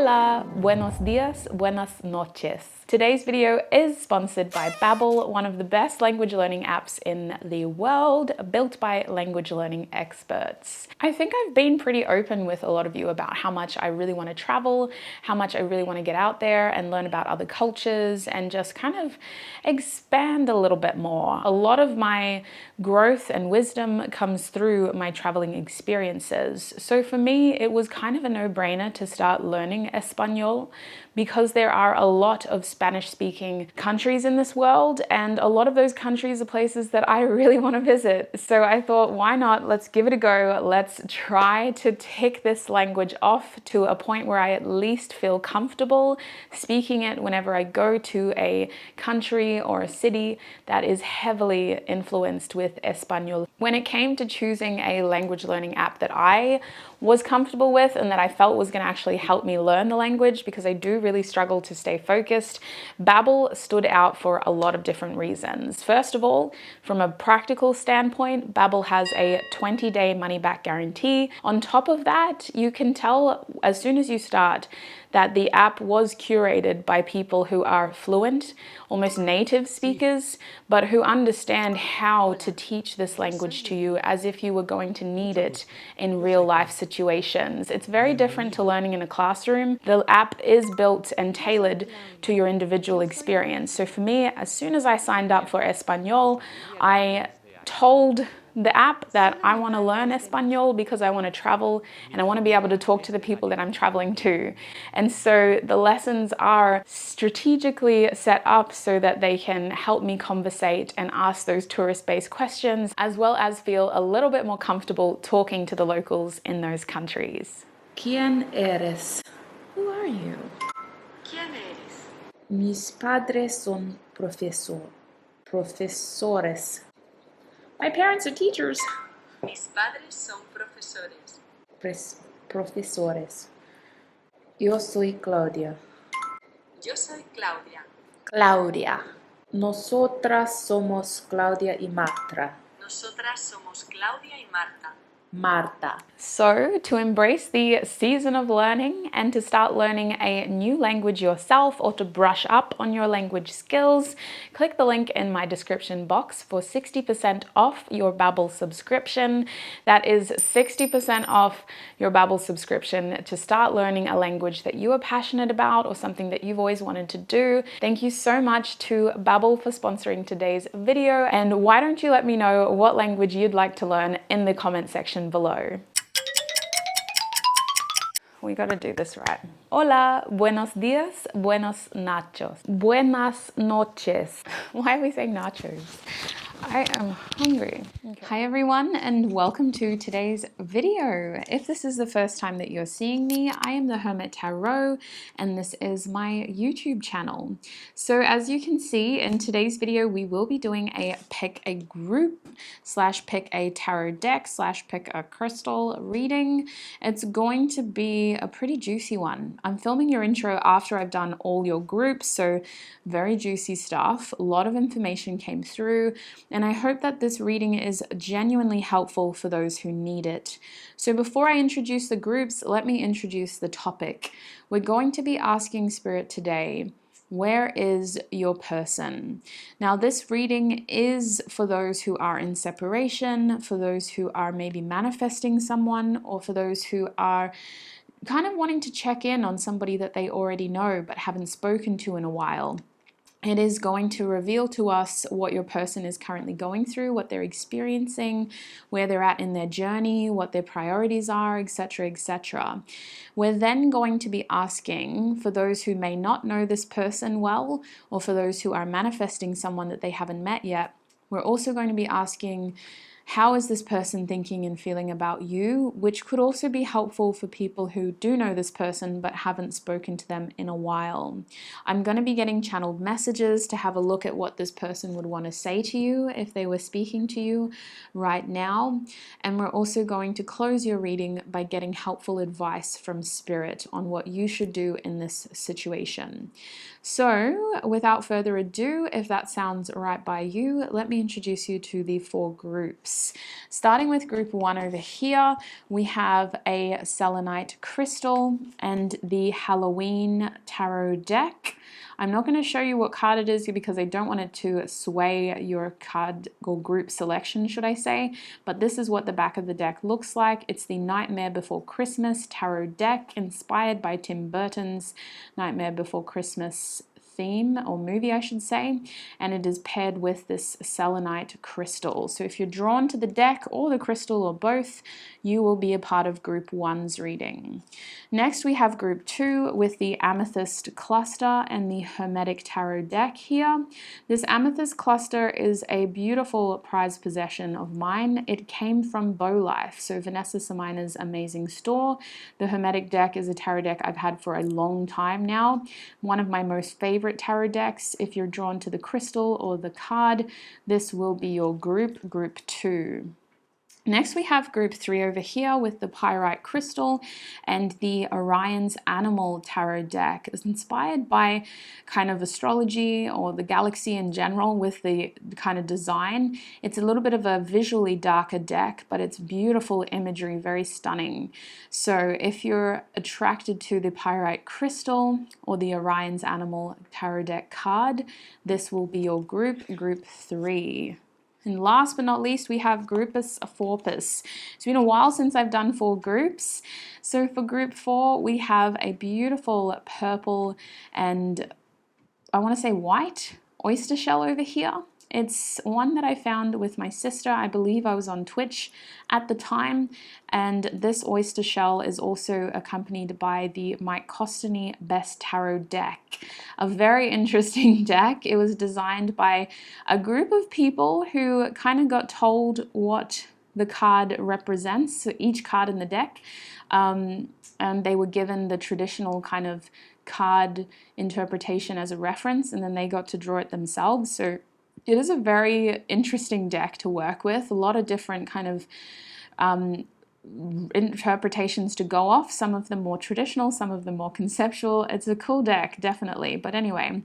Hola, buenos dias, buenas noches. Today's video is sponsored by Babbel, one of the best language learning apps in the world, built by language learning experts. I think I've been pretty open with a lot of you about how much I really want to travel, how much I really want to get out there and learn about other cultures and just kind of expand a little bit more. A lot of my growth and wisdom comes through my traveling experiences. So for me, it was kind of a no-brainer to start learning Espanol because there are a lot of Spanish-speaking countries in this world, and a lot of those countries are places that I really want to visit. So I thought, why not? Let's give it a go. Let's try to tick this language off to a point where I at least feel comfortable speaking it whenever I go to a country or a city that is heavily influenced with Espanol. When it came to choosing a language learning app that I was comfortable with and that I felt was going to actually help me learn the language, because I do really struggle to stay focused, Babbel stood out for a lot of different reasons. First of all, from a practical standpoint, Babbel has a 20-day money-back guarantee. On top of that, you can tell as soon as you start that the app was curated by people who are fluent, almost native speakers, but who understand how to teach this language to you as if you were going to need it in real life situations. It's very different to learning in a classroom. The app is built and tailored to your individual experience. So for me, as soon as I signed up for Espanol, I told the app that I want to learn Espanol because I want to travel and I want to be able to talk to the people that I'm traveling to. And so the lessons are strategically set up so that they can help me conversate and ask those tourist-based questions, as well as feel a little bit more comfortable talking to the locals in those countries. ¿Quién eres? Who are you? ¿Quién eres? Mis padres son profesores. My parents are teachers. Mis padres son profesores. Profesores. Yo soy Claudia. Yo soy Claudia. Claudia. Nosotras somos Claudia y Marta. Nosotras somos Claudia y Marta. Marta. So, to embrace the season of learning and to start learning a new language yourself or to brush up on your language skills, click the link in my description box for 60% off your Babbel subscription. That is 60% off your Babbel subscription to start learning a language that you are passionate about or something that you've always wanted to do. Thank you so much to Babbel for sponsoring today's video, and why don't you let me know what language you'd like to learn in the comment section below. We gotta do this right. Hola, buenos dias, buenos nachos. Buenas noches. Why are we saying nachos? I am hungry. Okay. Hi everyone, and welcome to today's video. If this is the first time that you're seeing me, I am the Hermit Tarot, and this is my YouTube channel. So as you can see in today's video, we will be doing a pick a group / pick a tarot deck / pick a crystal reading. It's going to be a pretty juicy one. I'm filming your intro after I've done all your groups, so very juicy stuff. A lot of information came through, and I hope that this reading is genuinely helpful for those who need it. So before I introduce the groups, let me introduce the topic. We're going to be asking Spirit today, where is your person? Now, this reading is for those who are in separation, for those who are maybe manifesting someone, or for those who are kind of wanting to check in on somebody that they already know but haven't spoken to in a while. It is going to reveal to us what your person is currently going through, what they're experiencing, where they're at in their journey, what their priorities are, etc., etc. We're then going to be asking for those who may not know this person well, or for those who are manifesting someone that they haven't met yet. We're also going to be asking, how is this person thinking and feeling about you, which could also be helpful for people who do know this person but haven't spoken to them in a while. I'm going to be getting channeled messages to have a look at what this person would want to say to you if they were speaking to you right now. And we're also going to close your reading by getting helpful advice from Spirit on what you should do in this situation. So, without further ado, if that sounds right by you, let me introduce you to the 4 groups. apps. Starting with group 1 over here, we have a selenite crystal and the Halloween tarot deck. I'm not going to show you what card it is because I don't want it to sway your card or group selection, should I say, but this is what the back of the deck looks like. It's the Nightmare Before Christmas tarot deck, inspired by Tim Burton's Nightmare Before Christmas theme, or movie I should say, and it is paired with this selenite crystal. So if you're drawn to the deck or the crystal or both, you will be a part of group 1's reading. Next we have group 2 with the amethyst cluster and the Hermetic tarot deck here. This amethyst cluster is a beautiful prized possession of mine. It came from Bow Life, so Vanessa Seminer's amazing store. The Hermetic deck is a tarot deck I've had for a long time now. One of my most favorite tarot decks. If you're drawn to the crystal or the card, this will be your group 2. Next we have group 3 over here with the pyrite crystal and the Orion's animal tarot deck. It's inspired by kind of astrology or the galaxy in general with the kind of design. It's a little bit of a visually darker deck, but it's beautiful imagery, very stunning. So if you're attracted to the pyrite crystal or the Orion's animal tarot deck card, this will be your group 3. And last but not least, we have Groupus Forpus. It's been a while since I've done 4 groups. So for group 4, we have a beautiful purple and I want to say white oyster shell over here. It's one that I found with my sister. I believe I was on Twitch at the time. And this oyster shell is also accompanied by the Mike Costany Best Tarot deck. A very interesting deck. It was designed by a group of people who kind of got told what the card represents, so each card in the deck. And they were given the traditional kind of card interpretation as a reference, and then they got to draw it themselves. So it is a very interesting deck to work with, a lot of different kind of interpretations to go off, some of them more traditional, some of them more conceptual. It's a cool deck, definitely. But anyway,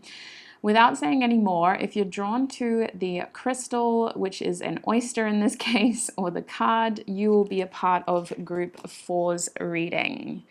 without saying any more, if you're drawn to the crystal, which is an oyster in this case, or the card, you will be a part of group 4's reading.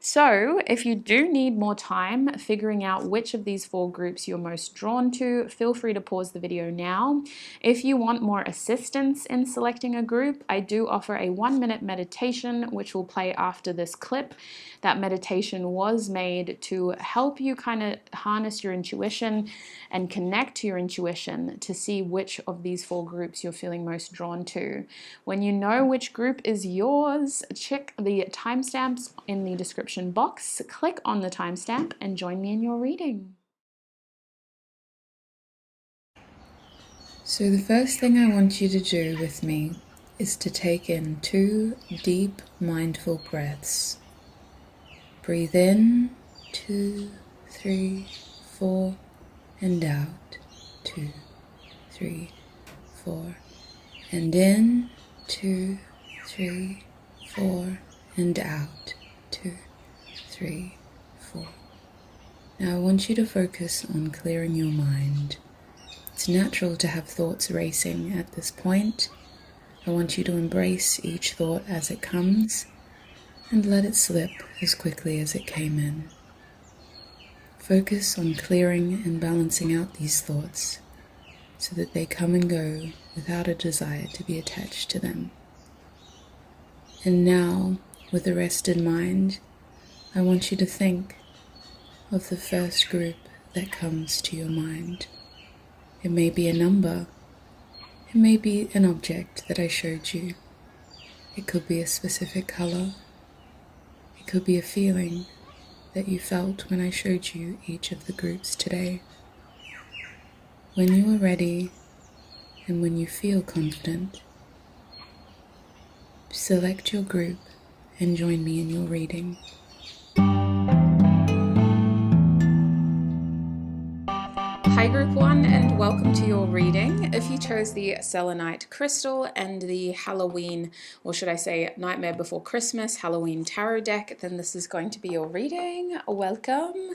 So if you do need more time figuring out which of these 4 groups you're most drawn to, feel free to pause the video now. If you want more assistance in selecting a group, I do offer a 1-minute meditation which will play after this clip. That meditation was made to help you kind of harness your intuition and connect to your intuition to see which of these 4 groups you're feeling most drawn to. When you know which group is yours, check the timestamps in the description box, click on the timestamp and join me in your reading. So the first thing I want you to do with me is to take in 2 deep, mindful breaths. Breathe in, 2, 3, 4, and out, 2, 3, 4, and in, 2, 3, 4, and out, 2, 3, 4. Now I want you to focus on clearing your mind. It's natural to have thoughts racing at this point. I want you to embrace each thought as it comes and let it slip as quickly as it came in. Focus on clearing and balancing out these thoughts so that they come and go without a desire to be attached to them. And now, with a rested mind, I want you to think of the first group that comes to your mind. It may be a number, it may be an object that I showed you. It could be a specific color, it could be a feeling that you felt when I showed you each of the groups today. When you are ready and when you feel confident, select your group and join me in your reading. Hi group 1 and welcome to your reading. If you chose the selenite crystal and the Halloween, or should I say Nightmare Before Christmas Halloween tarot deck, then this is going to be your reading. Welcome.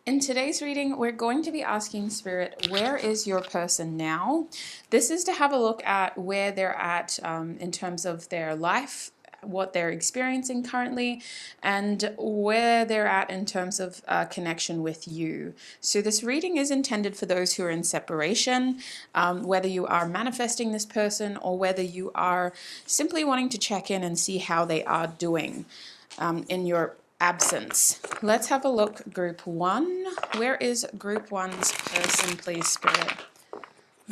In today's reading, we're going to be asking Spirit, where is your person now? This is to have a look at where they're at in terms of their life, what they're experiencing currently, and where they're at in terms of connection with you. So this reading is intended for those who are in separation, whether you are manifesting this person or whether you are simply wanting to check in and see how they are doing in your absence. Let's have a look, group one. Where is group one's person, please, Spirit?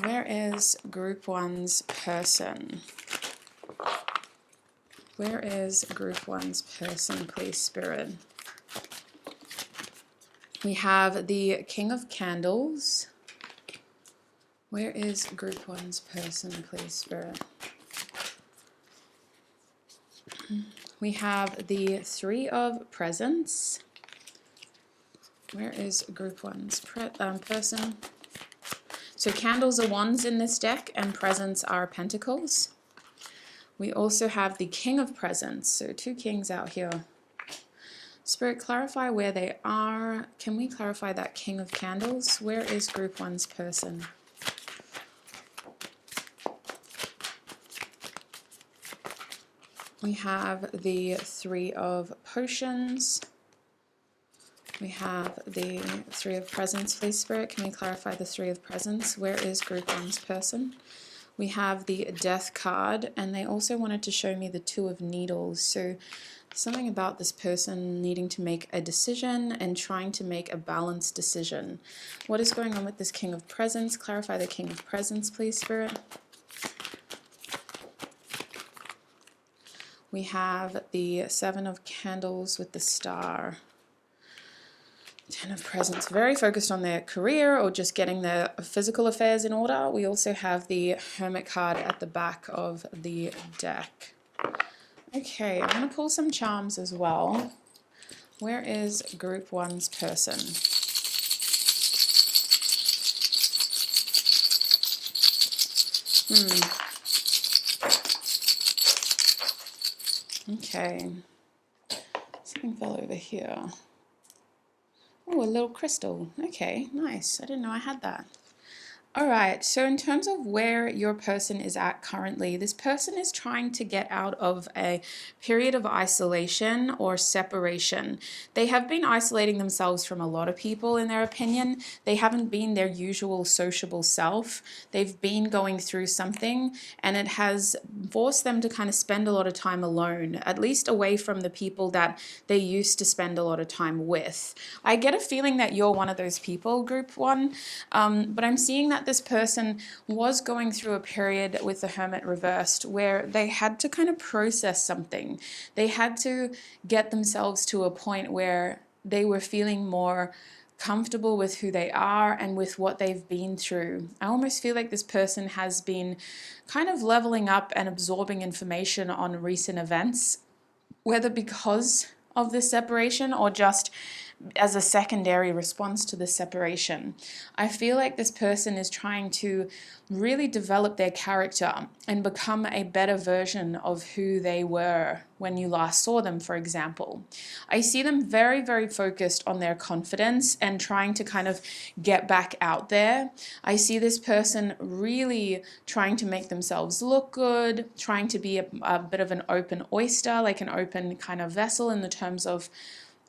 Where is group one's person? Where is group one's person, please, Spirit? We have the King of Candles. Where is group one's person, please, Spirit? We have the Three of Presents. Where is group one's person? So candles are wands in this deck and presents are pentacles. We also have the King of Presents, so two kings out here. Spirit, clarify where they are. Can we clarify that King of Candles? Where is group one's person? We have the Three of Potions. We have the Three of Presents, please, Spirit. Can we clarify the Three of Presents? Where is group one's person? We have the Death card, and they also wanted to show me the Two of Needles. So something about this person needing to make a decision and trying to make a balanced decision. What is going on with this King of Presents? Clarify the King of Presents, please, Spirit. We have the Seven of Candles with the Star. Ten of Presents, very focused on their career or just getting their physical affairs in order. We also have the Hermit card at the back of the deck. Okay, I'm going to pull some charms as well. Where is group one's person? Okay. Something fell over here. Oh, a little crystal. Okay, nice. I didn't know I had that. All right, so in terms of where your person is at currently, this person is trying to get out of a period of isolation or separation. They have been isolating themselves from a lot of people, in their opinion. They haven't been their usual sociable self. They've been going through something, and it has forced them to kind of spend a lot of time alone, at least away from the people that they used to spend a lot of time with. I get a feeling that you're one of those people, group one, but I'm seeing that this person was going through a period with the Hermit reversed where they had to kind of process something. They had to get themselves to a point where they were feeling more comfortable with who they are and with what they've been through. I almost feel like this person has been kind of leveling up and absorbing information on recent events, whether because of this separation or just as a secondary response to the separation. I feel like this person is trying to really develop their character and become a better version of who they were when you last saw them, for example. I see them very, very focused on their confidence and trying to kind of get back out there. I see this person really trying to make themselves look good, trying to be a bit of an open oyster, like an open kind of vessel in the terms of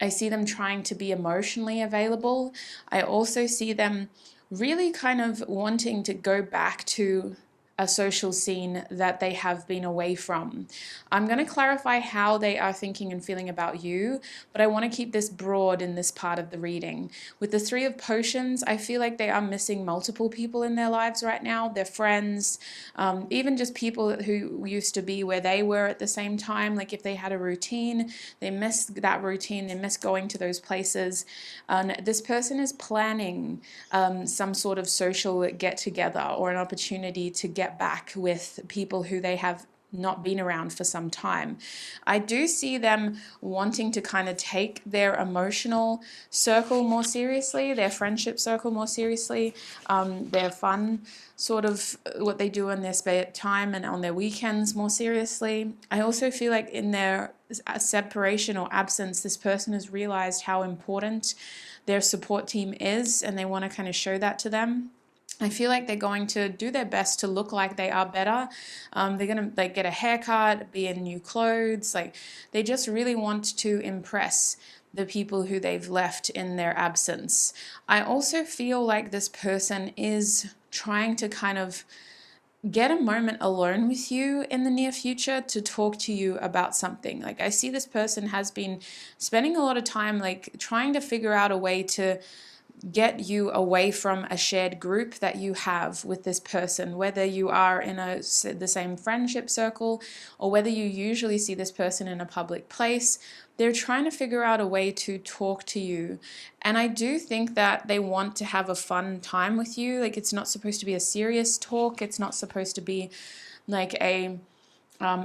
I see them trying to be emotionally available. I also see them really kind of wanting to go back to a social scene that they have been away from. I'm going to clarify how they are thinking and feeling about you, but I want to keep this broad in this part of the reading. With the Three of Potions, I feel like they are missing multiple people in their lives right now. Their friends, even just people who used to be where they were at the same time. Like if they had a routine, they miss that routine, they miss going to those places. This person is planning some sort of social get together or an opportunity to get back with people who they have not been around for some time. I do see them wanting to kind of take their emotional circle more seriously, their friendship circle more seriously, their fun sort of what they do in their spare time and on their weekends more seriously. I also feel like in their separation or absence, this person has realized how important their support team is, and they want to kind of show that to them. I feel like they're going to do their best to look like they are better. They're going to get a haircut, be in new clothes. Like, they just really want to impress the people who they've left in their absence. I also feel like this person is trying to kind of get a moment alone with you in the near future to talk to you about something. Like, I see this person has been spending a lot of time like trying to figure out a way to get you away from a shared group that you have with this person, whether you are in the same friendship circle or whether you usually see this person in a public place. They're trying to figure out a way to talk to you. And I do think that they want to have a fun time with you. Like, it's not supposed to be a serious talk. It's not supposed to be like a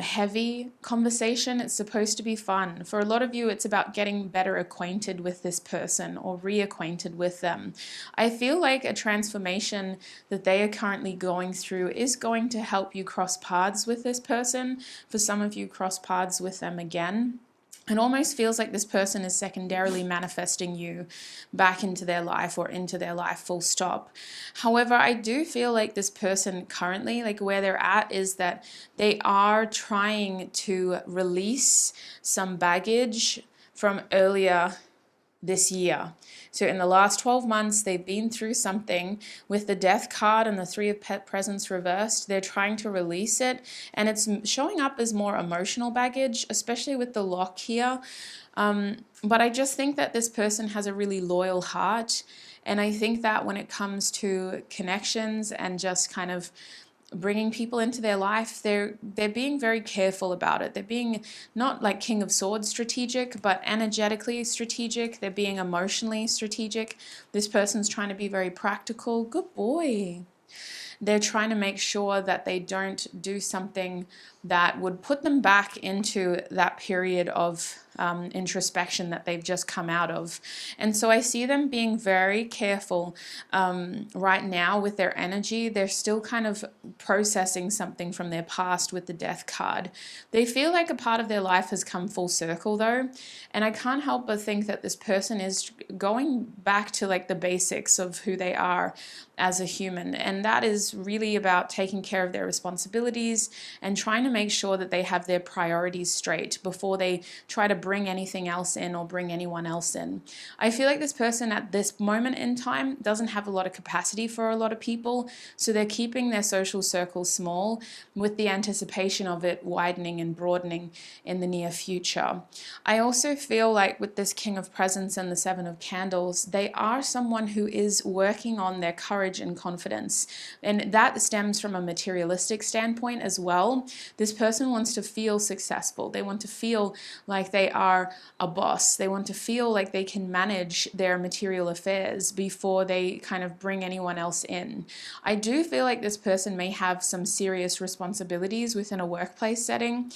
heavy conversation. It's supposed to be fun. For a lot of you, it's about getting better acquainted with this person or reacquainted with them. I feel like a transformation that they are currently going through is going to help you cross paths with this person. For some of you, cross paths with them again. It almost feels like this person is secondarily manifesting you back into their life or into their life, full stop. However, I do feel like this person currently, like where they're at, is that they are trying to release some baggage from earlier this year. So in the last 12 months, they've been through something. With the Death card and the Three of Presents reversed, they're trying to release it. And it's showing up as more emotional baggage, especially with the lock here. But I just think that this person has a really loyal heart. And I think that when it comes to connections and just kind of bringing people into their life, they're being very careful about it. They're being not like King of Swords strategic, but energetically strategic. They're being emotionally strategic. This person's trying to be very practical. Good boy. They're trying to make sure that they don't do something that would put them back into that period of introspection that they've just come out of. And so I see them being very careful right now with their energy. They're still kind of processing something from their past with the Death card. They feel like a part of their life has come full circle though. And I can't help but think that this person is going back to like the basics of who they are as a human. And that is really about taking care of their responsibilities and trying to make sure that they have their priorities straight before they try to bring anything else in or bring anyone else in. I feel like this person at this moment in time doesn't have a lot of capacity for a lot of people, so they're keeping their social circle small with the anticipation of it widening and broadening in the near future. I also feel like with this King of Presents and the Seven of Candles, they are someone who is working on their courage and confidence, and that stems from a materialistic standpoint as well. This person wants to feel successful. They want to feel like they are a boss. They want to feel like they can manage their material affairs before they kind of bring anyone else in. I do feel like this person may have some serious responsibilities within a workplace setting.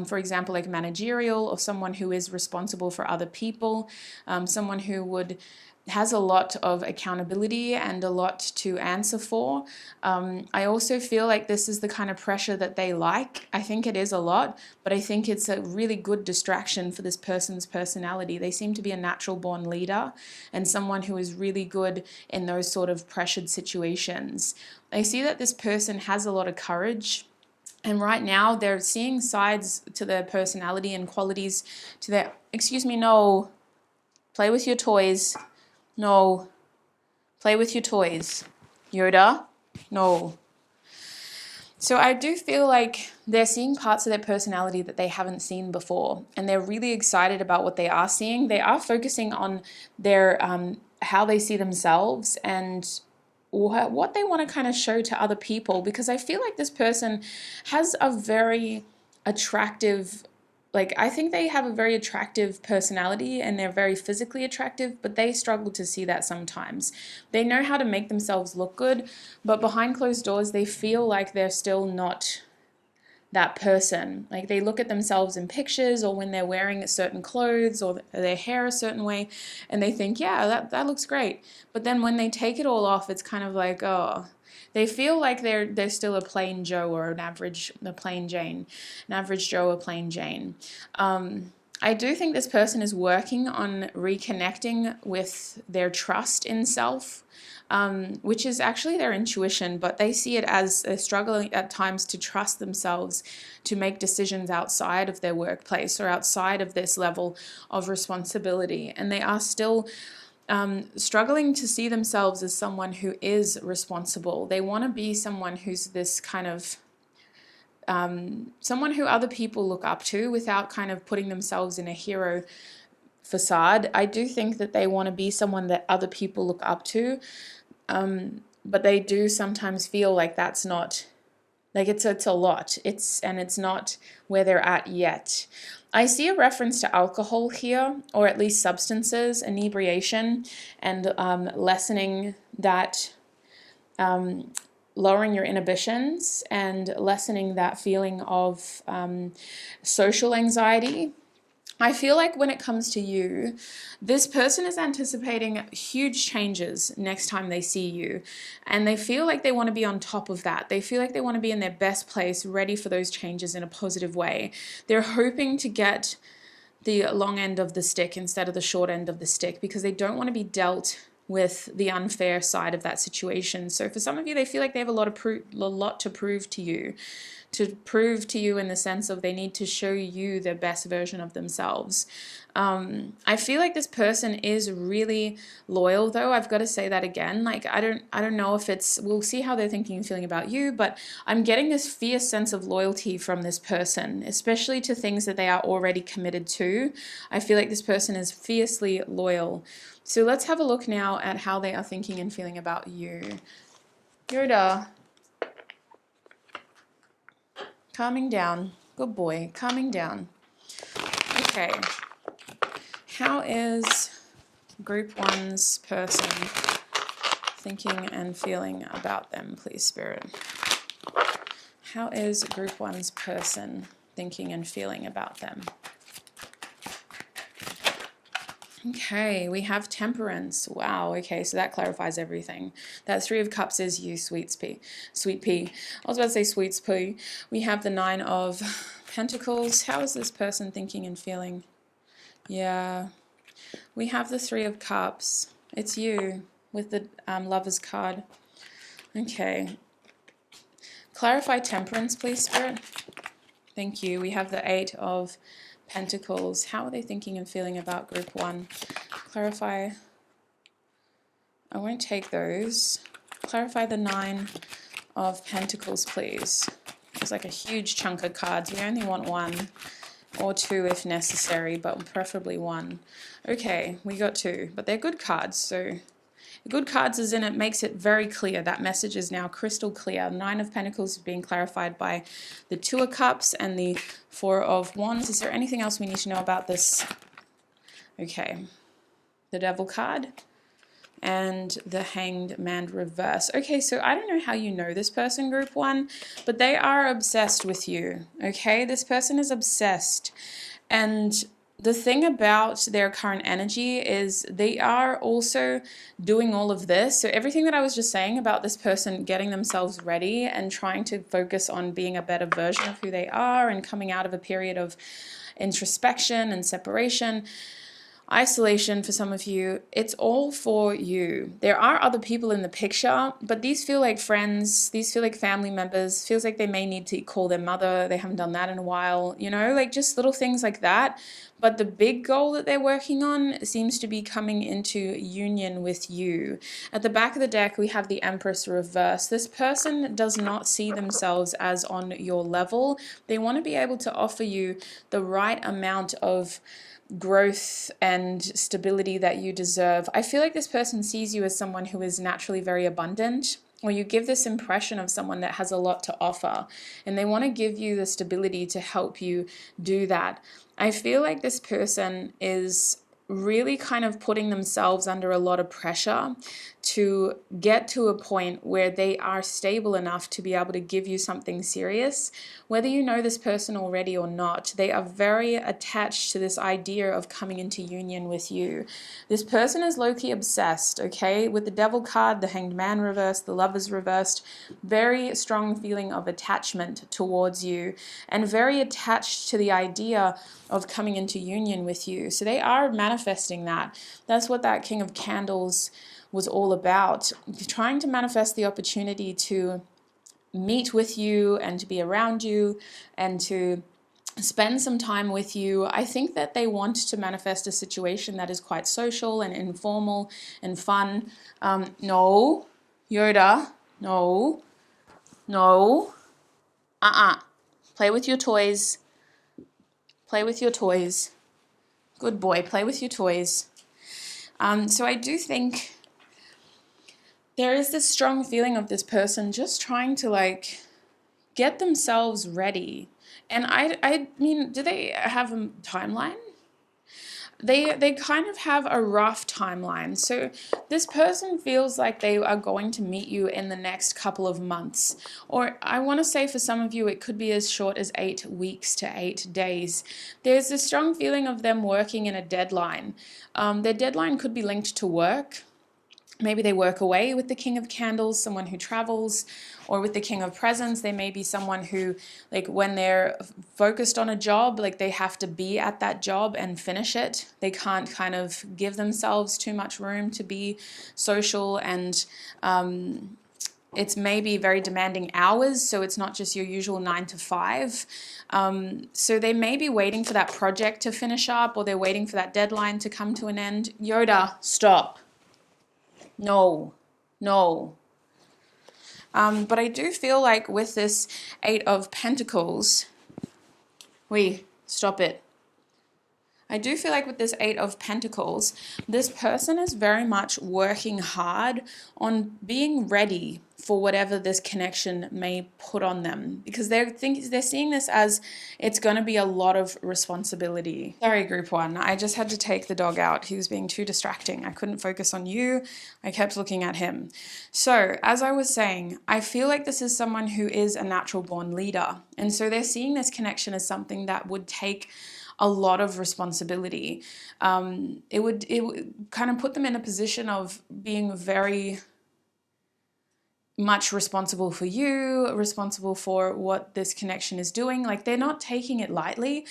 For example, like managerial, or someone who is responsible for other people, someone who has a lot of accountability and a lot to answer for. I also feel like this is the kind of pressure that they like. I think it is a lot, but I think it's a really good distraction for this person's personality. They seem to be a natural born leader and someone who is really good in those sort of pressured situations. I see that this person has a lot of courage. And right now they're seeing sides to their personality and qualities to their, excuse me, no, play with your toys. No, play with your toys. Yoda, no. So I do feel like they're seeing parts of their personality that they haven't seen before, and they're really excited about what they are seeing. They are focusing on their how they see themselves and what they want to kind of show to other people, because I feel like this person has a very attractive, like, I think they have a very attractive personality and they're very physically attractive, but they struggle to see that sometimes. They know how to make themselves look good, but behind closed doors, they feel like they're still not that person. Like they look at themselves in pictures or when they're wearing certain clothes or their hair a certain way, and they think, yeah, that looks great. But then when they take it all off, it's kind of like, oh, they feel like they're still a plain Joe or a plain Jane, an average Joe or plain Jane. I do think this person is working on reconnecting with their trust in self, which is actually their intuition, but they see it as they're struggling at times to trust themselves to make decisions outside of their workplace or outside of this level of responsibility. And they are still struggling to see themselves as someone who is responsible. They want to be someone who's this kind of someone who other people look up to without kind of putting themselves in a hero facade. I do think that they want to be someone that other people look up to, but they do sometimes feel like that's not, like it's a lot. It's not where they're at yet. I see a reference to alcohol here, or at least substances, inebriation, and lessening that, lowering your inhibitions and lessening that feeling of social anxiety. I feel like when it comes to you, this person is anticipating huge changes next time they see you. And they feel like they want to be on top of that. They feel like they want to be in their best place, ready for those changes in a positive way. They're hoping to get the long end of the stick instead of the short end of the stick because they don't want to be dealt with the unfair side of that situation. So for some of you, they feel like they have a lot to prove to you. To prove to you in the sense of they need to show you the best version of themselves. I feel like this person is really loyal, though. I've got to say that again. Like I don't know if it's, we'll see how they're thinking and feeling about you, but I'm getting this fierce sense of loyalty from this person, especially to things that they are already committed to. I feel like this person is fiercely loyal. So let's have a look now at how they are thinking and feeling about you. Yoda. Calming down. Good boy. Calming down. Okay. How is Group 1's person thinking and feeling about them, please, Spirit? How is Group 1's person thinking and feeling about them? Okay, we have Temperance. Wow, okay, so that clarifies everything. That 3 of Cups is you, sweet pea. I was about to say sweet pea. We have the 9 of Pentacles. How is this person thinking and feeling? Yeah, we have the 3 of Cups. It's you with the Lover's card. Okay. Clarify Temperance, please, Spirit. Thank you. We have the 8 of Pentacles. How are they thinking and feeling about Group 1? Clarify. I won't take those. Clarify the 9 of Pentacles, please. It's like a huge chunk of cards. We only want 1 or 2 if necessary, but preferably 1. Okay, we got 2, but they're good cards, so good cards is in it makes it very clear. That message is now crystal clear. 9 of Pentacles is being clarified by the 2 of Cups and the 4 of Wands. Is there anything else we need to know about this? Okay. The Devil card and the Hanged Man reverse. Okay, so I don't know how you know this person, Group 1, but they are obsessed with you, okay? This person is obsessed. And the thing about their current energy is they are also doing all of this. So everything that I was just saying about this person getting themselves ready and trying to focus on being a better version of who they are and coming out of a period of introspection and separation, isolation for some of you, it's all for you. There are other people in the picture, but these feel like friends, these feel like family members, feels like they may need to call their mother, they haven't done that in a while, you know, like just little things like that. But the big goal that they're working on seems to be coming into union with you. At the back of the deck, we have the Empress reverse. This person does not see themselves as on your level. They want to be able to offer you the right amount of growth and stability that you deserve. I feel like this person sees you as someone who is naturally very abundant, or you give this impression of someone that has a lot to offer, and they want to give you the stability to help you do that. I feel like this person is really kind of putting themselves under a lot of pressure to get to a point where they are stable enough to be able to give you something serious. Whether you know this person already or not, they are very attached to this idea of coming into union with you. This person is low-key obsessed, okay? With the Devil card, the Hanged Man reversed, the Lovers reversed, very strong feeling of attachment towards you and very attached to the idea of coming into union with you. So they are manifesting that. That's what that King of Candles was all about, trying to manifest the opportunity to meet with you and to be around you and to spend some time with you. I think that they want to manifest a situation that is quite social and informal and fun. No, Yoda, no, no, play with your toys. Play with your toys. Good boy, play with your toys. So I do think there is this strong feeling of this person just trying to like get themselves ready. And I mean, do they have a timeline? They kind of have a rough timeline. So this person feels like they are going to meet you in the next couple of months. Or I want to say for some of you, it could be as short as 8 weeks to 8 days. There's a strong feeling of them working in a deadline. Their deadline could be linked to work. Maybe they work away with the King of Candles, someone who travels, or with the King of Presents, they may be someone who, like, when they're focused on a job, like, they have to be at that job and finish it. They can't kind of give themselves too much room to be social, and it's maybe very demanding hours, so it's not just your usual 9 to 5. So they may be waiting for that project to finish up, or they're waiting for that deadline to come to an end. Yoda, stop. No. But I do feel like with this 8 of Pentacles, stop it. I do feel like with this 8 of Pentacles, this person is very much working hard on being ready for whatever this connection may put on them, because they're seeing this as it's going to be a lot of responsibility. Sorry, group 1, I just had to take the dog out. He was being too distracting. I couldn't focus on you. I kept looking at him. So as I was saying, I feel like this is someone who is a natural born leader. And so they're seeing this connection as something that would take a lot of responsibility. It would kind of put them in a position of being very much responsible for you, responsible for what this connection is doing. Like, they're not taking it lightly.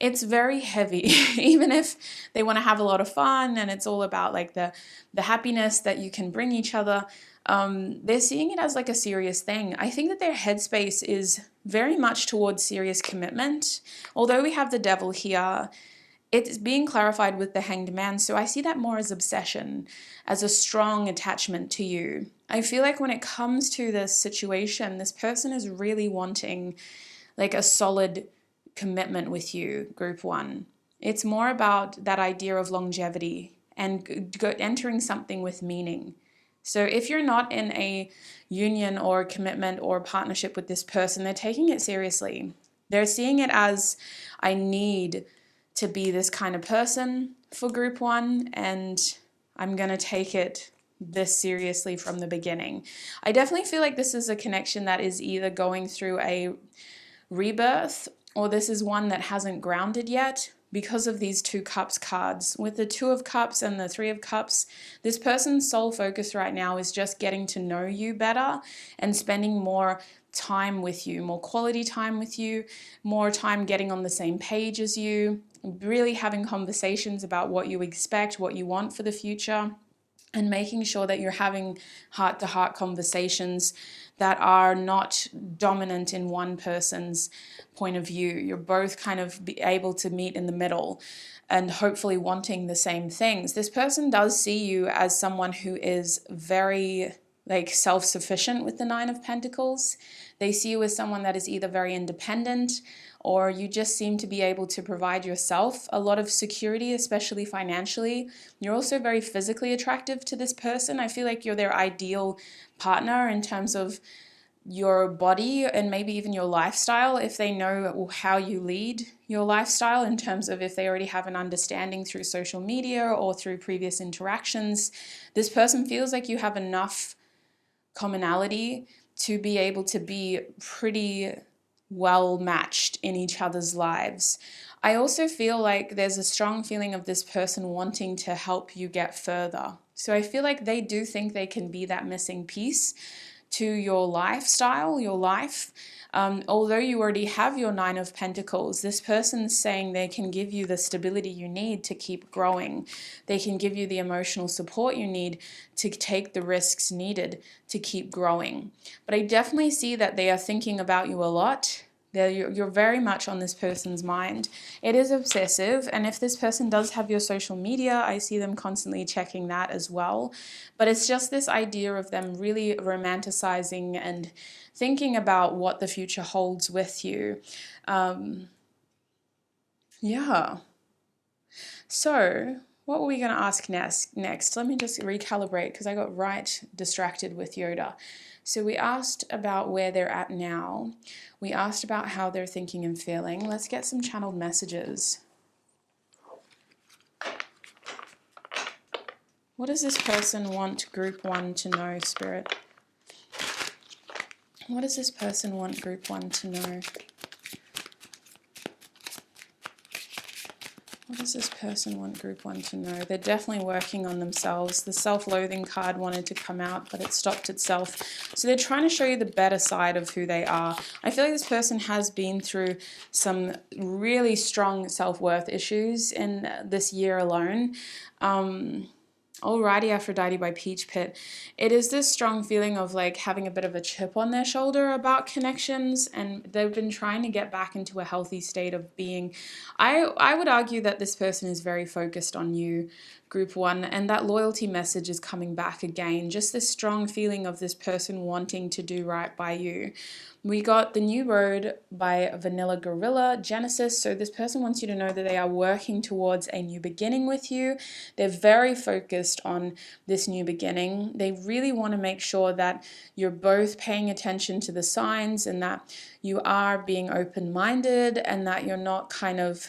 It's very heavy. Even if they want to have a lot of fun and it's all about like the happiness that you can bring each other, they're seeing it as like a serious thing. I think that their headspace is very much towards serious commitment. Although we have the Devil here, it's being clarified with the Hanged Man. So I see that more as obsession, as a strong attachment to you. I feel like when it comes to this situation, this person is really wanting like a solid commitment with you, group 1. It's more about that idea of longevity and entering something with meaning. So if you're not in a union or commitment or partnership with this person, they're taking it seriously. They're seeing it as, I need to be this kind of person for group 1, and I'm going to take it this seriously from the beginning. I definitely feel like this is a connection that is either going through a rebirth, or this is one that hasn't grounded yet because of these 2 Cups cards. With the 2 of Cups and the 3 of Cups, this person's sole focus right now is just getting to know you better and spending more time with you, more quality time with you, more time getting on the same page as you, really having conversations about what you expect, what you want for the future, and making sure that you're having heart-to-heart conversations that are not dominant in one person's point of view. You're both kind of be able to meet in the middle and hopefully wanting the same things. This person does see you as someone who is very like self-sufficient with the 9 of Pentacles. They see you as someone that is either very independent, or you just seem to be able to provide yourself a lot of security, especially financially. You're also very physically attractive to this person. I feel like you're their ideal partner in terms of your body and maybe even your lifestyle, if they know how you lead your lifestyle, in terms of if they already have an understanding through social media or through previous interactions. This person feels like you have enough commonality to be able to be pretty well matched in each other's lives. I also feel like there's a strong feeling of this person wanting to help you get further. So I feel like they do think they can be that missing piece to your lifestyle, your life. Although you already have your Nine of Pentacles, this person's saying they can give you the stability you need to keep growing. They can give you the emotional support you need to take the risks needed to keep growing. But I definitely see that they are thinking about you a lot. You're very much on this person's mind. It is obsessive, and if this person does have your social media, I see them constantly checking that as well. But it's just this idea of them really romanticizing and thinking about what the future holds with you. Yeah. So what were we going to ask next? Let me just recalibrate because I got right distracted with Yoda. So we asked about where they're at now. We asked about how they're thinking and feeling. Let's get some channeled messages. What does this person want Group 1 to know, Spirit? What does this person want Group 1 to know? What does this person want Group 1 to know? They're definitely working on themselves. The self-loathing card wanted to come out, but it stopped itself. So they're trying to show you the better side of who they are. I feel like this person has been through some really strong self-worth issues in this year alone. Alrighty, Aphrodite by Peach Pit. It is this strong feeling of like having a bit of a chip on their shoulder about connections, and they've been trying to get back into a healthy state of being. I would argue that this person is very focused on you, Group 1, and that loyalty message is coming back again. Just this strong feeling of this person wanting to do right by you. We got The New Road by Vanilla Gorilla, Genesis. So this person wants you to know that they are working towards a new beginning with you. They're very focused on this new beginning. They really want to make sure that you're both paying attention to the signs and that you are being open-minded and that you're not kind of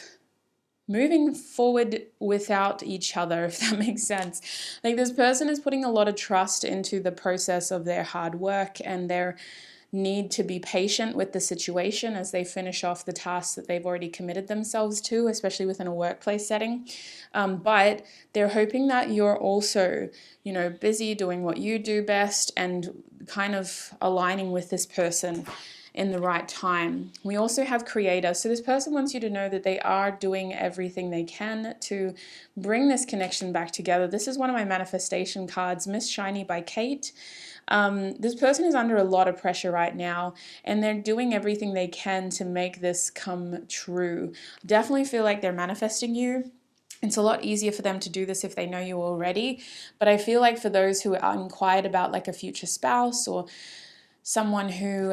moving forward without each other, if that makes sense. Like this person is putting a lot of trust into the process of their hard work and their need to be patient with the situation as they finish off the tasks that they've already committed themselves to, especially within a workplace setting. But they're hoping that you're also, busy doing what you do best and kind of aligning with this person in the right time. We also have Creator. So this person wants you to know that they are doing everything they can to bring this connection back together. This is one of my manifestation cards, Miss Shiny by Kate. This person is under a lot of pressure right now, and they're doing everything they can to make this come true. Definitely feel like they're manifesting you. It's a lot easier for them to do this if they know you already, but I feel like for those who are inquired about like a future spouse or someone who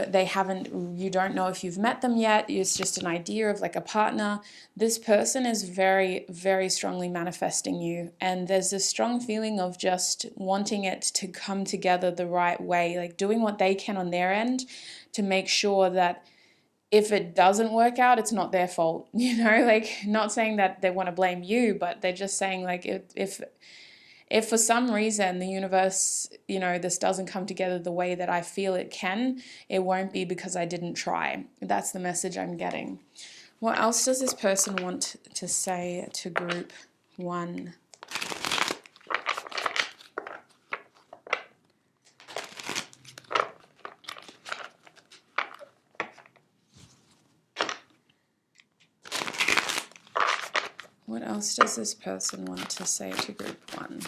you don't know if you've met them yet, it's just an idea of like a partner, this person is very, very strongly manifesting you. And there's this strong feeling of just wanting it to come together the right way, like doing what they can on their end to make sure that if it doesn't work out, it's not their fault, like not saying that they want to blame you, but they're just saying like if for some reason the universe, this doesn't come together the way that I feel it can, it won't be because I didn't try. That's the message I'm getting. What else does this person want to say to Group 1? What else does this person want to say to Group 1?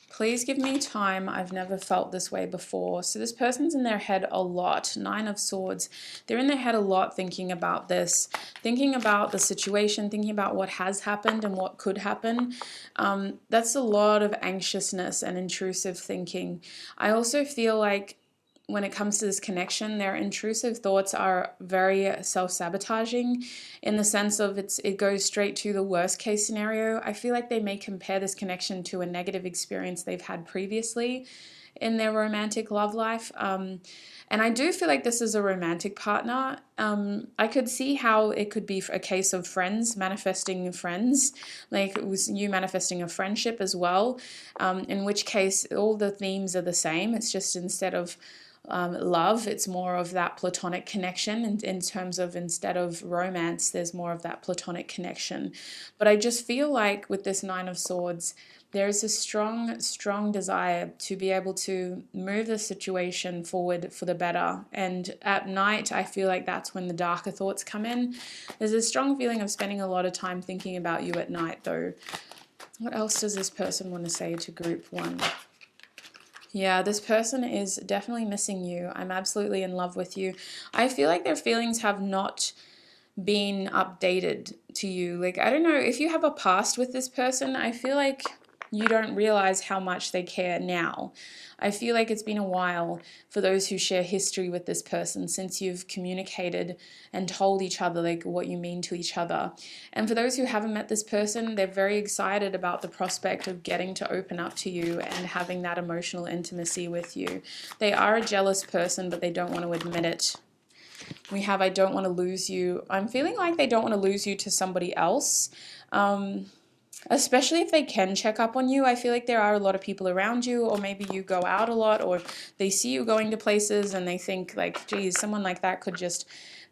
Please give me time. I've never felt this way before. So this person's in their head a lot. 9 of Swords. They're in their head a lot thinking about this, thinking about the situation, thinking about what has happened and what could happen. That's a lot of anxiousness and intrusive thinking. I also feel like when it comes to this connection, their intrusive thoughts are very self-sabotaging in the sense of it goes straight to the worst case scenario. I feel like they may compare this connection to a negative experience they've had previously in their romantic love life. And I do feel like this is a romantic partner. I could see how it could be a case of friends, manifesting friends, like it was you manifesting a friendship as well, in which case all the themes are the same. It's just instead of love, it's more of that platonic connection. And in terms of instead of romance, there's more of that platonic connection. But I just feel like with this Nine of Swords, there is a strong desire to be able to move the situation forward for the better. And at night, I feel like that's when the darker thoughts come in. There's a strong feeling of spending a lot of time thinking about you at night, though. What else does this person want to say to group one? Yeah, this person is definitely missing you. I'm absolutely in love with you. I feel like their feelings have not been updated to you. Like, I don't know, if you have a past with this person, I feel like you don't realize how much they care now. I feel like it's been a while for those who share history with this person since you've communicated and told each other like what you mean to each other. And for those who haven't met this person, they're very excited about the prospect of getting to open up to you and having that emotional intimacy with you. They are a jealous person, but they don't want to admit it. We have, I don't want to lose you. I'm feeling like they don't want to lose you to somebody else. Especially if they can check up on you. I feel like there are a lot of people around you, or maybe you go out a lot, or they see you going to places and they think like, geez, someone like that could just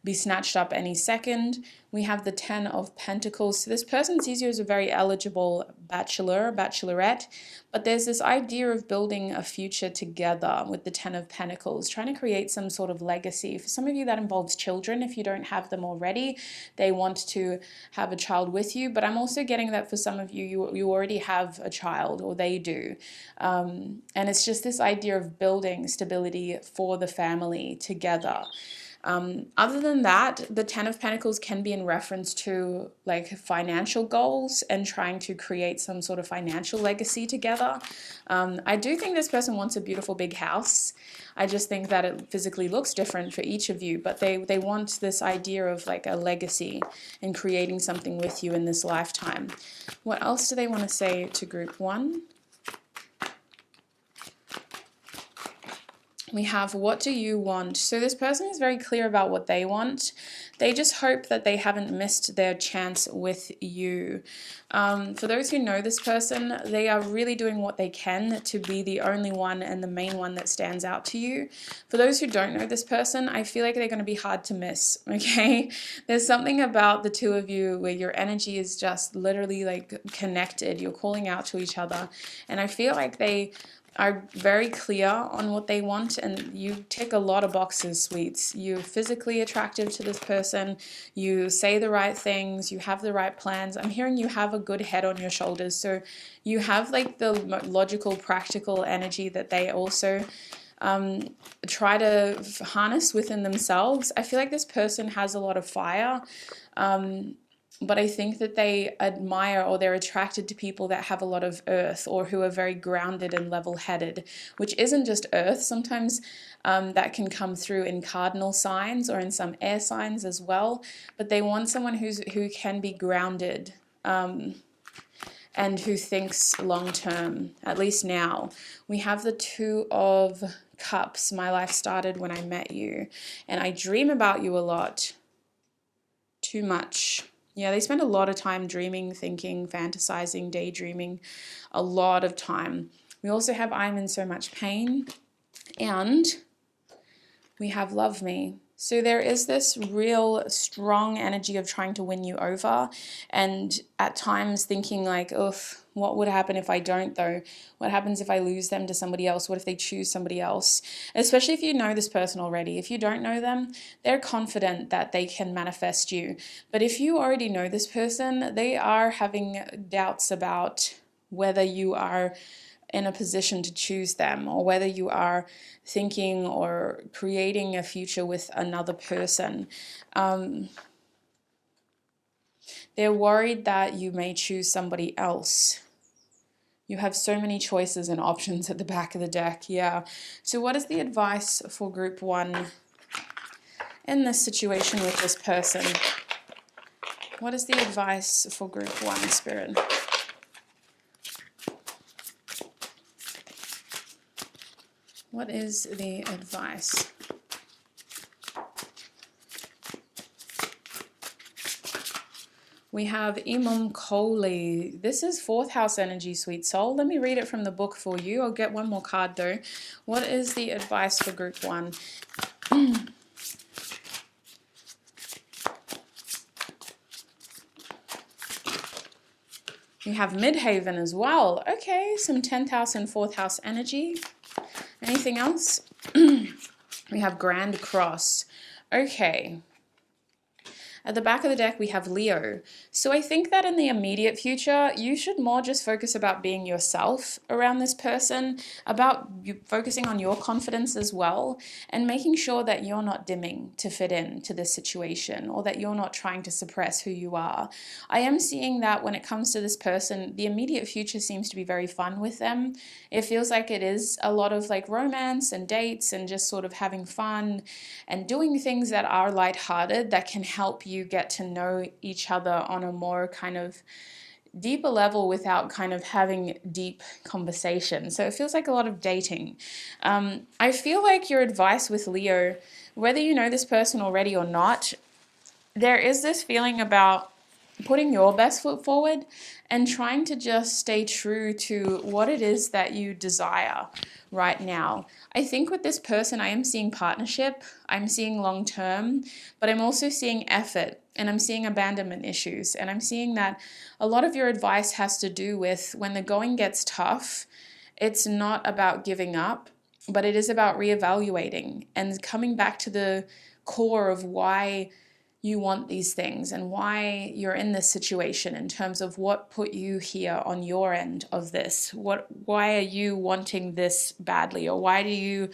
be snatched up any second. We have the 10 of Pentacles. So this person sees you as a very eligible bachelor, bachelorette, but there's this idea of building a future together with the 10 of Pentacles, trying to create some sort of legacy. For some of you, that involves children. If you don't have them already, they want to have a child with you. But I'm also getting that for some of you, you already have a child, or they do. And it's just this idea of building stability for the family together. Other than that, the 10 of Pentacles can be in reference to like financial goals and trying to create some sort of financial legacy together. I do think this person wants a beautiful big house. I just think that it physically looks different for each of you, but they want this idea of like a legacy and creating something with you in this lifetime. What else do they want to say to group one? We have, what do you want? So this person is very clear about what they want. They just hope that they haven't missed their chance with you. For those who know this person, they are really doing what they can to be the only one and the main one that stands out to you. For those who don't know this person, I feel like they're going to be hard to miss, okay? There's something about the two of you where your energy is just literally like connected. You're calling out to each other. And I feel like they are very clear on what they want, and you tick a lot of boxes, sweets. You're physically attractive to this person, you say the right things, you have the right plans. I'm hearing you have a good head on your shoulders, so you have like the logical, practical energy that they also try to harness within themselves. I feel like this person has a lot of fire, but I think that they admire or they're attracted to people that have a lot of earth, or who are very grounded and level-headed, which isn't just earth. Sometimes that can come through in cardinal signs or in some air signs as well. But they want someone who can be grounded and who thinks long-term, at least now. We have the 2 of Cups. My life started when I met you, and I dream about you a lot. Too much. Yeah, they spend a lot of time dreaming, thinking, fantasizing, daydreaming, a lot of time. We also have I'm in so much pain, and we have love me. So there is this real strong energy of trying to win you over, and at times thinking like, oof, what would happen if I don't though? What happens if I lose them to somebody else? What if they choose somebody else? Especially if you know this person already. If you don't know them, they're confident that they can manifest you. But if you already know this person, they are having doubts about whether you are in a position to choose them, or whether you are thinking or creating a future with another person. They're worried that you may choose somebody else. You have so many choices and options at the back of the deck, yeah. So what is the advice for group one in this situation with this person? What is the advice for group one, Spirit? What is the advice? We have Imam Kohli. This is 4th house energy, sweet soul. Let me read it from the book for you. I'll get one more card though. What is the advice for group 1? We have Midhaven as well. Okay, some 10th house and 4th house energy. Anything else? We have Grand Cross. Okay. At the back of the deck, we have Leo. So I think that in the immediate future, you should more just focus about being yourself around this person, about you focusing on your confidence as well, and making sure that you're not dimming to fit in to this situation, or that you're not trying to suppress who you are. I am seeing that when it comes to this person, the immediate future seems to be very fun with them. It feels like it is a lot of like romance and dates and just sort of having fun and doing things that are lighthearted that can help you get to know each other on a more kind of deeper level without kind of having deep conversation. So it feels like a lot of dating. I feel like your advice with Leo, whether you know this person already or not, there is this feeling about putting your best foot forward and trying to just stay true to what it is that you desire right now. I think with this person, I am seeing partnership, I'm seeing long term, but I'm also seeing effort, and I'm seeing abandonment issues. And I'm seeing that a lot of your advice has to do with when the going gets tough, it's not about giving up, but it is about reevaluating and coming back to the core of why you want these things and why you're in this situation in terms of what put you here on your end of this. Why are you wanting this badly, or why are you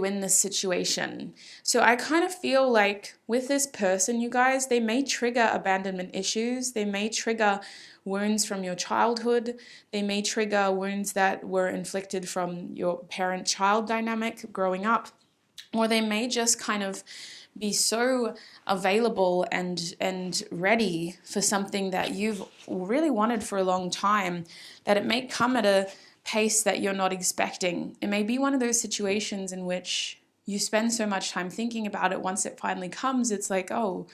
in this situation? So I kind of feel like with this person, you guys, they may trigger abandonment issues. They may trigger wounds from your childhood. They may trigger wounds that were inflicted from your parent-child dynamic growing up. Or they may just kind of be so available and ready for something that you've really wanted for a long time that it may come at a pace that you're not expecting. It may be one of those situations in which you spend so much time thinking about it. Once it finally comes, it's like, oh,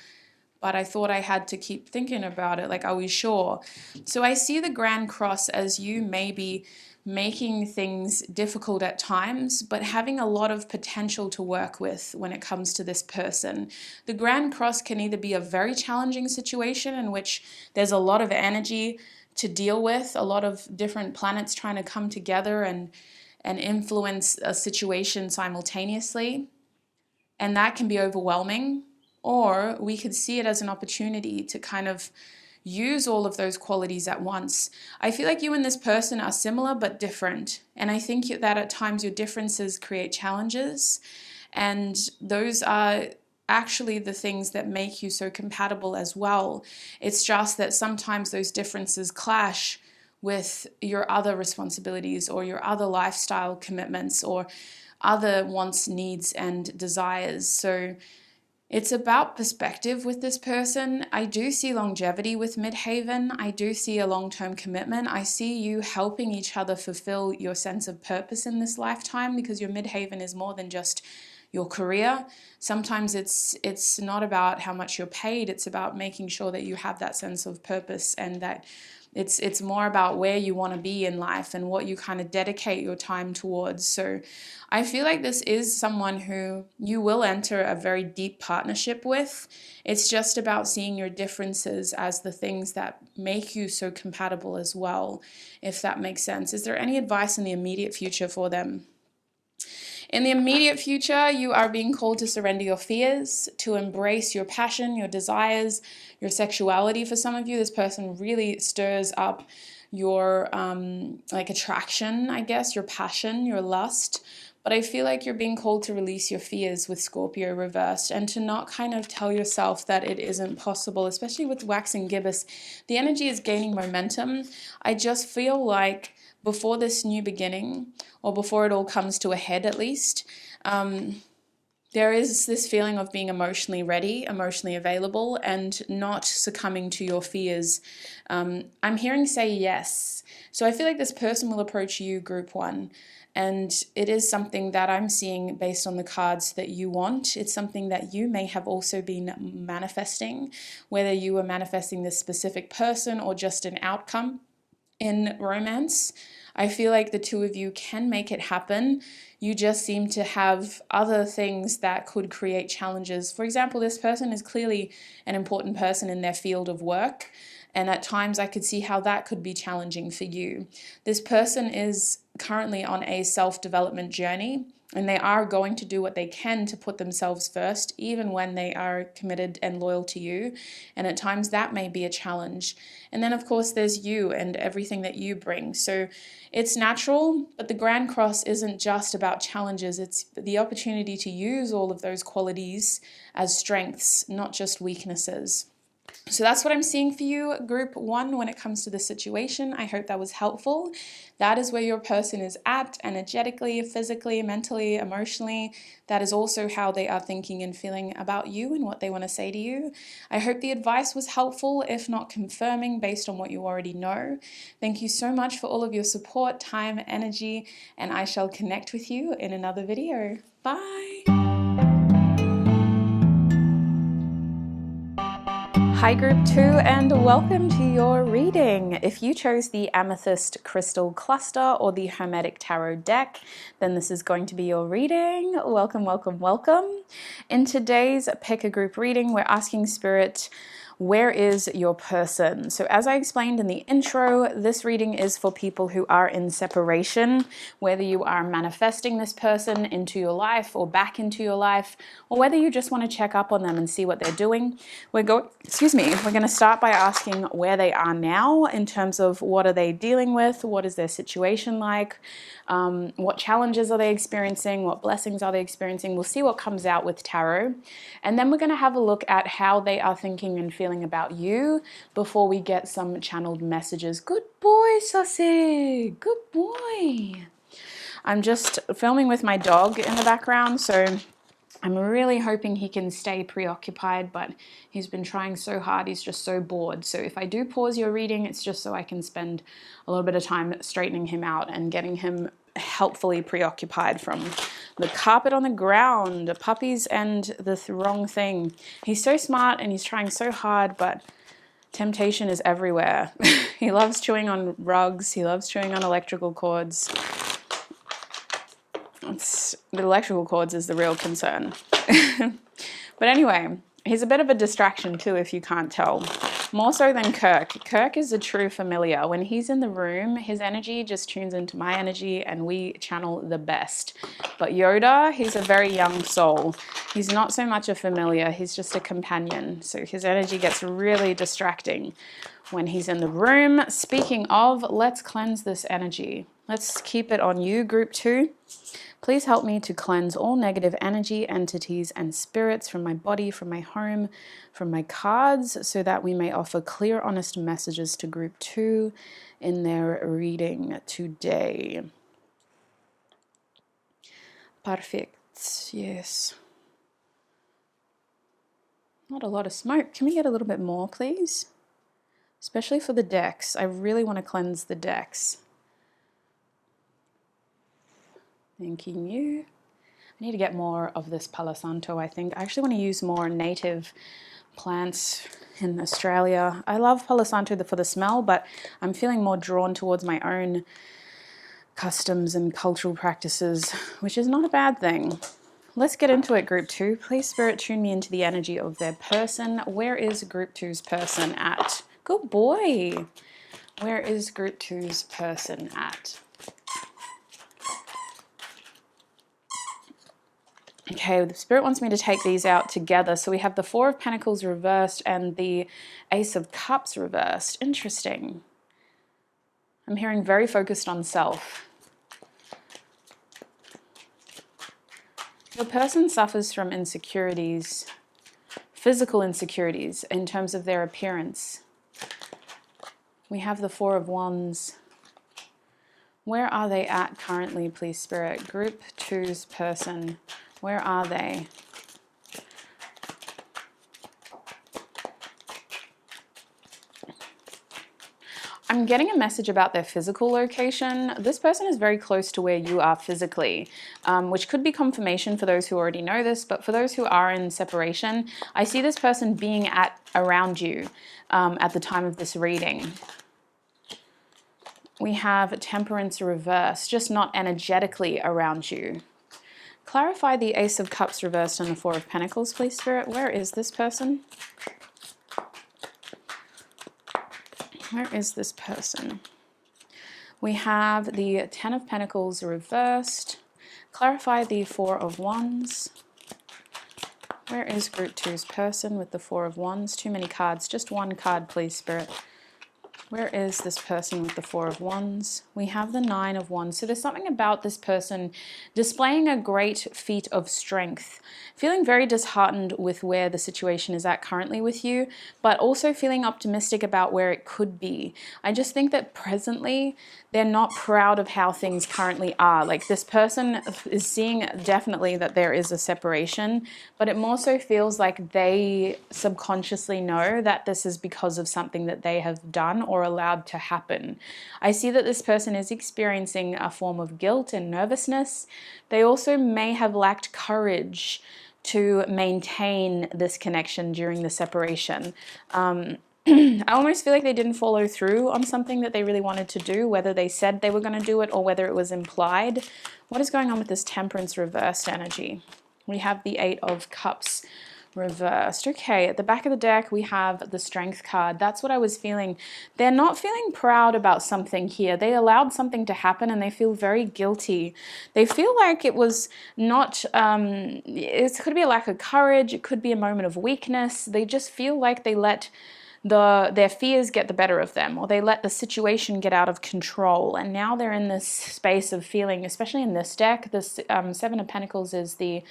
but I thought I had to keep thinking about it. Like, are we sure? So I see the Grand Cross as you maybe making things difficult at times, but having a lot of potential to work with when it comes to this person. The Grand Cross can either be a very challenging situation in which there's a lot of energy to deal with, a lot of different planets trying to come together and influence a situation simultaneously. And that can be overwhelming. Or we could see it as an opportunity to kind of use all of those qualities at once. I feel like you and this person are similar but different. And I think that at times your differences create challenges. And those are actually the things that make you so compatible as well. It's just that sometimes those differences clash with your other responsibilities or your other lifestyle commitments or other wants, needs, and desires. So it's about perspective with this person. I do see longevity with Midhaven. I do see a long-term commitment. I see you helping each other fulfill your sense of purpose in this lifetime, because your Midhaven is more than just your career. Sometimes it's not about how much you're paid. It's about making sure that you have that sense of purpose, and that it's more about where you want to be in life and what you kind of dedicate your time towards. So I feel like this is someone who you will enter a very deep partnership with. It's just about seeing your differences as the things that make you so compatible as well, if that makes sense. Is there any advice in the immediate future for them? In the immediate future, you are being called to surrender your fears, to embrace your passion, your desires, your sexuality. For some of you, this person really stirs up your attraction, I guess, your passion, your lust. But I feel like you're being called to release your fears with Scorpio reversed, and to not kind of tell yourself that it isn't possible, especially with waxing gibbous. The energy is gaining momentum. I just feel like before this new beginning, or before it all comes to a head at least, There is this feeling of being emotionally ready, emotionally available, and not succumbing to your fears. I'm hearing say yes. So I feel like this person will approach you, group one, and it is something that I'm seeing based on the cards that you want. It's something that you may have also been manifesting, whether you were manifesting this specific person or just an outcome in romance. I feel like the two of you can make it happen. You just seem to have other things that could create challenges. For example, this person is clearly an important person in their field of work. And at times I could see how that could be challenging for you. This person is currently on a self-development journey, and they are going to do what they can to put themselves first, even when they are committed and loyal to you. And at times that may be a challenge. And then, of course, there's you and everything that you bring. So it's natural, but the Grand Cross isn't just about challenges. It's the opportunity to use all of those qualities as strengths, not just weaknesses. So that's what I'm seeing for you, group one, when it comes to the situation. I hope that was helpful. That is where your person is at, energetically, physically, mentally, emotionally. That is also how they are thinking and feeling about you and what they want to say to you. I hope the advice was helpful, if not confirming based on what you already know. Thank you so much for all of your support, time, energy, and I shall connect with you in another video. Bye. Hi group 2 and welcome to your reading. If you chose the Amethyst Crystal Cluster or the Hermetic Tarot deck, then this is going to be your reading. Welcome, welcome, welcome. In today's Pick a Group reading, we're asking Spirit, where is your person? So as I explained in the intro, this reading is for people who are in separation, whether you are manifesting this person into your life or back into your life, or whether you just want to check up on them and see what they're doing. We're going to start by asking where they are now in terms of what are they dealing with, what is their situation like, what challenges are they experiencing, what blessings are they experiencing. We'll see what comes out with tarot. And then we're going to have a look at how they are thinking and feeling about you before we get some channeled messages. Good boy, Saucy. Good boy. I'm just filming with my dog in the background, so I'm really hoping he can stay preoccupied, but he's been trying so hard, he's just so bored. So if I do pause your reading, it's just so I can spend a little bit of time straightening him out and getting him helpfully preoccupied from the carpet on the ground, puppies and the wrong thing. He's so smart and he's trying so hard, but temptation is everywhere. He loves chewing on rugs, he loves chewing on electrical cords. The electrical cords is the real concern. But anyway, he's a bit of a distraction too, if you can't tell. More so than Kirk. Kirk is a true familiar. When he's in the room, his energy just tunes into my energy and we channel the best. But Yoda, he's a very young soul. He's not so much a familiar, he's just a companion. So his energy gets really distracting when he's in the room. Speaking of, let's cleanse this energy. Let's keep it on you, group 2. Please help me to cleanse all negative energy, entities, and spirits from my body, from my home, from my cards, so that we may offer clear, honest messages to group 2 in their reading today. Perfect. Yes. Not a lot of smoke. Can we get a little bit more, please? Especially for the decks. I really want to cleanse the decks. Thanking you. I need to get more of this Palo Santo, I think. I actually want to use more native plants in Australia. I love Palo Santo for the smell, but I'm feeling more drawn towards my own customs and cultural practices, which is not a bad thing. Let's get into it, group 2. Please, Spirit, tune me into the energy of their person. Where is group 2's person at? Good boy. Where is group 2's person at? Okay, the Spirit wants me to take these out together. So we have the Four of Pentacles reversed and the Ace of Cups reversed. Interesting. I'm hearing very focused on self. Your person suffers from insecurities, physical insecurities in terms of their appearance. We have the Four of Wands. Where are they at currently, please, Spirit? Group 2's person. Where are they? I'm getting a message about their physical location. This person is very close to where you are physically, which could be confirmation for those who already know this, but for those who are in separation, I see this person being around you at the time of this reading. We have Temperance reversed, just not energetically around you. Clarify the Ace of Cups reversed and the Four of Pentacles, please, Spirit. Where is this person? Where is this person? We have the Ten of Pentacles reversed. Clarify the Four of Wands. Where is Group 2's person with the Four of Wands? Too many cards. Just one card, please, Spirit. Where is this person with the Four of Wands? We have the Nine of Wands. So there's something about this person displaying a great feat of strength, feeling very disheartened with where the situation is at currently with you, but also feeling optimistic about where it could be. I just think that presently they're not proud of how things currently are. Like, this person is seeing definitely that there is a separation, but it more so feels like they subconsciously know that this is because of something that they have done or allowed to happen. I see that this person is experiencing a form of guilt and nervousness. They also may have lacked courage to maintain this connection during the separation. I almost feel like they didn't follow through on something that they really wanted to do, whether they said they were going to do it or whether it was implied. What is going on with this Temperance reversed energy? We have the Eight of Cups reversed. Okay, at the back of the deck, we have the Strength card. That's what I was feeling. They're not feeling proud about something here. They allowed something to happen and they feel very guilty. They feel like it was not, it could be a lack of courage. It could be a moment of weakness. They just feel like they let their fears get the better of them, or they let the situation get out of control, and now they're in this space of feeling, especially in this deck, this Seven of Pentacles is the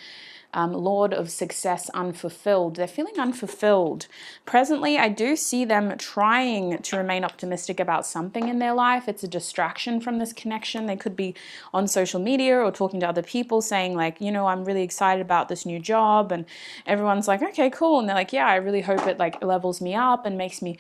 Lord of Success unfulfilled. They're feeling unfulfilled. Presently, I do see them trying to remain optimistic about something in their life. It's a distraction from this connection. They could be on social media or talking to other people saying like, you know, I'm really excited about this new job, and everyone's like, okay, cool. And they're like, yeah, I really hope it like levels me up and makes me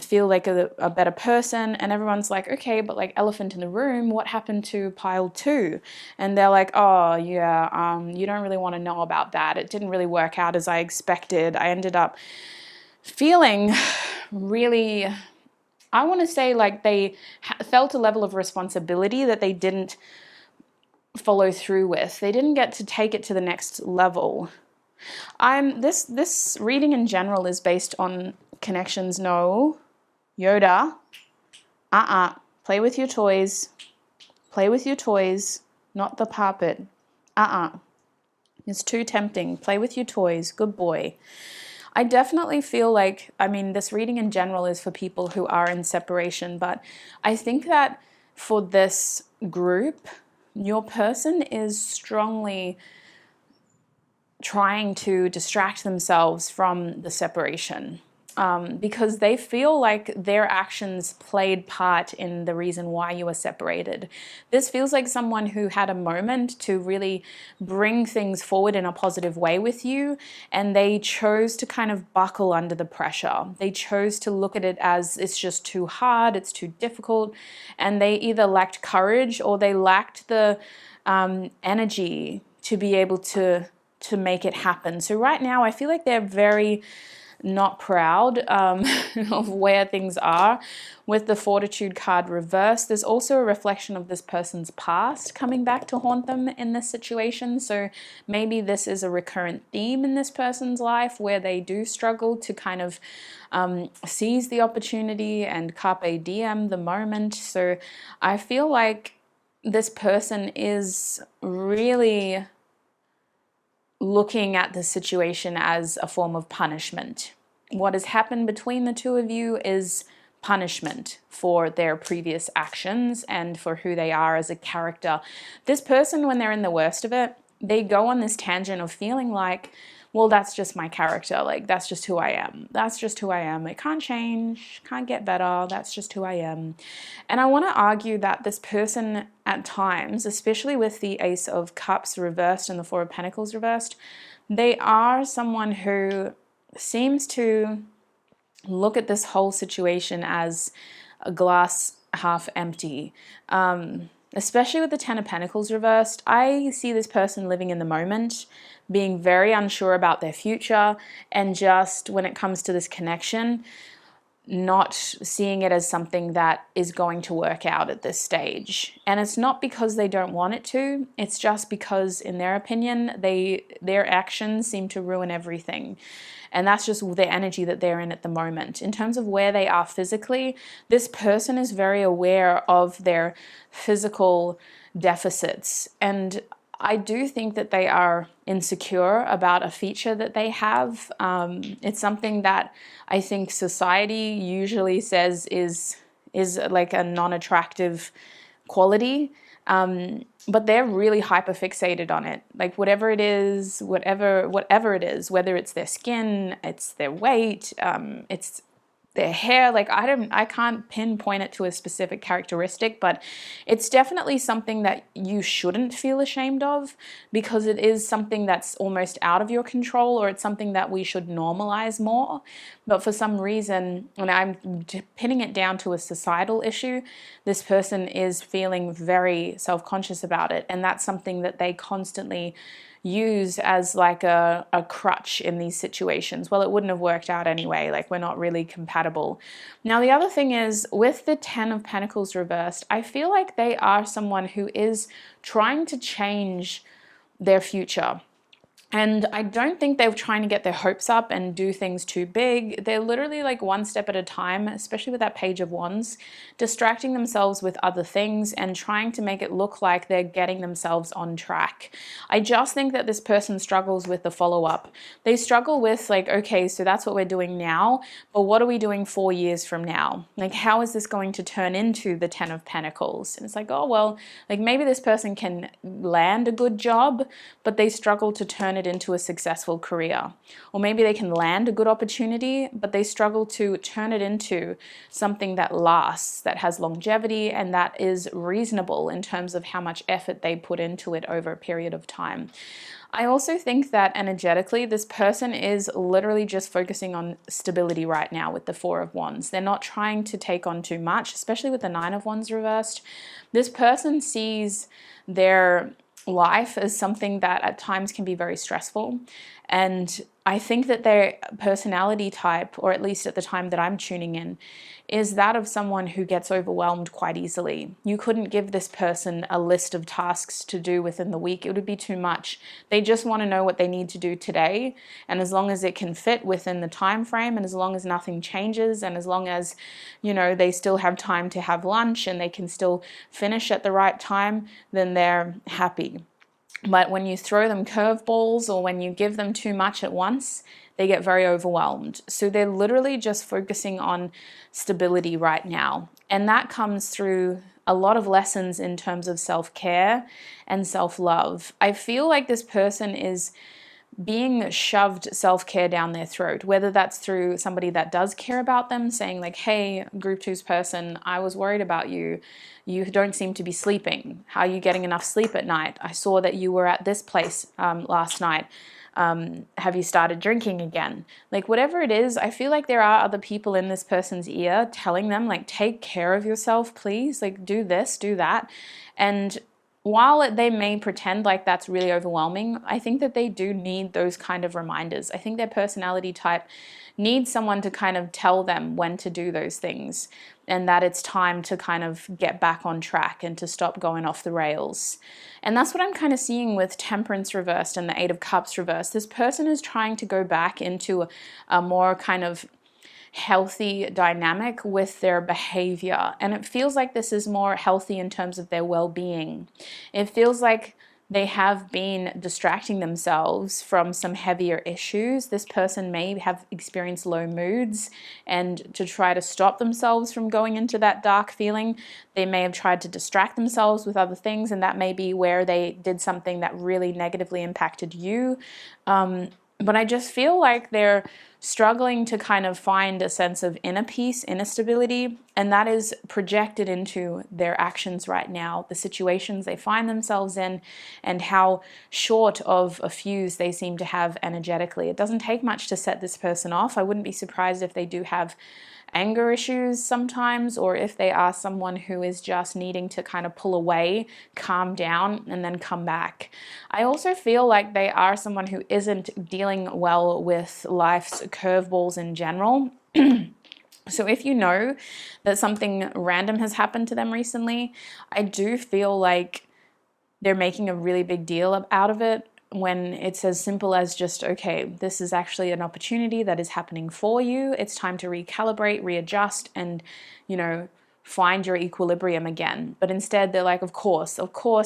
feel like a better person. And everyone's like, okay, but like elephant in the room, what happened to pile 2? And they're like, oh yeah, you don't really want to know about that. It didn't really work out as I expected. I ended up feeling really, I want to say like they felt a level of responsibility that they didn't follow through with. They didn't get to take it to the next level. This reading in general is based on connections. No, Yoda, play with your toys. Play with your toys, not the puppet. It's too tempting. Play with your toys. Good boy. I definitely feel like, I mean, this reading in general is for people who are in separation, but I think that for this group, your person is strongly trying to distract themselves from the separation. Because they feel like their actions played part in the reason why you were separated. This feels like someone who had a moment to really bring things forward in a positive way with you, and they chose to kind of buckle under the pressure. They chose to look at it as it's just too hard, it's too difficult, and they either lacked courage or they lacked the energy to be able to make it happen. So right now I feel like they're very not proud of where things are. With the Fortitude card reversed, there's also a reflection of this person's past coming back to haunt them in this situation. So maybe this is a recurrent theme in this person's life where they do struggle to kind of seize the opportunity and carpe diem the moment. So I feel like this person is really looking at the situation as a form of punishment. What has happened between the two of you is punishment for their previous actions and for who they are as a character. This person, when they're in the worst of it, they go on this tangent of feeling like, well, that's just my character. Like, that's just who I am. That's just who I am. It can't change, can't get better. That's just who I am. And I want to argue that this person at times, especially with the Ace of Cups reversed and the Four of Pentacles reversed, they are someone who seems to look at this whole situation as a glass half empty. Especially with the Ten of Pentacles reversed, I see this person living in the moment, being very unsure about their future, and just when it comes to this connection, not seeing it as something that is going to work out at this stage. And it's not because they don't want it to, it's just because, in their opinion, their actions seem to ruin everything. And that's just the energy that they're in at the moment. In terms of where they are physically, this person is very aware of their physical deficits. And I do think that they are insecure about a feature that they have. It's something that I think society usually says is like a non-attractive quality. But they're really hyper fixated on it. Like whatever it is, whatever it is, whether it's their skin, it's their weight, it's their hair, like I can't pinpoint it to a specific characteristic, but it's definitely something that you shouldn't feel ashamed of, because it is something that's almost out of your control, or it's something that we should normalize more. But for some reason, and I'm pinning it down to a societal issue, this person is feeling very self-conscious about it, and that's something that they constantly use as like a crutch in these situations. Well, it wouldn't have worked out anyway, like we're not really compatible. Now, the other thing is, with the Ten of Pentacles reversed, I feel like they are someone who is trying to change their future. And I don't think they're trying to get their hopes up and do things too big. They're literally like one step at a time, especially with that Page of Wands, distracting themselves with other things and trying to make it look like they're getting themselves on track. I just think that this person struggles with the follow-up. They struggle with like, okay, so that's what we're doing now, but what are we doing 4 years from now? Like, how is this going to turn into the Ten of Pentacles? And it's like, oh, well, like maybe this person can land a good job, but they struggle to turn it into a successful career. Or maybe they can land a good opportunity, but they struggle to turn it into something that lasts, that has longevity, and that is reasonable in terms of how much effort they put into it over a period of time. I also think that energetically, this person is literally just focusing on stability right now with the Four of Wands. They're not trying to take on too much, especially with the Nine of Wands reversed. This person sees their life as something that at times can be very stressful. And I think that their personality type, or at least at the time that I'm tuning in, is that of someone who gets overwhelmed quite easily. You couldn't give this person a list of tasks to do within the week. It would be too much. They just want to know what they need to do today. And as long as it can fit within the time frame, and as long as nothing changes, and as long as, you know, they still have time to have lunch and they can still finish at the right time, then they're happy. But when you throw them curveballs, or when you give them too much at once, they get very overwhelmed. So they're literally just focusing on stability right now. And that comes through a lot of lessons in terms of self-care and self-love. I feel like this person is being shoved self-care down their throat, whether that's through somebody that does care about them, saying like, hey, group two's person, I was worried about you. You don't seem to be sleeping. How are you getting enough sleep at night? I saw that you were at this place last night. Have you started drinking again? Like whatever it is, I feel like there are other people in this person's ear telling them like, take care of yourself, please. Like do this, do that. And while they may pretend like that's really overwhelming, I think that they do need those kind of reminders. I think their personality type needs someone to kind of tell them when to do those things, and that it's time to kind of get back on track and to stop going off the rails. And that's what I'm kind of seeing with Temperance reversed and the Eight of Cups reversed. This person is trying to go back into a more kind of healthy dynamic with their behavior. And it feels like this is more healthy in terms of their well-being. It feels like they have been distracting themselves from some heavier issues. This person may have experienced low moods, and to try to stop themselves from going into that dark feeling, they may have tried to distract themselves with other things, and that may be where they did something that really negatively impacted you. But I just feel like they're struggling to kind of find a sense of inner peace, inner stability, and that is projected into their actions right now, the situations they find themselves in, and how short of a fuse they seem to have energetically. It doesn't take much to set this person off. I wouldn't be surprised if they do have anger issues sometimes, or if they are someone who is just needing to kind of pull away, calm down, and then come back. I also feel like they are someone who isn't dealing well with life's curveballs in general. So if you know that something random has happened to them recently, I do feel like they're making a really big deal out of it, when it's as simple as just, okay, this is actually an opportunity that is happening for you. It's time to recalibrate, readjust, and, you know, find your equilibrium again. But instead they're like, of course,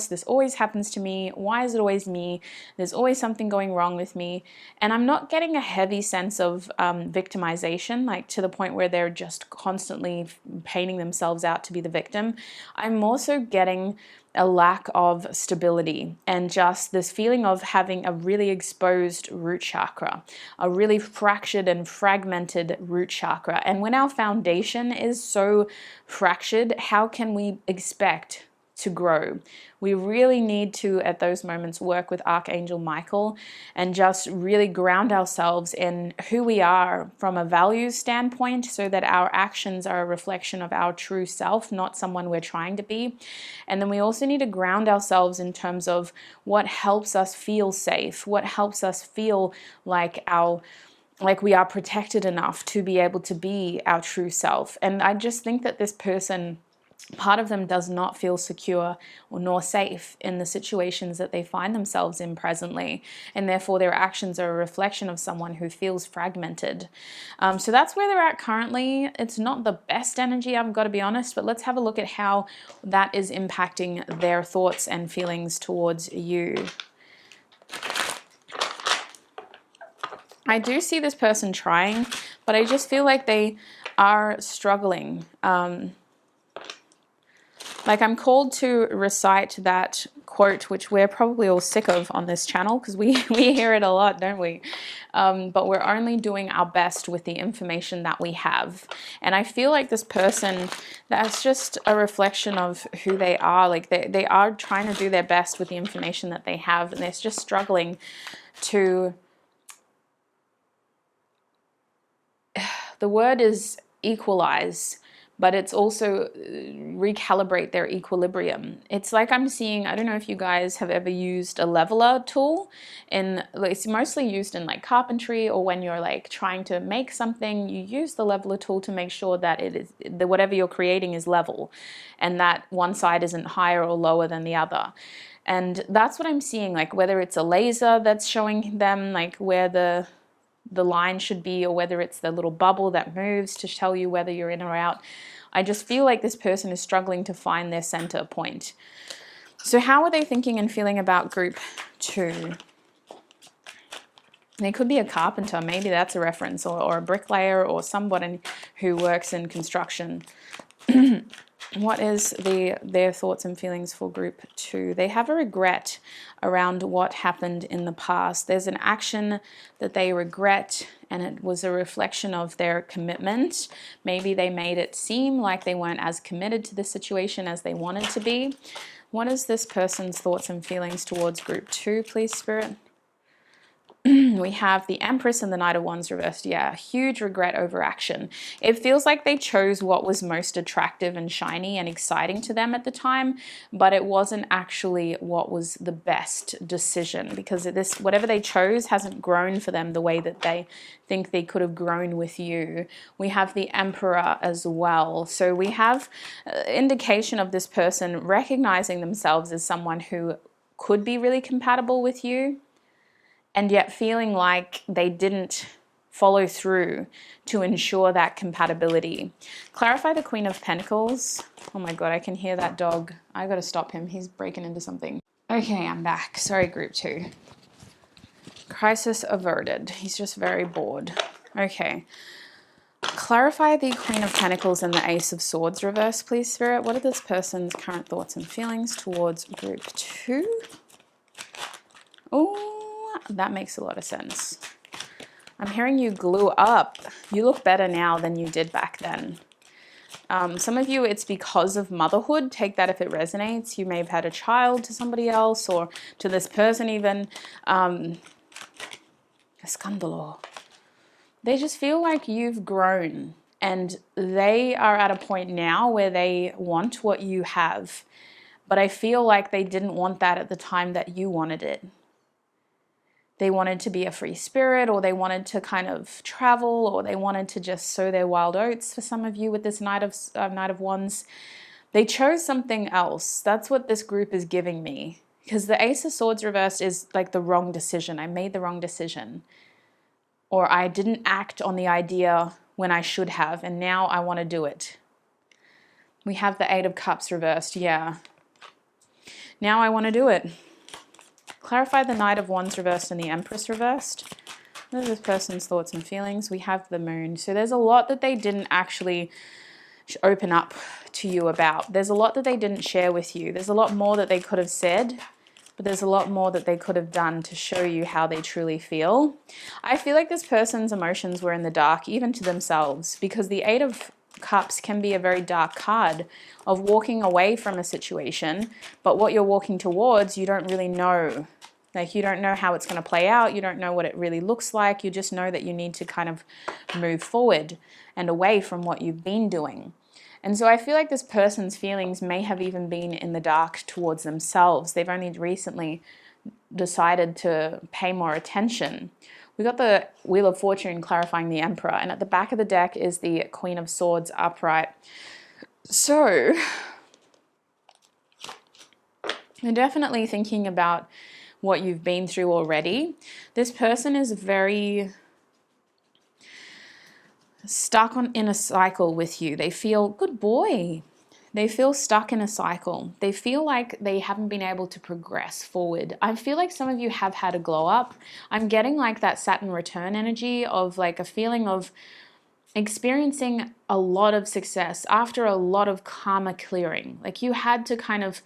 this always happens to me. Why is it always me? There's always something going wrong with me. And I'm not getting a heavy sense of victimization, like to the point where they're just constantly painting themselves out to be the victim. I'm also getting a lack of stability and just this feeling of having a really exposed root chakra, a really fractured and fragmented root chakra. And when our foundation is so fractured, how can we expect to grow? We really need to, at those moments, work with Archangel Michael and just really ground ourselves in who we are from a values standpoint, so that our actions are a reflection of our true self, not someone we're trying to be. And then we also need to ground ourselves in terms of what helps us feel safe, what helps us feel like we are protected enough to be able to be our true self. And I just think that this person, part of them does not feel secure or nor safe in the situations that they find themselves in presently, and therefore their actions are a reflection of someone who feels fragmented. So that's where they're at currently. It's not the best energy, I've got to be honest, but let's have a look at how that is impacting their thoughts and feelings towards you. I do see this person trying, but I just feel like they are struggling. Like I'm called to recite that quote, which we're probably all sick of on this channel because we hear it a lot, don't we? But we're only doing our best with the information that we have. And I feel like this person, that's just a reflection of who they are. Like they are trying to do their best with the information that they have, and they're just struggling to, the word is equalize, but it's also recalibrate their equilibrium. It's like I'm seeing, I don't know if you guys have ever used a leveler tool. It's mostly used in like carpentry, or when you're like trying to make something, you use the leveler tool to make sure that whatever you're creating is level, and that one side isn't higher or lower than the other. And that's what I'm seeing, like whether it's a laser that's showing them like where the line should be, or whether it's the little bubble that moves to tell you whether you're in or out. I just feel like this person is struggling to find their center point. So how are they thinking and feeling about group 2? They could be a carpenter, maybe that's a reference, or a bricklayer, or somebody who works in construction. What is their thoughts and feelings for group 2? They have a regret around what happened in the past. There's an action that they regret, and it was a reflection of their commitment. Maybe they made it seem like they weren't as committed to the situation as they wanted to be. What is this person's thoughts and feelings towards group 2, please, Spirit? We have the Empress and the Knight of Wands reversed. Yeah, huge regret over action. It feels like they chose what was most attractive and shiny and exciting to them at the time, but it wasn't actually what was the best decision, because whatever they chose hasn't grown for them the way that they think they could have grown with you. We have the Emperor as well. So we have indication of this person recognizing themselves as someone who could be really compatible with you, and yet feeling like they didn't follow through to ensure that compatibility. Clarify the Queen of Pentacles. Oh my God, I can hear that dog. I gotta stop him. He's breaking into something. Okay, I'm back. Sorry, group 2. Crisis averted. He's just very bored. Okay. Clarify the Queen of Pentacles and the Ace of Swords reverse, please, Spirit. What are this person's current thoughts and feelings towards group 2? Oh, that makes a lot of sense. I'm hearing you glue up. You look better now than you did back then. Some of you, it's because of motherhood. Take that if it resonates. You may have had a child to somebody else, or to this person even. Escandalo. They just feel like you've grown And they are at a point now where they want what you have. But I feel like they didn't want that at the time that you wanted it. They wanted to be a free spirit, or they wanted to kind of travel, or they wanted to just sow their wild oats for some of you with this Knight of Wands. They chose something else. That's what this group is giving me. Because the Ace of Swords reversed is like the wrong decision. I made the wrong decision. Or I didn't act on the idea when I should have, and now I want to do it. We have the Eight of Cups reversed, yeah. Now I want to do it. Clarify the Knight of Wands reversed and the Empress reversed. This is this person's thoughts and feelings. We have the Moon. So there's a lot that they didn't actually open up to you about. There's a lot that they didn't share with you. There's a lot more that they could have said, but there's a lot more that they could have done to show you how they truly feel. I feel like this person's emotions were in the dark, even to themselves, because the Eight of Cups can be a very dark card of walking away from a situation, but what you're walking towards, you don't really know. Like, you don't know how it's going to play out. You don't know what it really looks like. You just know that you need to kind of move forward and away from what you've been doing. And so I feel like this person's feelings may have even been in the dark towards themselves. They've only recently decided to pay more attention. We got the Wheel of Fortune clarifying the Emperor, and at the back of the deck is the Queen of Swords upright. So you're definitely thinking about what you've been through already. This person is very stuck in a cycle with you. They feel, good boy. They feel stuck in a cycle. They feel like they haven't been able to progress forward. I feel like some of you have had a glow up. I'm getting like that Saturn return energy of like a feeling of experiencing a lot of success after a lot of karma clearing. Like you had to kind of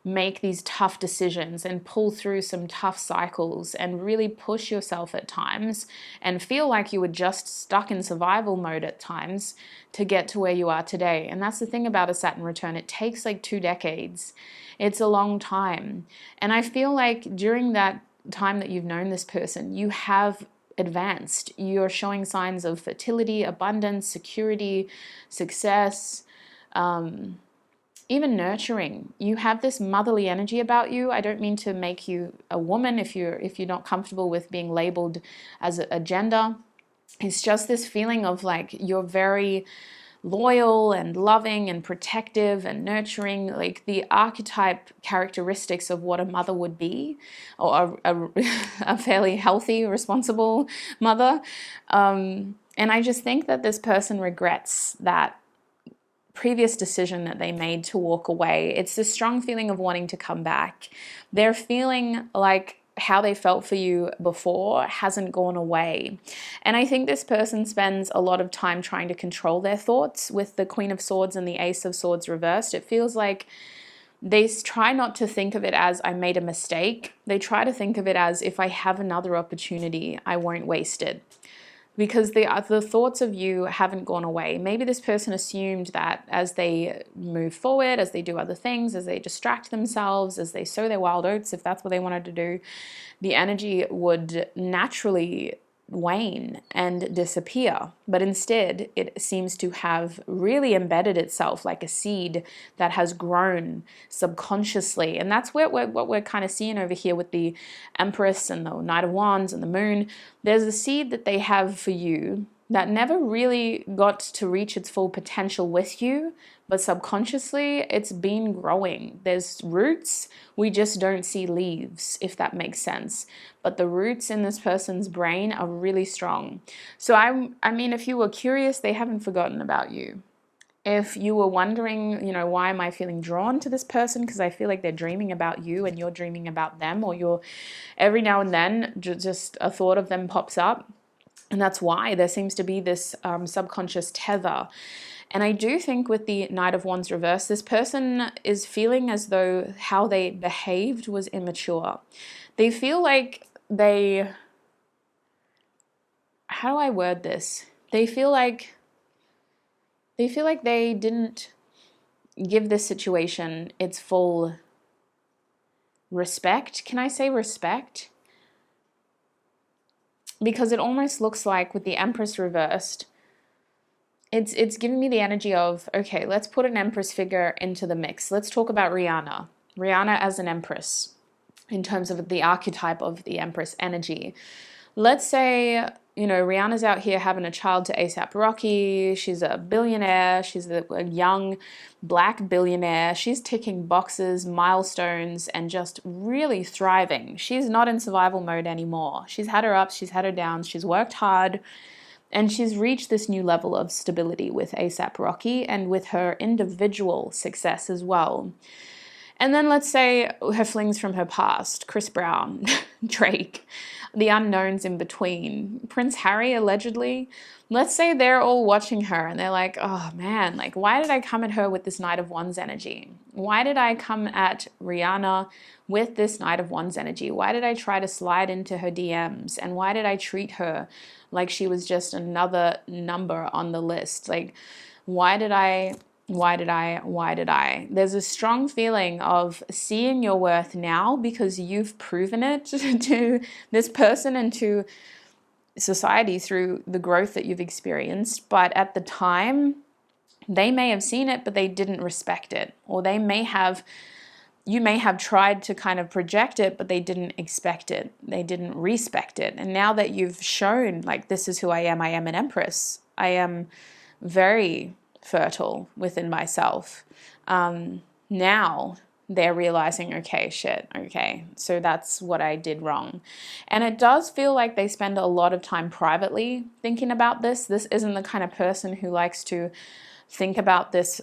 make these tough decisions and pull through some tough cycles and really push yourself at times and feel like you were just stuck in survival mode at times to get to where you are today. And that's the thing about a Saturn return. It takes like 2 decades. It's a long time. And I feel like during that time that you've known this person, you have advanced. You're showing signs of fertility, abundance, security, success, even nurturing. You have this motherly energy about you. I don't mean to make you a woman if you're not comfortable with being labeled as a gender. It's just this feeling of like you're very loyal and loving and protective and nurturing, like the archetype characteristics of what a mother would be, or a fairly healthy, responsible mother. And I just think that this person regrets that previous decision that they made to walk away. It's this strong feeling of wanting to come back. They're feeling like how they felt for you before hasn't gone away. And I think this person spends a lot of time trying to control their thoughts with the Queen of Swords and the Ace of Swords reversed. It feels like they try not to think of it as I made a mistake. They try to think of it as if I have another opportunity, I won't waste it. Because the thoughts of you haven't gone away. Maybe this person assumed that as they move forward, as they do other things, as they distract themselves, as they sow their wild oats, if that's what they wanted to do, the energy would naturally wane and disappear. But instead, it seems to have really embedded itself like a seed that has grown subconsciously. And that's what we're kind of seeing over here with the Empress and the Knight of Wands and the Moon. There's a seed that they have for you that never really got to reach its full potential with you, but subconsciously it's been growing. There's roots, we just don't see leaves, if that makes sense. But the roots in this person's brain are really strong. So I mean, if you were curious, they haven't forgotten about you. If you were wondering, why am I feeling drawn to this person? Because I feel like they're dreaming about you and you're dreaming about them, or you're every now and then just a thought of them pops up. And that's why there seems to be this subconscious tether. And I do think with the Knight of Wands reverse, this person is feeling as though how they behaved was immature. They feel like how do I word this? They feel like they didn't give this situation its full respect. Can I say respect? Because it almost looks like with the Empress reversed, it's giving me the energy of, okay, let's put an Empress figure into the mix. Let's talk about Rihanna. Rihanna as an Empress in terms of the archetype of the Empress energy. Let's say, you know, Rihanna's out here having a child to A$AP Rocky. She's a billionaire. She's a young black billionaire. She's ticking boxes, milestones, and just really thriving. She's not in survival mode anymore. She's had her ups, she's had her downs, she's worked hard, and she's reached this new level of stability with A$AP Rocky and with her individual success as well. And then let's say her flings from her past, Chris Brown, Drake, the unknowns in between, Prince Harry allegedly. Let's say they're all watching her and they're like, oh man, like why did I come at her with this Knight of Wands energy? Why did I come at Rihanna with this Knight of Wands energy? Why did I try to slide into her DMs? And why did I treat her like she was just another number on the list? Like, why did I? There's a strong feeling of seeing your worth now because you've proven it to this person and to society through the growth that you've experienced. But at the time, they may have seen it, but they didn't respect it. Or you may have tried to kind of project it, but they didn't expect it. They didn't respect it. And now that you've shown, like, this is who I am an Empress. I am very fertile within myself. Now they're realizing, okay, shit, okay, so that's what I did wrong. And it does feel like they spend a lot of time privately thinking about this. This isn't the kind of person who likes to think about this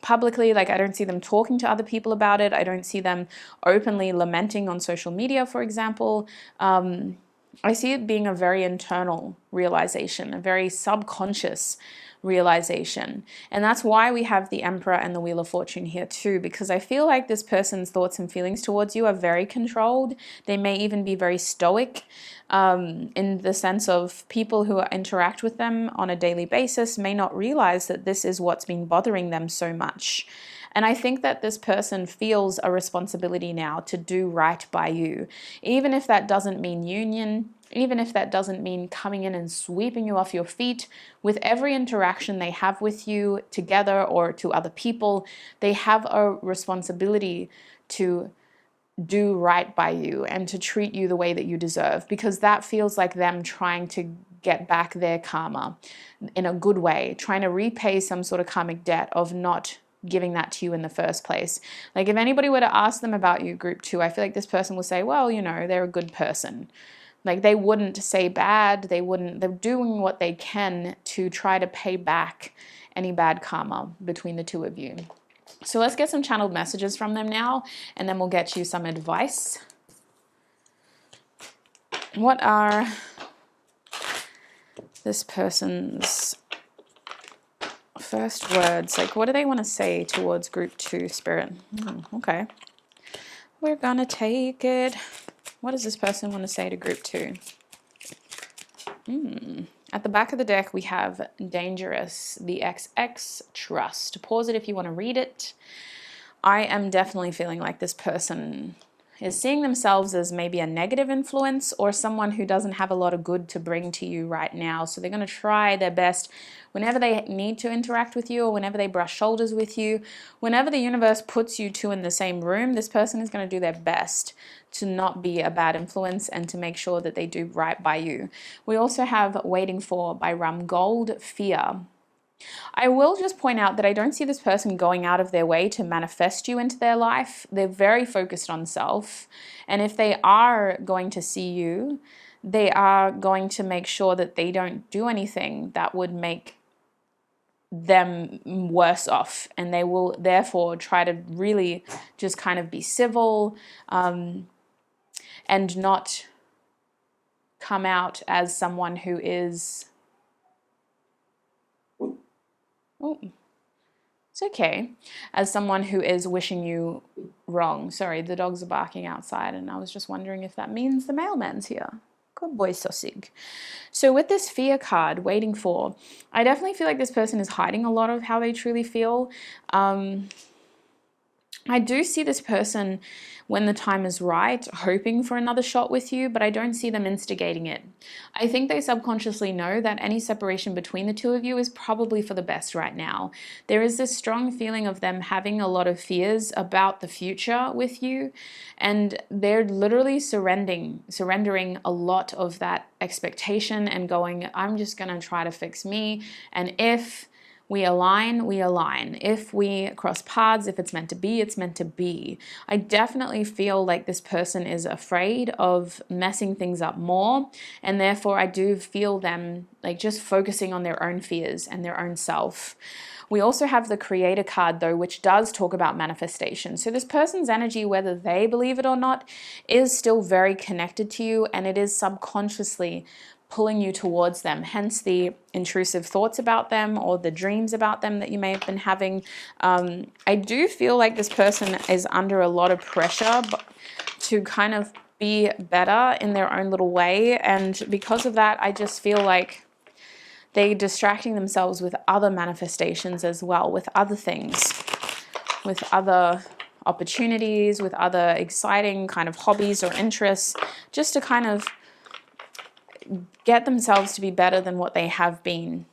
publicly. Like, I don't see them talking to other people about it. I don't see them openly lamenting on social media, for example. I see it being a very internal realization, a very subconscious realization. And that's why we have the Emperor and the Wheel of Fortune here too, because I feel like this person's thoughts and feelings towards you are very controlled. They may even be very stoic, in the sense of people who interact with them on a daily basis may not realize that this is what's been bothering them so much. And I think that this person feels a responsibility now to do right by you, even if that doesn't mean union, even if that doesn't mean coming in and sweeping you off your feet. With every interaction they have with you together or to other people, they have a responsibility to do right by you and to treat you the way that you deserve, because that feels like them trying to get back their karma in a good way, trying to repay some sort of karmic debt of not giving that to you in the first place. Like, if anybody were to ask them about you, group 2, I feel like this person will say, well, you know, they're a good person. Like, they wouldn't say bad. They're doing what they can to try to pay back any bad karma between the two of you. So let's get some channeled messages from them now, and then we'll get you some advice. What are this person's first words? Like, what do they want to say towards group 2, Spirit? Okay. We're gonna take it. What does this person want to say to group 2? At the back of the deck, we have Dangerous, the XX, Trust. Pause it if you want to read it. I am definitely feeling like this person is seeing themselves as maybe a negative influence or someone who doesn't have a lot of good to bring to you right now. So they're going to try their best whenever they need to interact with you or whenever they brush shoulders with you. Whenever the universe puts you two in the same room, this person is going to do their best to not be a bad influence and to make sure that they do right by you. We also have Waiting For by Rum Gold, Fear. I will just point out that I don't see this person going out of their way to manifest you into their life. They're very focused on self. And if they are going to see you, they are going to make sure that they don't do anything that would make them worse off. And they will therefore try to really just kind of be civil and not come out as someone who is... Oh, it's okay. As someone who is wishing you wrong. Sorry, the dogs are barking outside and I was just wondering if that means the mailman's here. Good boy, Sossig. So with this Fear card, Waiting For, I definitely feel like this person is hiding a lot of how they truly feel. I do see this person, when the time is right, hoping for another shot with you, but I don't see them instigating it. I think they subconsciously know that any separation between the two of you is probably for the best right now. There is this strong feeling of them having a lot of fears about the future with you, and they're literally surrendering a lot of that expectation and going, I'm just going to try to fix me, and if we align, we align. If we cross paths, if it's meant to be, it's meant to be. I definitely feel like this person is afraid of messing things up more, and therefore I do feel them like just focusing on their own fears and their own self. We also have the Creator card though, which does talk about manifestation. So this person's energy, whether they believe it or not, is still very connected to you, and it is subconsciously pulling you towards them, hence the intrusive thoughts about them or the dreams about them that you may have been having. I do feel like this person is under a lot of pressure to kind of be better in their own little way, and because of that, I just feel like they're distracting themselves with other manifestations as well, with other things, with other opportunities, with other exciting kind of hobbies or interests, just to kind of get themselves to be better than what they have been.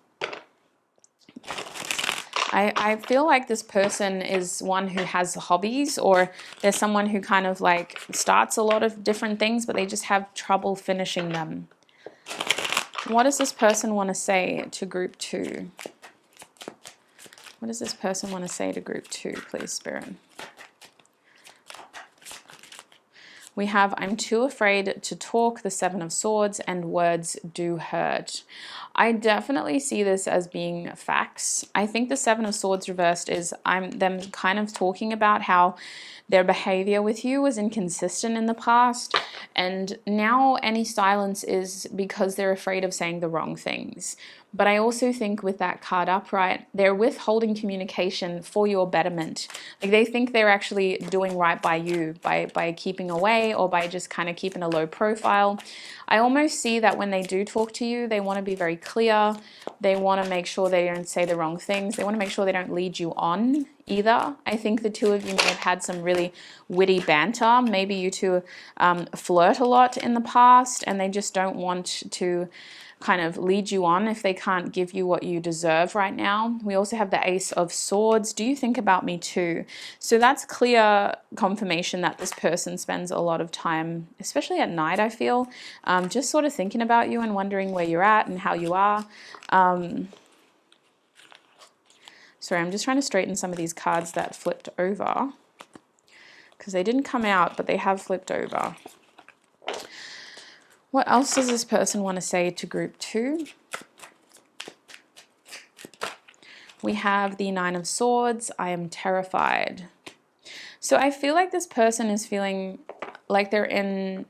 I feel like this person is one who has hobbies, or there's someone who kind of like starts a lot of different things, but they just have trouble finishing them. What does this person want to say to group 2? What does this person want to say to group 2, please, Spirit? We have, I'm too afraid to talk, the 7 of Swords, and words do hurt. I definitely see this as being facts. I think the 7 of Swords reversed is them kind of talking about how their behavior with you was inconsistent in the past, and now any silence is because they're afraid of saying the wrong things. But I also think with that card upright, they're withholding communication for your betterment. Like they think they're actually doing right by you by keeping away, or by just kind of keeping a low profile. I almost see that when they do talk to you, they want to be very clear. They want to make sure they don't say the wrong things. They want to make sure they don't lead you on either. I think the two of you may have had some really witty banter. Maybe you two flirt a lot in the past, and they just don't want to kind of lead you on if they can't give you what you deserve right now. We also have the Ace of Swords. Do you think about me too? So that's clear confirmation that this person spends a lot of time, especially at night, I feel, just sort of thinking about you and wondering where you're at and how you are. Sorry, I'm just trying to straighten some of these cards that flipped over, because they didn't come out, but they have flipped over. What else does this person want to say to group 2? We have the 9 of Swords. I am terrified. So I feel like this person is feeling like they're in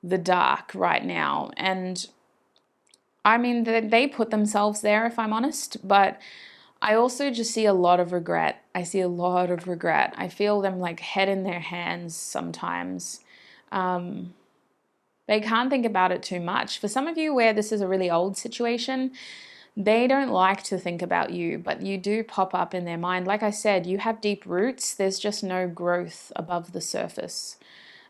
the dark right now. And I mean, they put themselves there, if I'm honest, but I also just see a lot of regret. I see a lot of regret. I feel them like head in their hands sometimes. They can't think about it too much. For some of you where this is a really old situation, they don't like to think about you, but you do pop up in their mind. Like I said, you have deep roots. There's just no growth above the surface.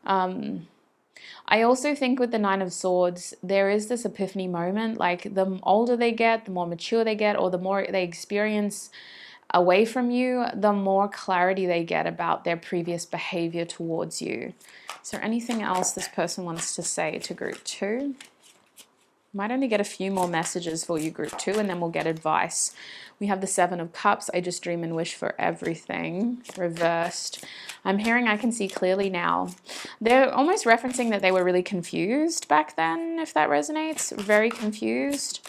I also think with the 9 of Swords, there is this epiphany moment. Like the older they get, the more mature they get, or the more they experience away from you, the more clarity they get about their previous behavior towards you. Is there anything else this person wants to say to group 2? Might only get a few more messages for you, group 2, and then we'll get advice. We have the 7 of Cups. I just dream and wish for everything. Reversed. I'm hearing, I can see clearly now. They're almost referencing that they were really confused back then, if that resonates. Very confused.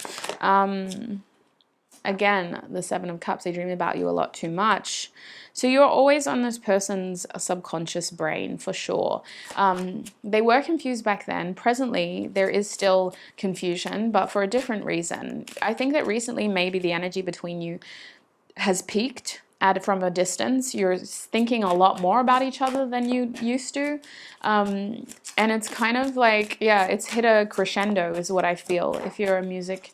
Again, the 7 of Cups, they dream about you a lot too much. So you're always on this person's subconscious brain for sure. They were confused back then. Presently, there is still confusion, but for a different reason. I think that recently maybe the energy between you has peaked from a distance. You're thinking a lot more about each other than you used to. And it's kind of like, yeah, it's hit a crescendo is what I feel. If you're a music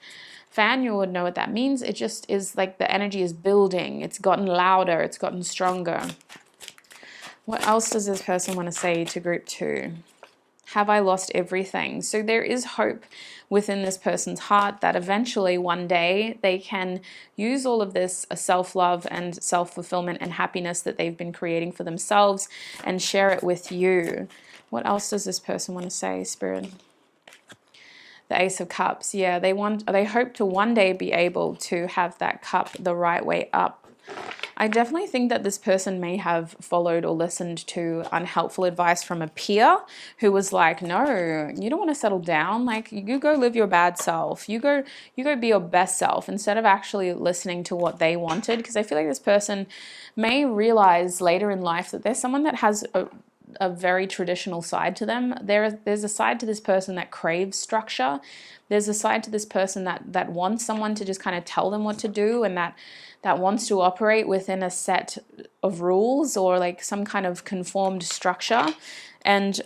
fan, you would know what that means. It just is like the energy is building. It's gotten louder. It's gotten stronger. What else does this person want to say to group 2? Have I lost everything? So there is hope within this person's heart that eventually one day they can use all of this self-love and self-fulfillment and happiness that they've been creating for themselves and share it with you. What else does this person want to say, Spirit? The Ace of Cups. Yeah, they hope to one day be able to have that cup the right way up. I definitely think that this person may have followed or listened to unhelpful advice from a peer who was like, no, you don't want to settle down. Like, you go live your bad self. You go be your best self, instead of actually listening to what they wanted. Because I feel like this person may realize later in life that there's someone that has a very traditional side to them. There's a side to this person that craves structure. There's a side to this person that wants someone to just kind of tell them what to do, and that wants to operate within a set of rules or like some kind of conformed structure. And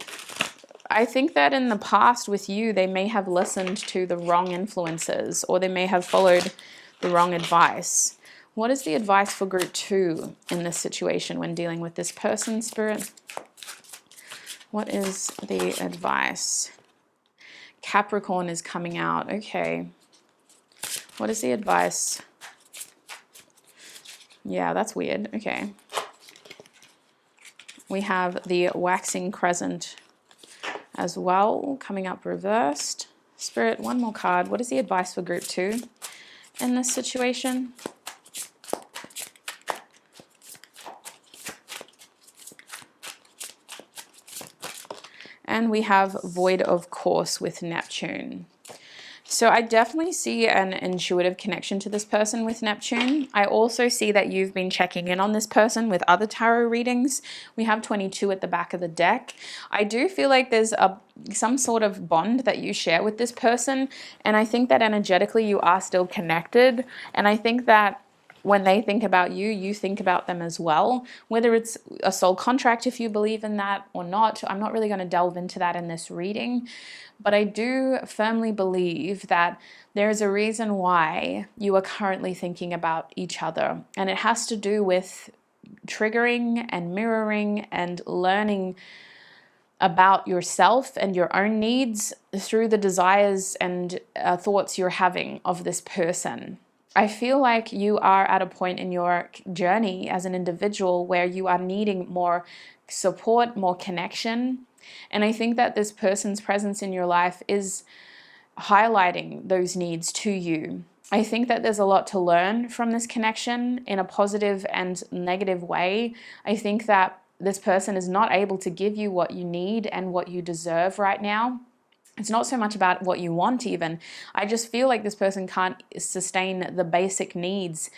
I think that in the past with you, they may have listened to the wrong influences, or they may have followed the wrong advice. What is the advice for group 2 in this situation when dealing with this person, Spirit? What is the advice? Capricorn is coming out. Okay. What is the advice? Yeah, that's weird. Okay. We have the waxing crescent as well, coming up reversed. Spirit, one more card. What is the advice for group 2 in this situation? And we have void of course with Neptune. So I definitely see an intuitive connection to this person with Neptune. I also see that you've been checking in on this person with other tarot readings. We have 22 at the back of the deck. I do feel like there's some sort of bond that you share with this person. And I think that energetically you are still connected. And I think that when they think about you, you think about them as well. Whether it's a soul contract, if you believe in that or not, I'm not really going to delve into that in this reading. But I do firmly believe that there is a reason why you are currently thinking about each other. And it has to do with triggering and mirroring and learning about yourself and your own needs through the desires and thoughts you're having of this person. I feel like you are at a point in your journey as an individual where you are needing more support, more connection. And I think that this person's presence in your life is highlighting those needs to you. I think that there's a lot to learn from this connection in a positive and negative way. I think that this person is not able to give you what you need and what you deserve right now. It's not so much about what you want even. I just feel like this person can't sustain the basic needs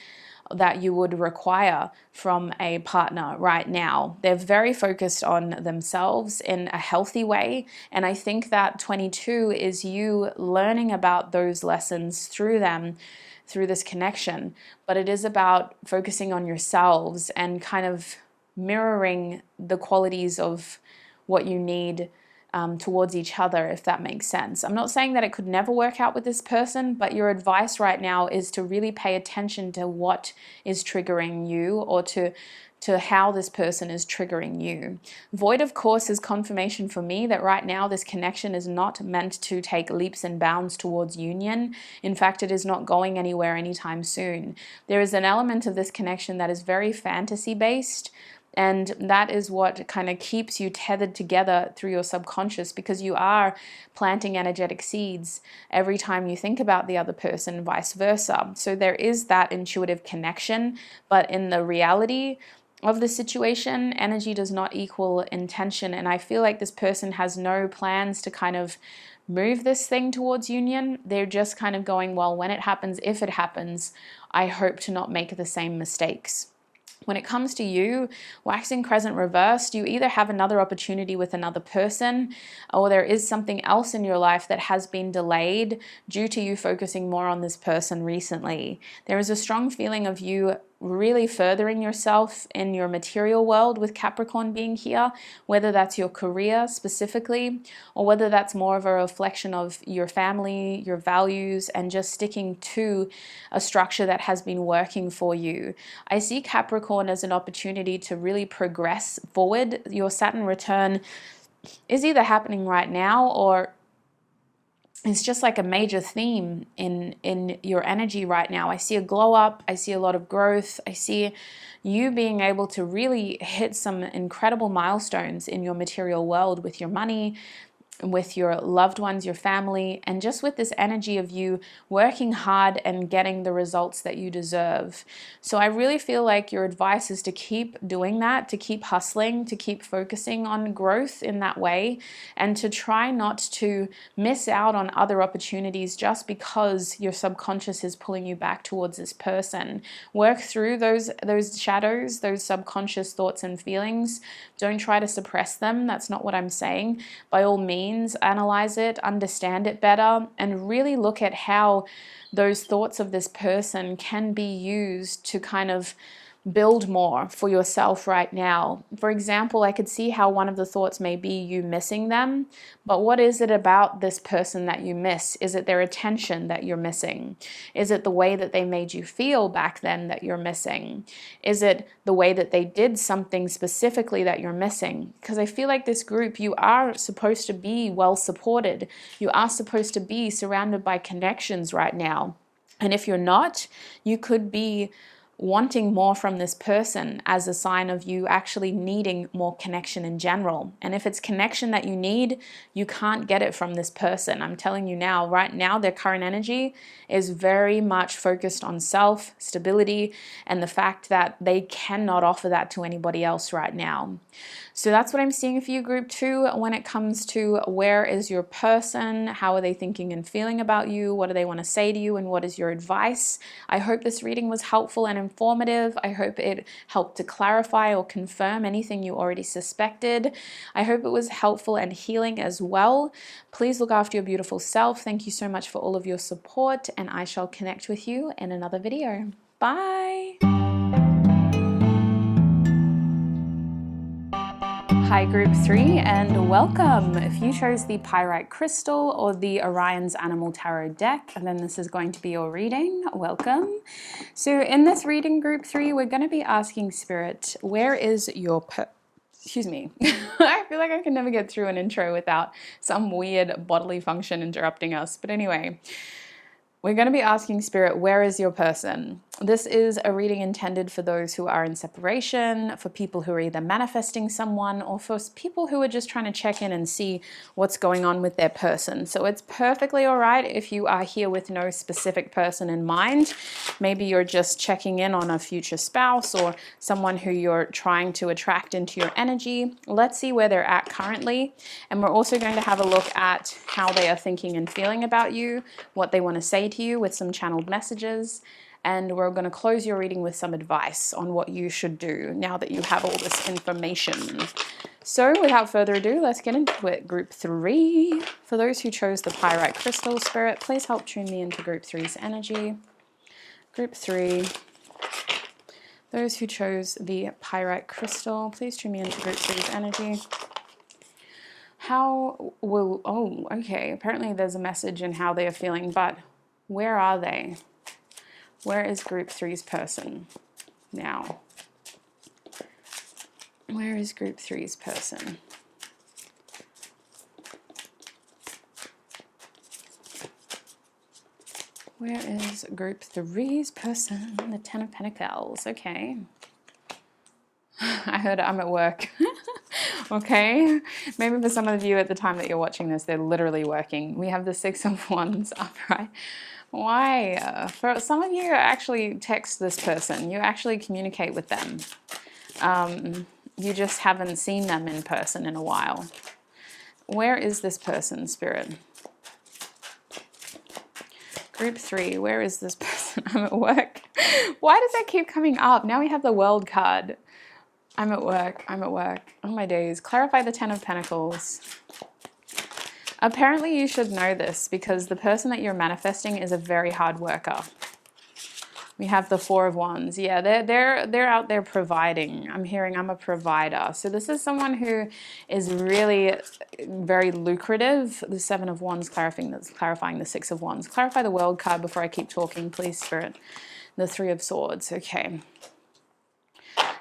that you would require from a partner right now. They're very focused on themselves in a healthy way. And I think that 22 is you learning about those lessons through them, through this connection. But it is about focusing on yourselves and kind of mirroring the qualities of what you need towards each other, if that makes sense. I'm not saying that it could never work out with this person, but your advice right now is to really pay attention to what is triggering you, or to how this person is triggering you. Void, of course, is confirmation for me that right now this connection is not meant to take leaps and bounds towards union. In fact, it is not going anywhere anytime soon. There is an element of this connection that is very fantasy-based, and that is what kind of keeps you tethered together through your subconscious, because you are planting energetic seeds every time you think about the other person, and vice versa. So there is that intuitive connection, but in the reality of the situation, energy does not equal intention. And I feel like this person has no plans to kind of move this thing towards union. They're just kind of going, well, when it happens, if it happens, I hope to not make the same mistakes. When it comes to you, waxing crescent reversed, you either have another opportunity with another person, or there is something else in your life that has been delayed due to you focusing more on this person recently. There is a strong feeling of you really furthering yourself in your material world with Capricorn being here, whether that's your career specifically, or whether that's more of a reflection of your family, your values, and just sticking to a structure that has been working for you. I see Capricorn as an opportunity to really progress forward. Your Saturn return is either happening right now, or it's just like a major theme in your energy right now. I see a glow up. I see a lot of growth. I see you being able to really hit some incredible milestones in your material world with your money, with your loved ones, your family, and just with this energy of you working hard and getting the results that you deserve. So I really feel like your advice is to keep doing that, to keep hustling, to keep focusing on growth in that way, and to try not to miss out on other opportunities just because your subconscious is pulling you back towards this person. Work through those shadows, those subconscious thoughts and feelings. Don't try to suppress them. That's not what I'm saying. By all means, analyze it, understand it better, and really look at how those thoughts of this person can be used to kind of build more for yourself right now. For example, I could see how one of the thoughts may be you missing them, but what is it about this person that you miss? Is it their attention that you're missing? Is it the way that they made you feel back then that you're missing? Is it the way that they did something specifically that you're missing? Because I feel like this group, you are supposed to be well supported. You are supposed to be surrounded by connections right now. And if you're not, you could be wanting more from this person as a sign of you actually needing more connection in general. And if it's connection that you need, you can't get it from this person. I'm telling you now, right now, their current energy is very much focused on self, stability, and the fact that they cannot offer that to anybody else right now. So that's what I'm seeing for you, group 2, when it comes to where is your person, how are they thinking and feeling about you, what do they want to say to you, and what is your advice. I hope this reading was helpful and informative. I hope it helped to clarify or confirm anything you already suspected. I hope it was helpful and healing as well. Please look after your beautiful self. Thank you so much for all of your support, and I shall connect with you in another video. Bye! Hi group 3 and welcome. If you chose the Pyrite Crystal or the Orion's Animal Tarot deck, and then this is going to be your reading, welcome. So in this reading, group 3, we're going to be asking Spirit, where is your excuse me. I feel like I can never get through an intro without some weird bodily function interrupting us. But anyway, we're going to be asking Spirit, where is your person? This is a reading intended for those who are in separation, for people who are either manifesting someone, or for people who are just trying to check in and see what's going on with their person. So it's perfectly all right if you are here with no specific person in mind. Maybe you're just checking in on a future spouse or someone who you're trying to attract into your energy. Let's see where they're at currently. And we're also going to have a look at how they are thinking and feeling about you, what they want to say to you with some channeled messages. And we're going to close your reading with some advice on what you should do now that you have all this information. So without further ado, let's get into it. Group 3. For those who chose the Pyrite Crystal, Spirit, please help tune me into Group 3's energy. Group 3. Those who chose the Pyrite Crystal, please tune me into Group 3's energy. How will... Oh, okay. Apparently there's a message in how they are feeling, but where are they? Where is Group 3's person now? Where is Group 3's person? Where is Group 3's person? The Ten of Pentacles. Okay. I heard I'm at work. Okay. Maybe for some of you at the time that you're watching this, they're literally working. We have the Six of Wands upright. Why? For some of you, actually text this person. You actually communicate with them. You just haven't seen them in person in a while. Where is this person, Spirit? Group 3, where is this person? I'm at work. Why does that keep coming up? Now we have the World card. I'm at work. I'm at work. Oh my days. Clarify the Ten of Pentacles. Apparently you should know this because the person that you're manifesting is a very hard worker. We have the Four of Wands. Yeah, they're out there providing. I'm hearing I'm a provider. So this is someone who is really very lucrative. The Seven of Wands clarifying the Six of Wands. Clarify the World card before I keep talking, please, Spirit. The Three of Swords. Okay.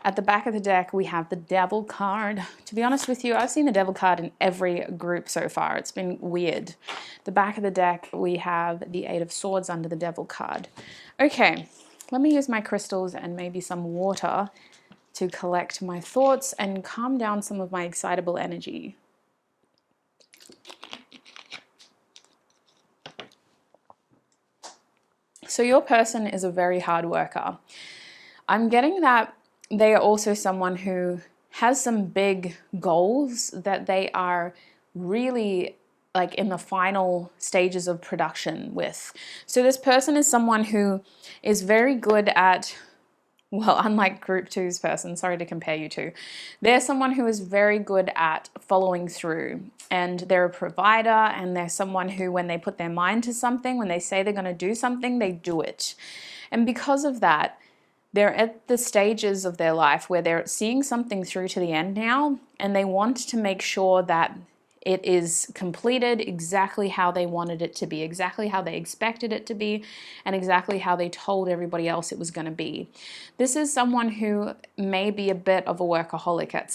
At the back of the deck, we have the Devil card. To be honest with you, I've seen the Devil card in every group so far. It's been weird. The back of the deck, we have the Eight of Swords under the Devil card. Okay, let me use my crystals and maybe some water to collect my thoughts and calm down some of my excitable energy. So your person is a very hard worker. I'm getting that they are also someone who has some big goals that they are really like in the final stages of production with. So this person is someone who is very good at, well, unlike group two's person, sorry to compare you two, they're someone who is very good at following through, and they're a provider, and they're someone who, when they put their mind to something, when they say they're going to do something, they do it. And because of that, they're at the stages of their life where they're seeing something through to the end now, and they want to make sure that it is completed exactly how they wanted it to be, exactly how they expected it to be, and exactly how they told everybody else it was going to be. This is someone who may be a bit of a workaholic at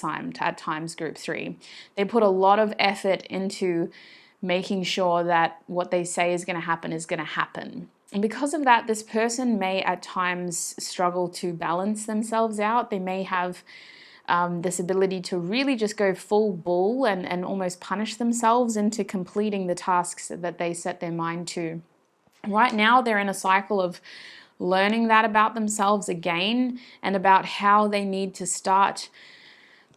times, group three. They put a lot of effort into making sure that what they say is going to happen is going to happen. And because of that, this person may at times struggle to balance themselves out. They may have this ability to really just go full bull and almost punish themselves into completing the tasks that they set their mind to. Right now, they're in a cycle of learning that about themselves again, and about how they need to start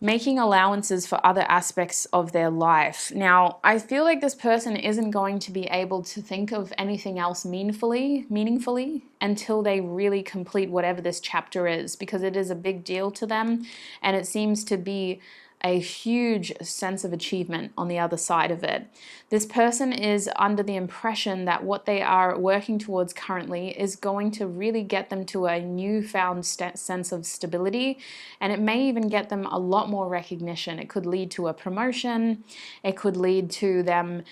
making allowances for other aspects of their life. Now, I feel like this person isn't going to be able to think of anything else meaningfully until they really complete whatever this chapter is, because it is a big deal to them, and it seems to be a huge sense of achievement on the other side of it. This person is under the impression that what they are working towards currently is going to really get them to a newfound sense of stability, and it may even get them a lot more recognition. It could lead to a promotion. It could lead to them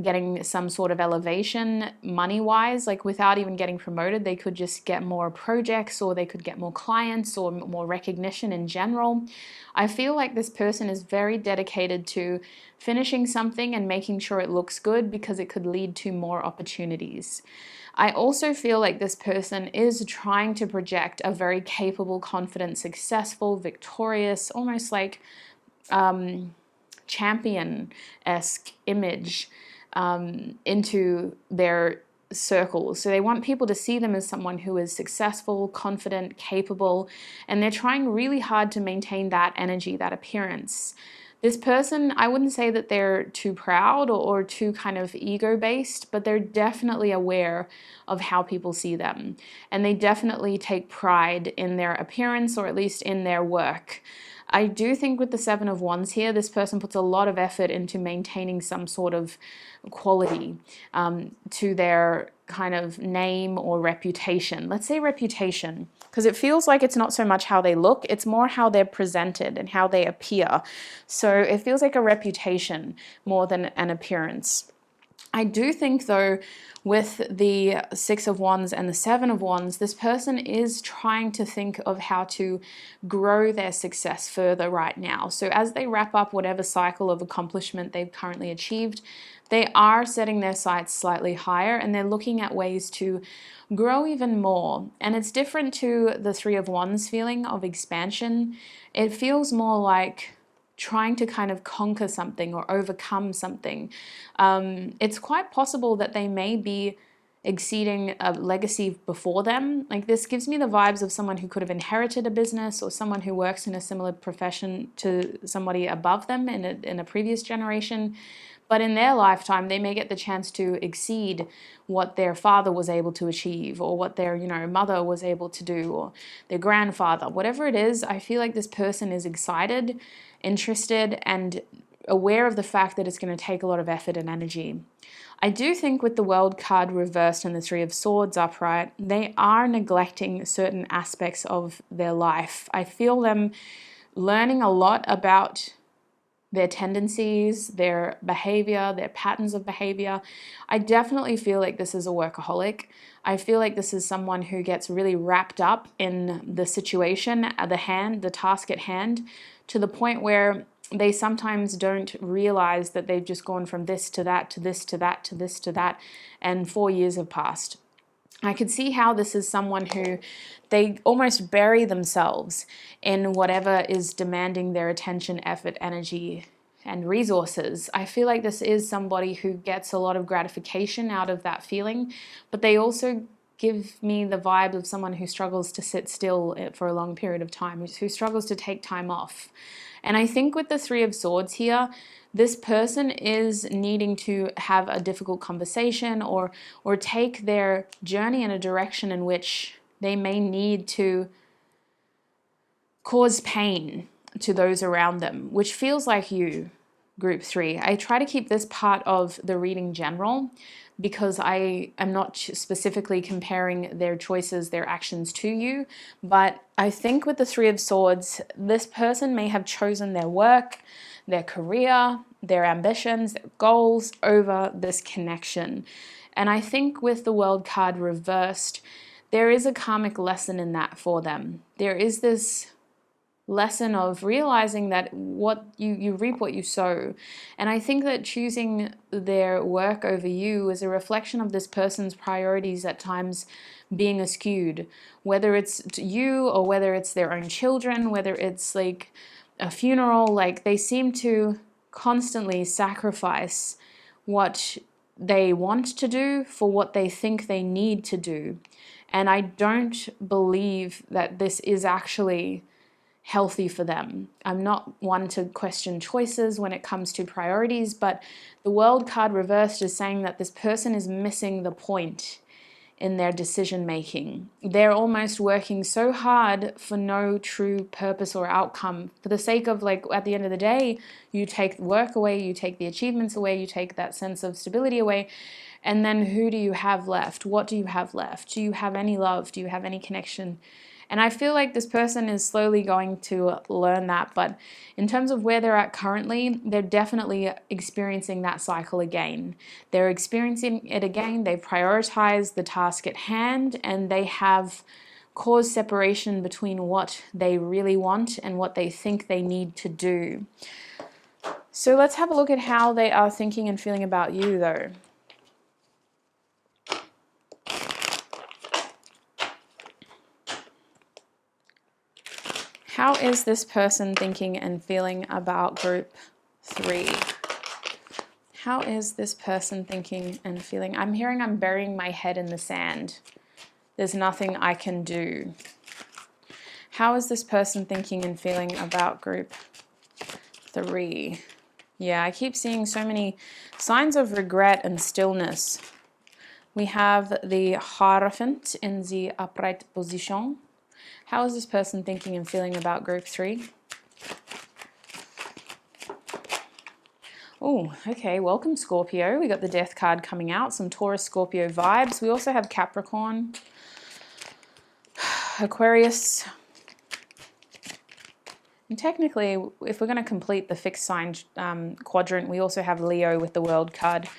getting some sort of elevation money-wise, like without even getting promoted. They could just get more projects, or they could get more clients, or more recognition in general. I feel like this person is very dedicated to finishing something and making sure it looks good, because it could lead to more opportunities. I also feel like this person is trying to project a very capable, confident, successful, victorious, almost like champion-esque image into their circles. So they want people to see them as someone who is successful, confident, capable, and they're trying really hard to maintain that energy, that appearance. This person, I wouldn't say that they're too proud or too kind of ego-based, but they're definitely aware of how people see them. And they definitely take pride in their appearance, or at least in their work. I do think with the Seven of Wands here, this person puts a lot of effort into maintaining some sort of quality to their kind of name or reputation. Let's say reputation, because it feels like it's not so much how they look, it's more how they're presented and how they appear. So it feels like a reputation more than an appearance. I do think, though, with the Six of Wands and the Seven of Wands, this person is trying to think of how to grow their success further right now. So as they wrap up whatever cycle of accomplishment they've currently achieved, they are setting their sights slightly higher, and they're looking at ways to grow even more. And it's different to the Three of Wands feeling of expansion. It feels more like trying to kind of conquer something or overcome something. It's quite possible that they may be exceeding a legacy before them. Like, this gives me the vibes of someone who could have inherited a business, or someone who works in a similar profession to somebody above them in a previous generation. But in their lifetime, they may get the chance to exceed what their father was able to achieve, or what their, mother was able to do, or their grandfather. Whatever it is, I feel like this person is excited, interested, and aware of the fact that it's going to take a lot of effort and energy. I do think with the World card reversed and the Three of Swords upright, they are neglecting certain aspects of their life. I feel them learning a lot about their tendencies, their behavior, their patterns of behavior. I definitely feel like this is a workaholic. I feel like this is someone who gets really wrapped up in the situation, the task at hand, to the point where they sometimes don't realize that they've just gone from this to that, to this to that, to this to that, and 4 years have passed. I could see how this is someone who they almost bury themselves in whatever is demanding their attention, effort, energy, and resources. I feel like this is somebody who gets a lot of gratification out of that feeling, but they also give me the vibe of someone who struggles to sit still for a long period of time, who struggles to take time off. And I think with the Three of Swords here, this person is needing to have a difficult conversation or take their journey in a direction in which they may need to cause pain to those around them, which feels like you, Group 3. I try to keep this part of the reading general because I am not specifically comparing their choices, their actions to you, but I think with the Three of Swords, this person may have chosen their work, their career, their ambitions, their goals over this connection. And I think with the World card reversed, there is a karmic lesson in that for them. There is this lesson of realizing that what you reap what you sow. And I think that choosing their work over you is a reflection of this person's priorities at times being askewed, whether it's you or whether it's their own children, whether it's like a funeral. Like they seem to constantly sacrifice what they want to do for what they think they need to do. And I don't believe that this is actually healthy for them. I'm not one to question choices when it comes to priorities, but the World card reversed is saying that this person is missing the point in their decision making. They're almost working so hard for no true purpose or outcome for the sake of, like, at the end of the day, you take work away, you take the achievements away, you take that sense of stability away, and then who do you have left? What do you have left? Do you have any love? Do you have any connection? And I feel like this person is slowly going to learn that, but in terms of where they're at currently, they're definitely experiencing that cycle again. They're experiencing it again. They've prioritized the task at hand, and they have caused separation between what they really want and what they think they need to do. So let's have a look at how they are thinking and feeling about you, though. How is this person thinking and feeling about Group 3? How is this person thinking and feeling? I'm hearing I'm burying my head in the sand. There's nothing I can do. How is this person thinking and feeling about Group 3? Yeah, I keep seeing so many signs of regret and stillness. We have the Hierophant in the upright position. How is this person thinking and feeling about Group 3? Oh, okay. Welcome, Scorpio. We got the Death card coming out. Some Taurus, Scorpio vibes. We also have Capricorn, Aquarius. And technically, if we're going to complete the fixed sign quadrant, we also have Leo with the World card.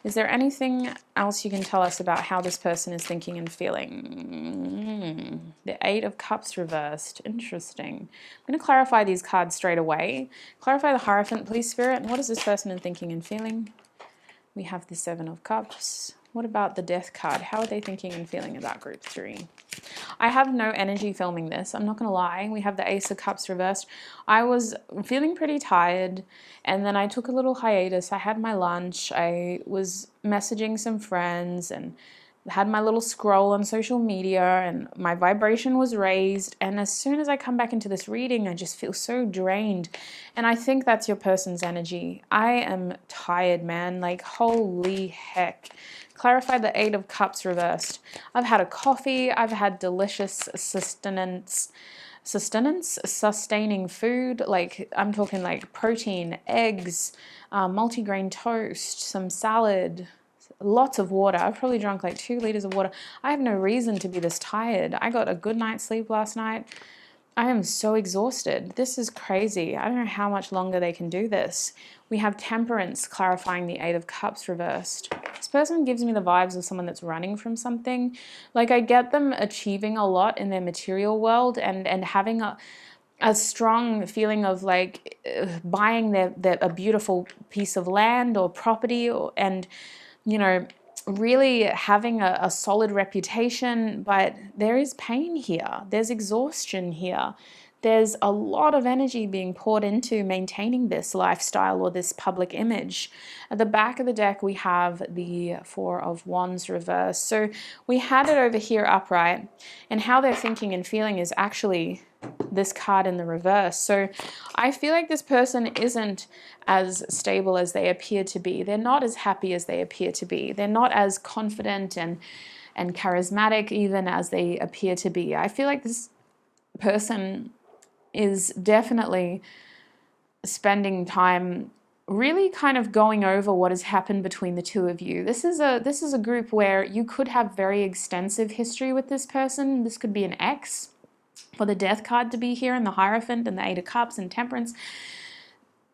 Is there anything else you can tell us about how this person is thinking and feeling? The Eight of Cups reversed. Interesting. I'm going to clarify these cards straight away. Clarify the Hierophant, please, Spirit. And what is this person thinking and feeling? We have the Seven of Cups. What about the Death card? How are they thinking and feeling about Group 3? I have no energy filming this. I'm not going to lie. We have the Ace of Cups reversed. I was feeling pretty tired, and then I took a little hiatus. I had my lunch. I was messaging some friends and had my little scroll on social media, and my vibration was raised. And as soon as I come back into this reading, I just feel so drained. And I think that's your person's energy. I am tired, man. Like, holy heck. Clarify the Eight of Cups reversed. I've had a coffee. I've had delicious sustenance. sustenance, sustaining food. Like I'm talking like protein, eggs, multigrain toast, some salad, lots of water. I've probably drunk like 2 liters of water. I have no reason to be this tired. I got a good night's sleep last night. I am so exhausted. This is crazy. I don't know how much longer they can do this. We have temperance clarifying the 8 of Cups reversed. This person gives me the vibes of someone that's running from something. Like I get them achieving a lot in their material world and having a strong feeling of like buying a beautiful piece of land or property and, you know, really having a solid reputation, but there is pain here. There's exhaustion here. There's a lot of energy being poured into maintaining this lifestyle or this public image. At the back of the deck, we have the 4 of Wands reversed. So we had it over here upright, and how they're thinking and feeling is actually this card in the reverse. So I feel like this person isn't as stable as they appear to be. They're not as happy as they appear to be. They're not as confident and charismatic even as they appear to be. I feel like this person is definitely spending time really kind of going over what has happened between the two of you. This is a group where you could have very extensive history with this person. This could be an ex, for the Death card to be here, and the Hierophant and the 8 of Cups and Temperance.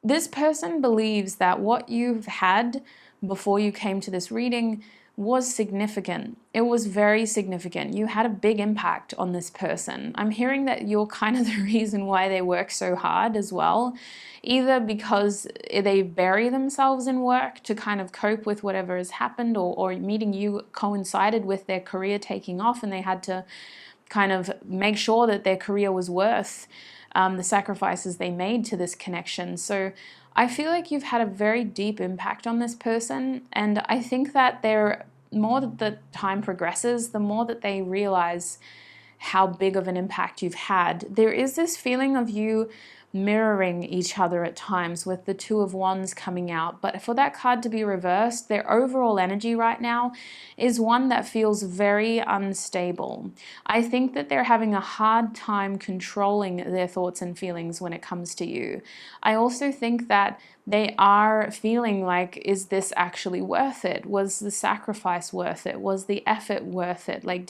This person believes that what you've had before you came to this reading was significant. It was very significant. You had a big impact on this person. I'm hearing that you're kind of the reason why they work so hard as well, either because they bury themselves in work to kind of cope with whatever has happened, or meeting you coincided with their career taking off and they had to kind of make sure that their career was worth the sacrifices they made to this connection. So I feel like you've had a very deep impact on this person, and I think that the more that the time progresses, the more that they realize how big of an impact you've had. There is this feeling of you mirroring each other at times, with the 2 of Wands coming out. But for that card to be reversed, their overall energy right now is one that feels very unstable. I think that they're having a hard time controlling their thoughts and feelings when it comes to you. I also think that they are feeling like, is this actually worth it? Was the sacrifice worth it? Was the effort worth it? Like,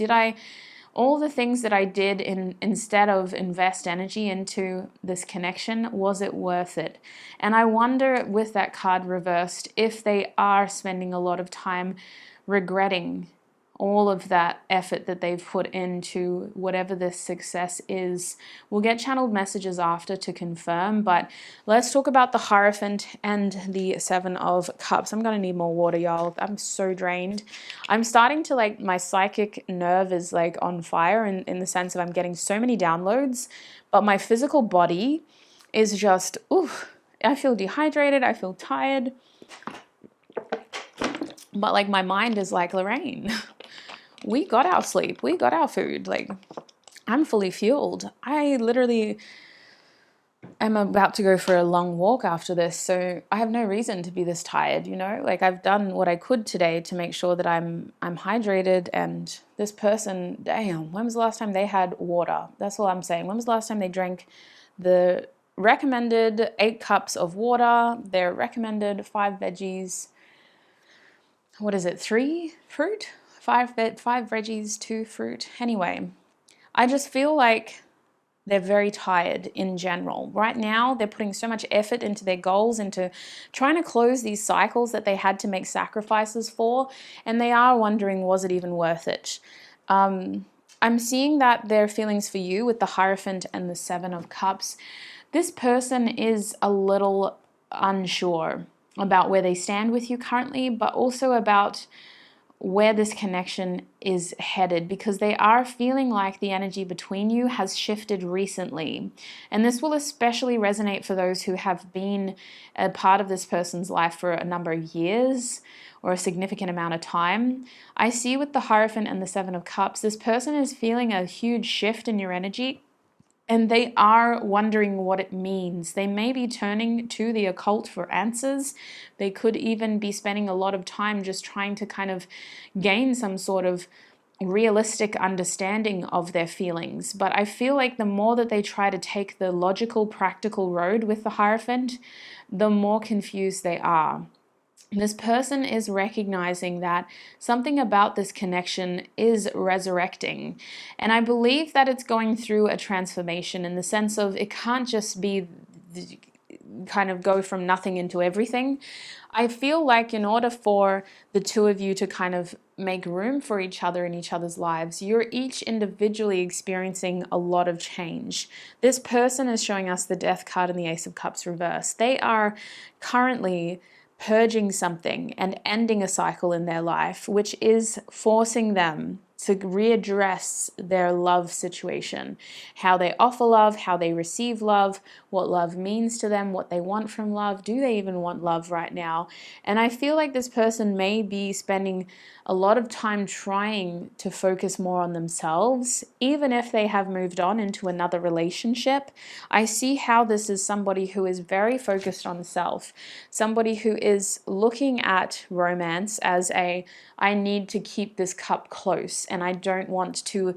all the things that I did instead of invest energy into this connection, was it worth it? And I wonder, with that card reversed, if they are spending a lot of time regretting all of that effort that they've put into whatever this success is. We'll get channeled messages after to confirm, but let's talk about the Hierophant and the 7 of Cups. I'm going to need more water, y'all. I'm so drained. I'm starting to, like, my psychic nerve is like on fire in the sense of I'm getting so many downloads, but my physical body is just, oof. I feel dehydrated. I feel tired. But like my mind is like, Lorraine, we got our sleep, we got our food, like I'm fully fueled. I literally am about to go for a long walk after this, so I have no reason to be this tired, you know? Like I've done what I could today to make sure that I'm hydrated. And this person, damn, when was the last time they had water? That's all I'm saying. When was the last time they drank the recommended 8 cups of water, their recommended 5 veggies, what is it, 3 fruit? 5 veggies, 2 fruit. Anyway, I just feel like they're very tired in general. Right now, they're putting so much effort into their goals, into trying to close these cycles that they had to make sacrifices for, and they are wondering, was it even worth it? I'm seeing that their feelings for you with the Hierophant and the 7 of Cups, this person is a little unsure about where they stand with you currently, but also about where this connection is headed, because they are feeling like the energy between you has shifted recently. And this will especially resonate for those who have been a part of this person's life for a number of years or a significant amount of time. I see with the Hierophant and the 7 of Cups, this person is feeling a huge shift in your energy, and they are wondering what it means. They may be turning to the occult for answers. They could even be spending a lot of time just trying to kind of gain some sort of realistic understanding of their feelings. But I feel like the more that they try to take the logical, practical road with the Hierophant, the more confused they are. This person is recognizing that something about this connection is resurrecting. And I believe that it's going through a transformation in the sense of it can't just be kind of go from nothing into everything. I feel like in order for the two of you to kind of make room for each other in each other's lives, you're each individually experiencing a lot of change. This person is showing us the Death card and the Ace of Cups reversed. They are currently purging something and ending a cycle in their life, which is forcing them to readdress their love situation, how they offer love, how they receive love, what love means to them, what they want from love. Do they even want love right now? And I feel like this person may be spending a lot of time trying to focus more on themselves, even if they have moved on into another relationship. I see how this is somebody who is very focused on self, somebody who is looking at romance as I need to keep this cup close and I don't want to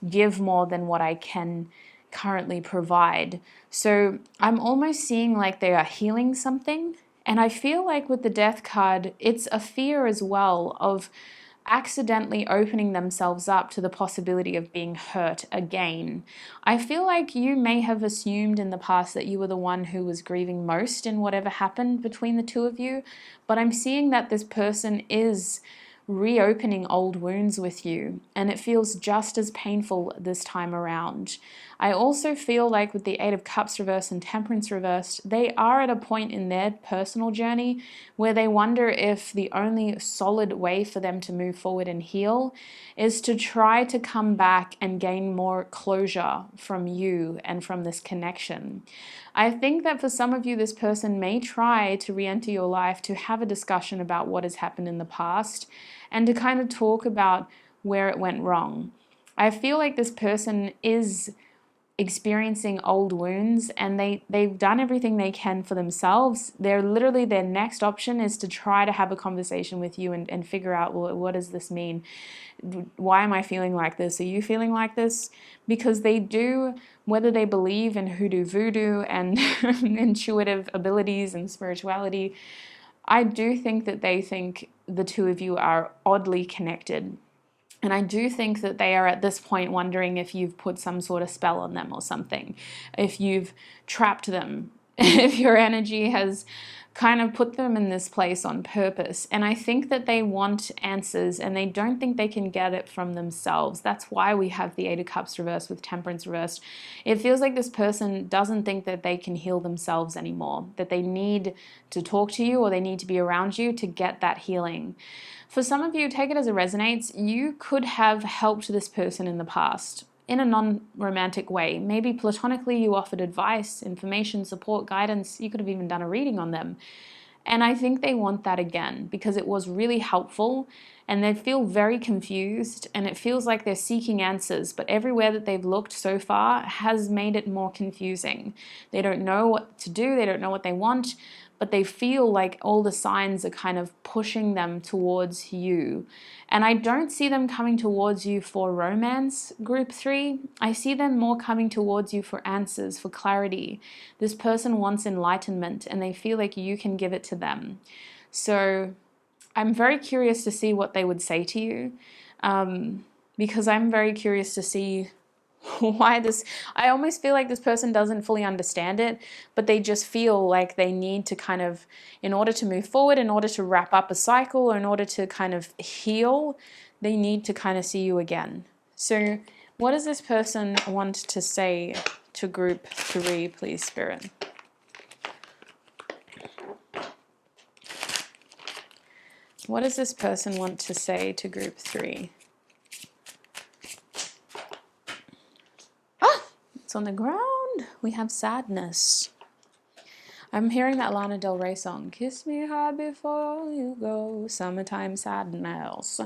give more than what I can currently provide. So I'm almost seeing like they are healing something. And I feel like with the Death card, it's a fear as well of accidentally opening themselves up to the possibility of being hurt again. I feel like you may have assumed in the past that you were the one who was grieving most in whatever happened between the two of you, but I'm seeing that this person is reopening old wounds with you, and it feels just as painful this time around. I also feel like with the Eight of Cups reversed and Temperance reversed, they are at a point in their personal journey where they wonder if the only solid way for them to move forward and heal is to try to come back and gain more closure from you and from this connection. I think that for some of you, this person may try to re-enter your life to have a discussion about what has happened in the past and to kind of talk about where it went wrong. I feel like this person is experiencing old wounds and they've done everything they can for themselves. They're literally, their next option is to try to have a conversation with you and figure out, well, what does this mean? Why am I feeling like this? Are you feeling like this? Because they do, whether they believe in hoodoo voodoo and intuitive abilities and spirituality, I do think that they think the two of you are oddly connected. And I do think that they are at this point wondering if you've put some sort of spell on them or something, if you've trapped them, if your energy has kind of put them in this place on purpose. And I think that they want answers and they don't think they can get it from themselves. That's why we have the Eight of Cups reversed with Temperance reversed. It feels like this person doesn't think that they can heal themselves anymore, that they need to talk to you or they need to be around you to get that healing. For some of you, take it as it resonates, you could have helped this person in the past in a non-romantic way. Maybe platonically you offered advice, information, support, guidance. You could have even done a reading on them. And I think they want that again because it was really helpful and they feel very confused and it feels like they're seeking answers, but everywhere that they've looked so far has made it more confusing. They don't know what to do, they don't know what they want, but they feel like all the signs are kind of pushing them towards you. And I don't see them coming towards you for romance, group 3. I see them more coming towards you for answers, for clarity. This person wants enlightenment and they feel like you can give it to them. So I'm very curious to see what they would say to you, because I'm very curious to see why this, I almost feel like this person doesn't fully understand it, but they just feel like they need to kind of, in order to move forward, in order to wrap up a cycle, or in order to kind of heal, they need to kind of see you again. So what does this person want to say to group 3, please, Spirit? What does this person want to say to group 3? It's on the ground. We have sadness. I'm hearing that Lana Del Rey song. Kiss me hard before you go. Summertime sadness.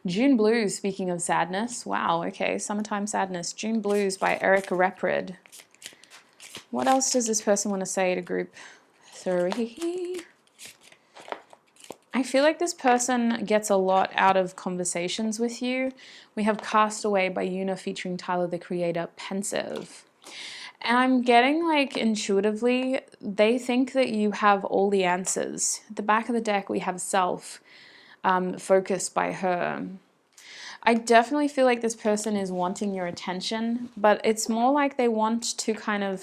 June Blues, speaking of sadness. Wow, okay. Summertime sadness. June Blues by Erica Reprid. What else does this person want to say to group 3? I I feel like this person gets a lot out of conversations with you. We have Cast Away by Una featuring Tyler, the Creator, Pensive. And I'm getting like intuitively, they think that you have all the answers. At the back of the deck, we have Self, focused by Her. I definitely feel like this person is wanting your attention, but it's more like they want to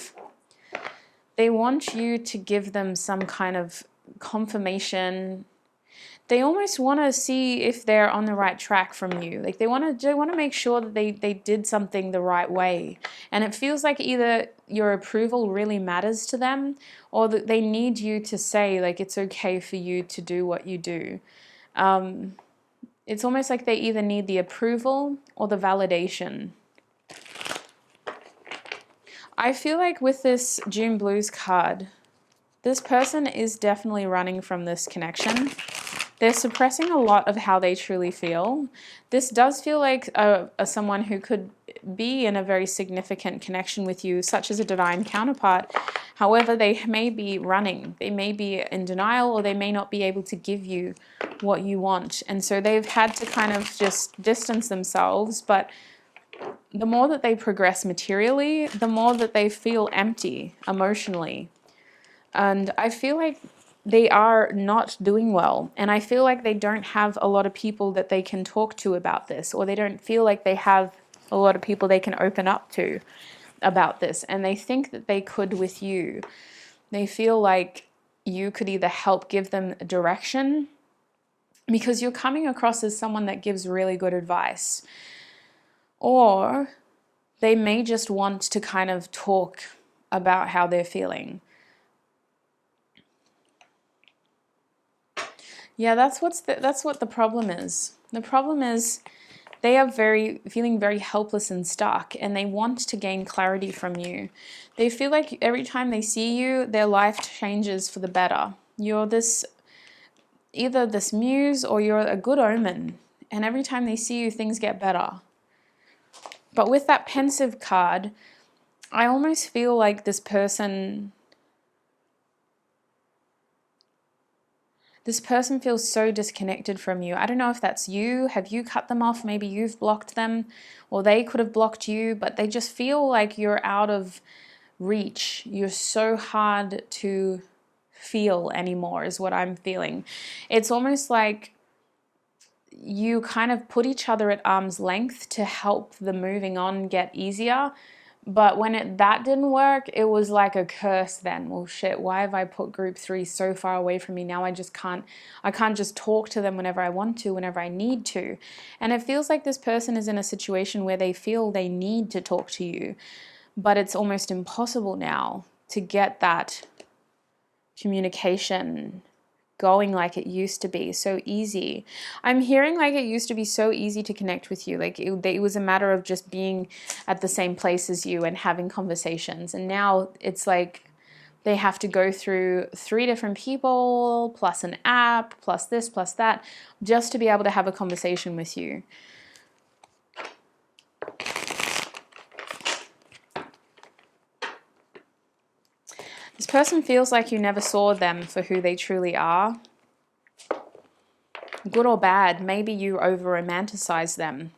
they want you to give them some kind of confirmation. They almost want to see if they're on the right track from you. Like they want to make sure that they did something the right way. And it feels like either your approval really matters to them, or that they need you to say like it's okay for you to do what you do. It's almost like they either need the approval or the validation. I feel like with this June Blues card, this person is definitely running from this connection. They're suppressing a lot of how they truly feel. This does feel like someone who could be in a very significant connection with you, such as a divine counterpart. However, they may be running. They may be in denial, or they may not be able to give you what you want. And so they've had to kind of just distance themselves. But the more that they progress materially, the more that they feel empty emotionally. And I feel like they are not doing well. And I feel like they don't have a lot of people that they can talk to about this, or they don't feel like they have a lot of people they can open up to about this. And they think that they could with you. They feel like you could either help give them direction, because you're coming across as someone that gives really good advice, or they may just want to kind of talk about how they're feeling. Yeah, that's what the problem is. The problem is they are feeling very helpless and stuck, and they want to gain clarity from you. They feel like every time they see you, their life changes for the better. You're either this muse or you're a good omen, and every time they see you, things get better. But with that Pensive card, I almost feel like this person feels so disconnected from you. I don't know if that's you. Have you cut them off? Maybe you've blocked them, or they could have blocked you, but they just feel like you're out of reach. You're so hard to feel anymore, is what I'm feeling. It's almost like you kind of put each other at arm's length to help the moving on get easier. But when that didn't work, it was like a curse then. Well, shit, why have I put group 3 so far away from me? Now I can't just talk to them whenever I want to, whenever I need to. And it feels like this person is in a situation where they feel they need to talk to you, but it's almost impossible now to get that communication going like it used to be so easy. I'm hearing like it used to be so easy to connect with you. Like it was a matter of just being at the same place as you and having conversations. And now it's like they have to go through 3 different people, plus an app, plus this, plus that, just to be able to have a conversation with you. This person feels like you never saw them for who they truly are. Good or bad, maybe you over-romanticize them.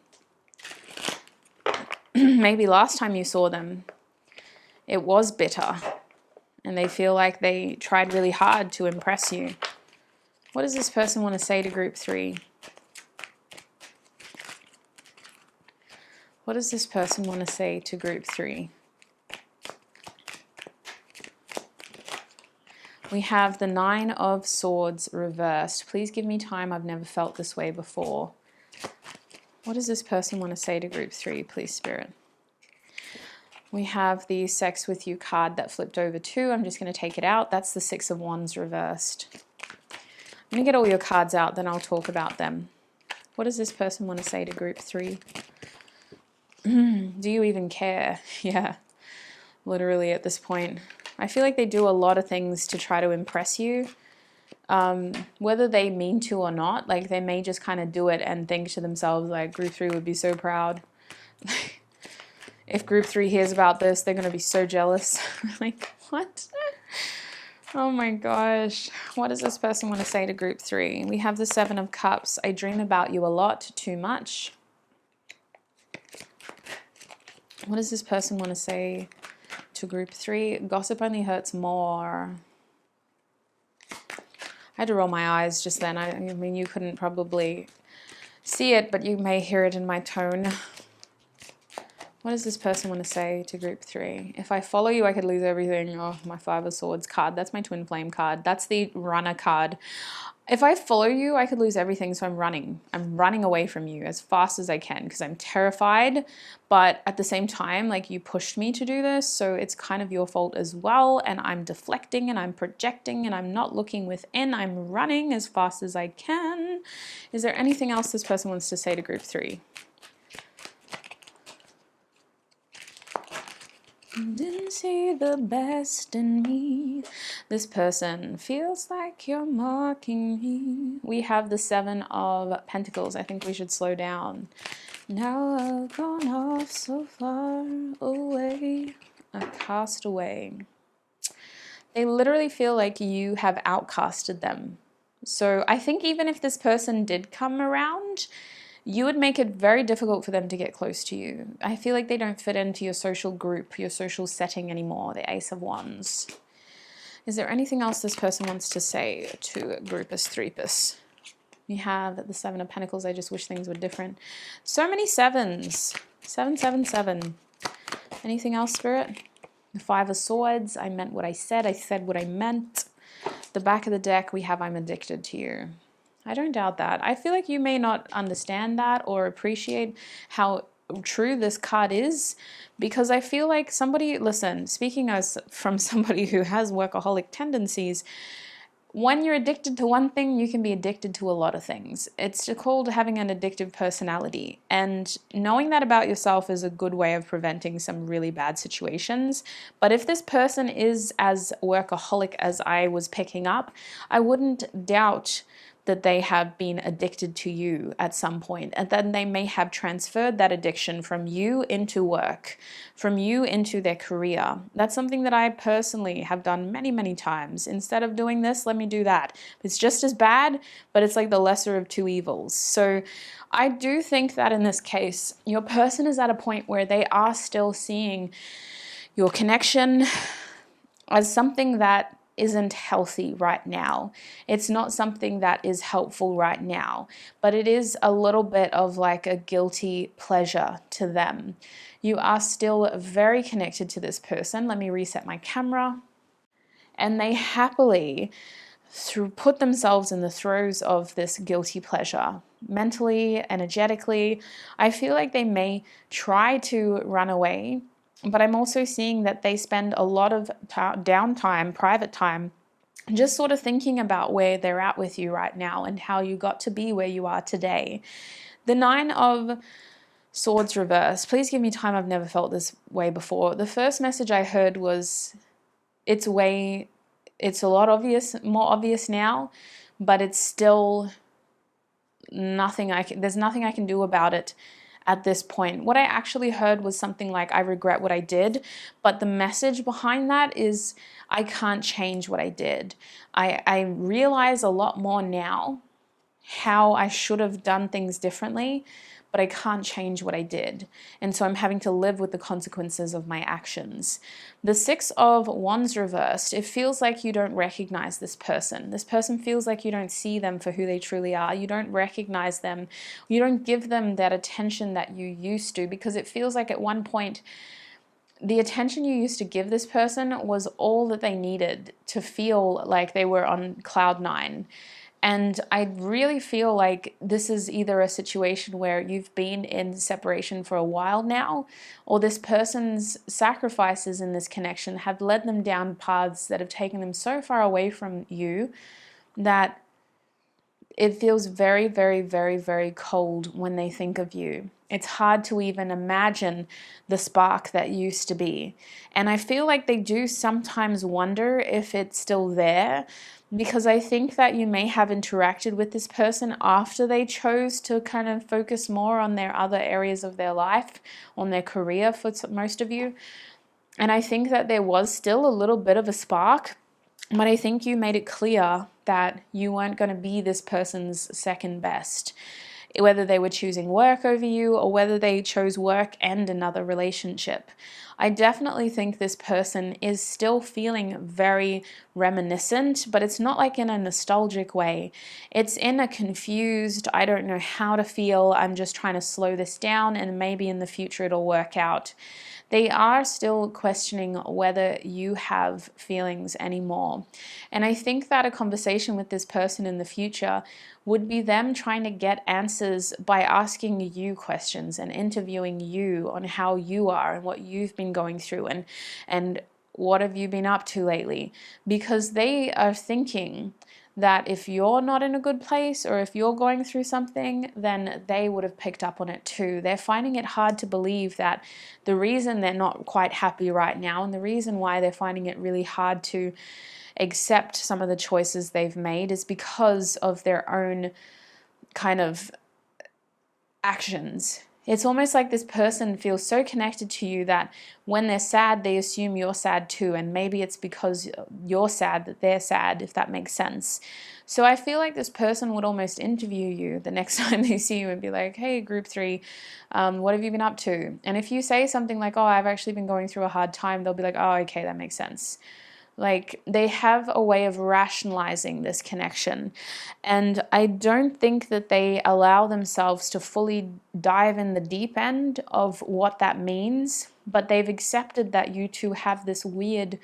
Maybe last time you saw them, it was bitter, and they feel like they tried really hard to impress you. What does this person want to say to group 3? What does this person want to say to group 3? We have the 9 of Swords reversed. Please give me time. I've never felt this way before. What does this person want to say to group 3, please, Spirit? We have the Sex With You card that flipped over too. I'm just going to take it out. That's the 6 of Wands reversed. I'm going to get all your cards out, then I'll talk about them. What does this person want to say to group 3? Do you even care? Yeah, literally at this point. I feel like they do a lot of things to try to impress you, whether they mean to or not. Like they may just kind of do it and think to themselves like group 3 would be so proud. If group 3 hears about this, they're going to be so jealous. Like, what? Oh my gosh. What does this person want to say to group 3? We have the 7 of Cups. I dream about you a lot, too much. What does this person want to say to group 3? Gossip only hurts more. I had to roll my eyes just then. I mean, you couldn't probably see it, but you may hear it in my tone. What does this person want to say to group 3? If I follow you, I could lose everything. Oh, my 5 of Swords card. That's my Twin Flame card. That's the runner card. If I follow you, I could lose everything, so I'm running. I'm running away from you as fast as I can because I'm terrified. But at the same time, like, you pushed me to do this, so it's kind of your fault as well. And I'm deflecting and I'm projecting and I'm not looking within. I'm running as fast as I can. Is there anything else this person wants to say to group 3? Didn't see the best in me. This person feels like you're mocking me. We have the 7 of Pentacles. I think we should slow down. Now I've gone off so far away. A castaway. They literally feel like you have outcasted them. So I think even if this person did come around, you would make it very difficult for them to get close to you. I feel like they don't fit into your social group, your social setting anymore, the Ace of Wands. Is there anything else this person wants to say to Groupus Threepus? We have the 7 of Pentacles. I just wish things were different. So many 7s. 7, 7, 7. Anything else, Spirit? The 5 of Swords. I meant what I said. I said what I meant. The back of the deck, we have I'm addicted to you. I don't doubt that. I feel like you may not understand that or appreciate how true this card is, because I feel like somebody, listen, speaking as from somebody who has workaholic tendencies, when you're addicted to one thing, you can be addicted to a lot of things. It's called having an addictive personality. And knowing that about yourself is a good way of preventing some really bad situations. But if this person is as workaholic as I was picking up, I wouldn't doubt that they have been addicted to you at some point, and then they may have transferred that addiction from you into work, from you into their career. That's something that I personally have done many, many times. Instead of doing this, let me do that. It's just as bad, but it's like the lesser of two evils. So I do think that in this case, your person is at a point where they are still seeing your connection as something that isn't healthy right now. It's not something that is helpful right now, but it is a little bit of like a guilty pleasure to them. You are still very connected to this person. Let me reset my camera. And they happily put themselves in the throes of this guilty pleasure. Mentally, energetically, I feel like they may try to run away, but I'm also seeing that they spend a lot of downtime, private time, just sort of thinking about where they're at with you right now and how you got to be where you are today. The 9 of Swords reverse. Please give me time. I've never felt this way before. The first message I heard was, it's a lot obvious, more obvious now, but it's still nothing there's nothing I can do about it at this point. What I actually heard was something like, I regret what I did, but the message behind that is, I can't change what I did. I realize a lot more now how I should have done things differently, but I can't change what I did. And so I'm having to live with the consequences of my actions. The 6 of Wands reversed, it feels like you don't recognize this person. This person feels like you don't see them for who they truly are. You don't recognize them. You don't give them that attention that you used to, because it feels like at one point, the attention you used to give this person was all that they needed to feel like they were on cloud 9. And I really feel like this is either a situation where you've been in separation for a while now, or this person's sacrifices in this connection have led them down paths that have taken them so far away from you that it feels very, very, very, very cold when they think of you. It's hard to even imagine the spark that used to be. And I feel like they do sometimes wonder if it's still there, because I think that you may have interacted with this person after they chose to kind of focus more on their other areas of their life, on their career for most of you. And I think that there was still a little bit of a spark, But I think you made it clear that you weren't going to be this person's second best, whether they were choosing work over you or whether they chose work and another relationship. I definitely think this person is still feeling very reminiscent, but it's not like in a nostalgic way. It's in a confused, I don't know how to feel, I'm just trying to slow this down and maybe in the future it'll work out. They are still questioning whether you have feelings anymore. And I think that a conversation with this person in the future would be them trying to get answers by asking you questions and interviewing you on how you are and what you've been going through and what have you been up to lately? Because they are thinking that if you're not in a good place or if you're going through something, then they would have picked up on it too. They're finding it hard to believe that the reason they're not quite happy right now and the reason why they're finding it really hard to accept some of the choices they've made is because of their own kind of actions. It's almost like this person feels so connected to you that when they're sad, they assume you're sad too. And maybe it's because you're sad that they're sad, if that makes sense. So I feel like this person would almost interview you the next time they see you and be like, hey, group 3, what have you been up to? And if you say something like, oh, I've actually been going through a hard time, they'll be like, oh, okay, that makes sense. Like, they have a way of rationalizing this connection. And I don't think that they allow themselves to fully dive in the deep end of what that means, but they've accepted that you two have this weird,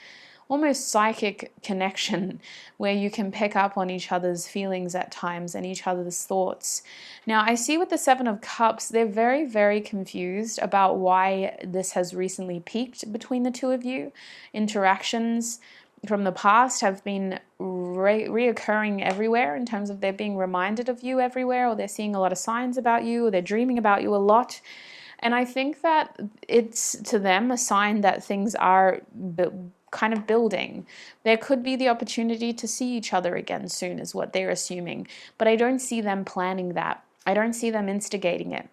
almost psychic connection where you can pick up on each other's feelings at times and each other's thoughts. Now, I see with the 7 of Cups, they're very, very confused about why this has recently peaked between the two of you. Interactions from the past have been reoccurring everywhere in terms of they're being reminded of you everywhere, or they're seeing a lot of signs about you, or they're dreaming about you a lot. And I think that it's, to them, a sign that things are kind of building. There could be the opportunity to see each other again soon, is what they're assuming. But I don't see them planning that. I don't see them instigating it.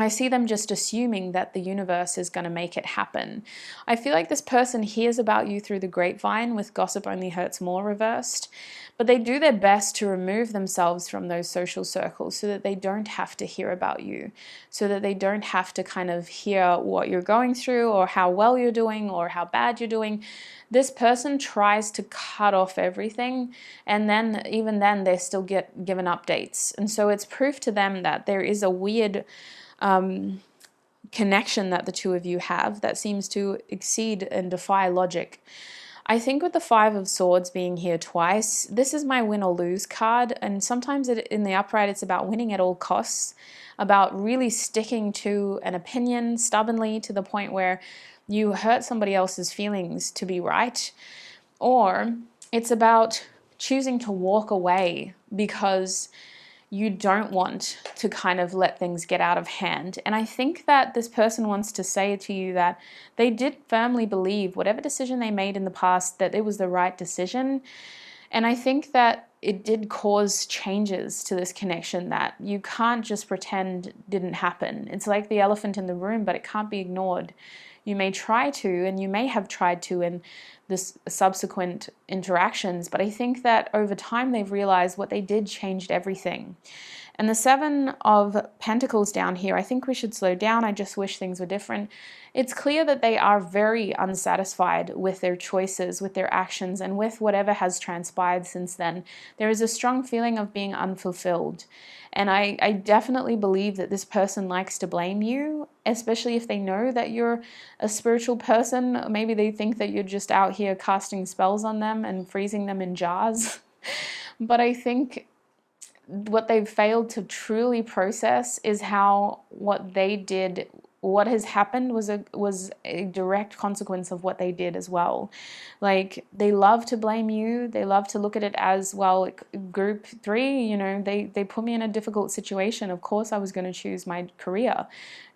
I see them just assuming that the universe is going to make it happen. I feel like this person hears about you through the grapevine with gossip only hurts more reversed, but they do their best to remove themselves from those social circles so that they don't have to hear about you, so that they don't have to kind of hear what you're going through or how well you're doing or how bad you're doing. This person tries to cut off everything, and then even then they still get given updates. And so it's proof to them that there is a weird connection that the two of you have that seems to exceed and defy logic. I think with the 5 of Swords being here twice, this is my win or lose card, and sometimes in the upright it's about winning at all costs, about really sticking to an opinion stubbornly to the point where you hurt somebody else's feelings to be right, or it's about choosing to walk away because you don't want to kind of let things get out of hand. And I think that this person wants to say to you that they did firmly believe whatever decision they made in the past, that it was the right decision. And I think that it did cause changes to this connection that you can't just pretend didn't happen. It's like the elephant in the room, but it can't be ignored. You may try to, and you may have tried to in this subsequent interactions, but I think that over time they've realized what they did changed everything. And the 7 of Pentacles down here, I think we should slow down. I just wish things were different. It's clear that they are very unsatisfied with their choices, with their actions, and with whatever has transpired since then. There is a strong feeling of being unfulfilled. And I definitely believe that this person likes to blame you, especially if they know that you're a spiritual person. Maybe they think that you're just out here casting spells on them and freezing them in jars. But I think what they've failed to truly process is how what they did, what has happened was a direct consequence of what they did as well. Like, they love to blame you. They love to look at it as, well, group 3, you know, they put me in a difficult situation. Of course I was going to choose my career,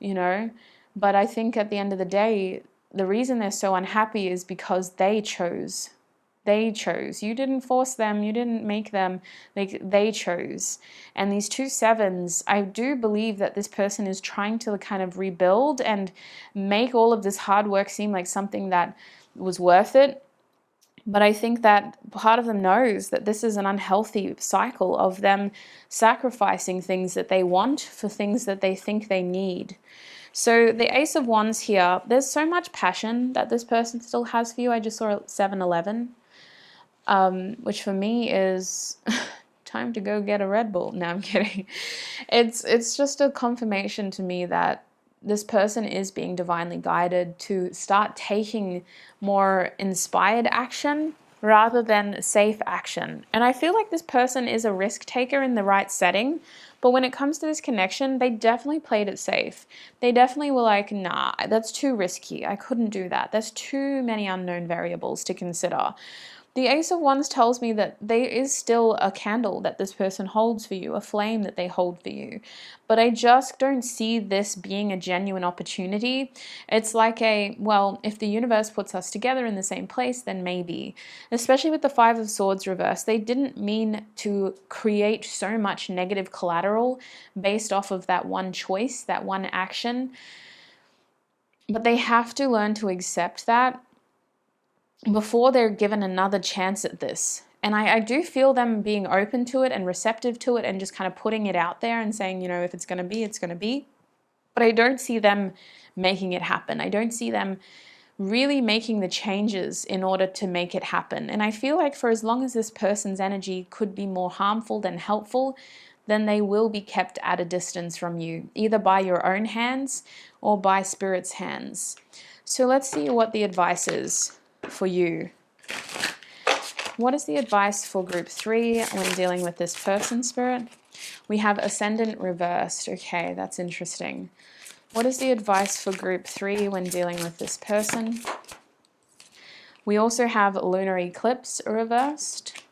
you know. But I think at the end of the day, the reason they're so unhappy is because they chose. They chose. You didn't force them. You didn't make them. Like, they chose. And these 2 7s, I do believe that this person is trying to kind of rebuild and make all of this hard work seem like something that was worth it. But I think that part of them knows that this is an unhealthy cycle of them sacrificing things that they want for things that they think they need. So the Ace of Wands here, there's so much passion that this person still has for you. I just saw 7-Eleven, which for me is time to go get a Red Bull. No, I'm kidding. It's just a confirmation to me that this person is being divinely guided to start taking more inspired action rather than safe action. And I feel like this person is a risk taker in the right setting, but when it comes to this connection, they definitely played it safe. They definitely were like, nah, that's too risky. I couldn't do that. There's too many unknown variables to consider. The Ace of Wands tells me that there is still a candle that this person holds for you, a flame that they hold for you. But I just don't see this being a genuine opportunity. It's like well, if the universe puts us together in the same place, then maybe. Especially with the Five of Swords reversed, they didn't mean to create so much negative collateral based off of that one choice, that one action. But they have to learn to accept that before they're given another chance at this. And I do feel them being open to it and receptive to it and just kind of putting it out there and saying, you know, if it's going to be, it's going to be. But I don't see them making it happen. I don't see them really making the changes in order to make it happen. And I feel like for as long as this person's energy could be more harmful than helpful, then they will be kept at a distance from you, either by your own hands or by Spirit's hands. So let's see what the advice is for you. What is the advice for group 3 when dealing with this person, Spirit? We have Ascendant reversed. Okay, that's interesting. What is the advice for group 3 when dealing with this person? We also have Lunar eclipse reversed.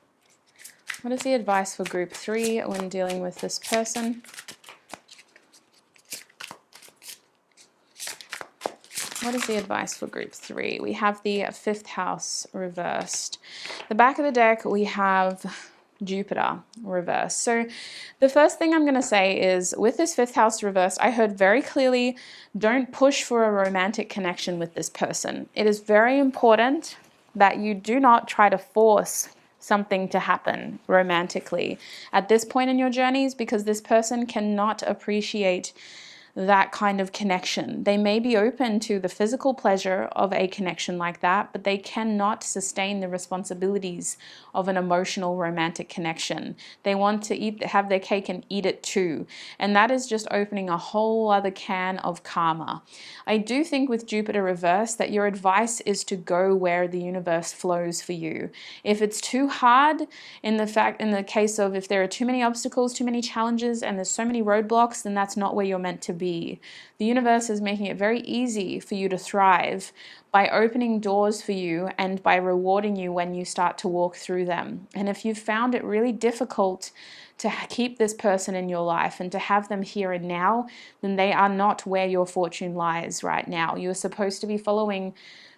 What is the advice for group 3 when dealing with this person? What is the advice for group 3? We have the 5th house reversed. The back of the deck, we have Jupiter reversed. So the first thing I'm going to say is with this 5th house reversed, I heard very clearly, don't push for a romantic connection with this person. It is very important that you do not try to force something to happen romantically at this point in your journeys, because this person cannot appreciate that kind of connection. They may be open to the physical pleasure of a connection like that, but they cannot sustain the responsibilities of an emotional romantic connection. They want to have their cake and eat it too. And that is just opening a whole other can of karma. I do think with Jupiter reversed that your advice is to go where the universe flows for you. If it's too hard, in the case of if there are too many obstacles, too many challenges, and there's so many roadblocks, then that's not where you're meant to be. The universe is making it very easy for you to thrive by opening doors for you and by rewarding you when you start to walk through them. And if you've found it really difficult to keep this person in your life and to have them here and now, then they are not where your fortune lies right now. You're supposed to be following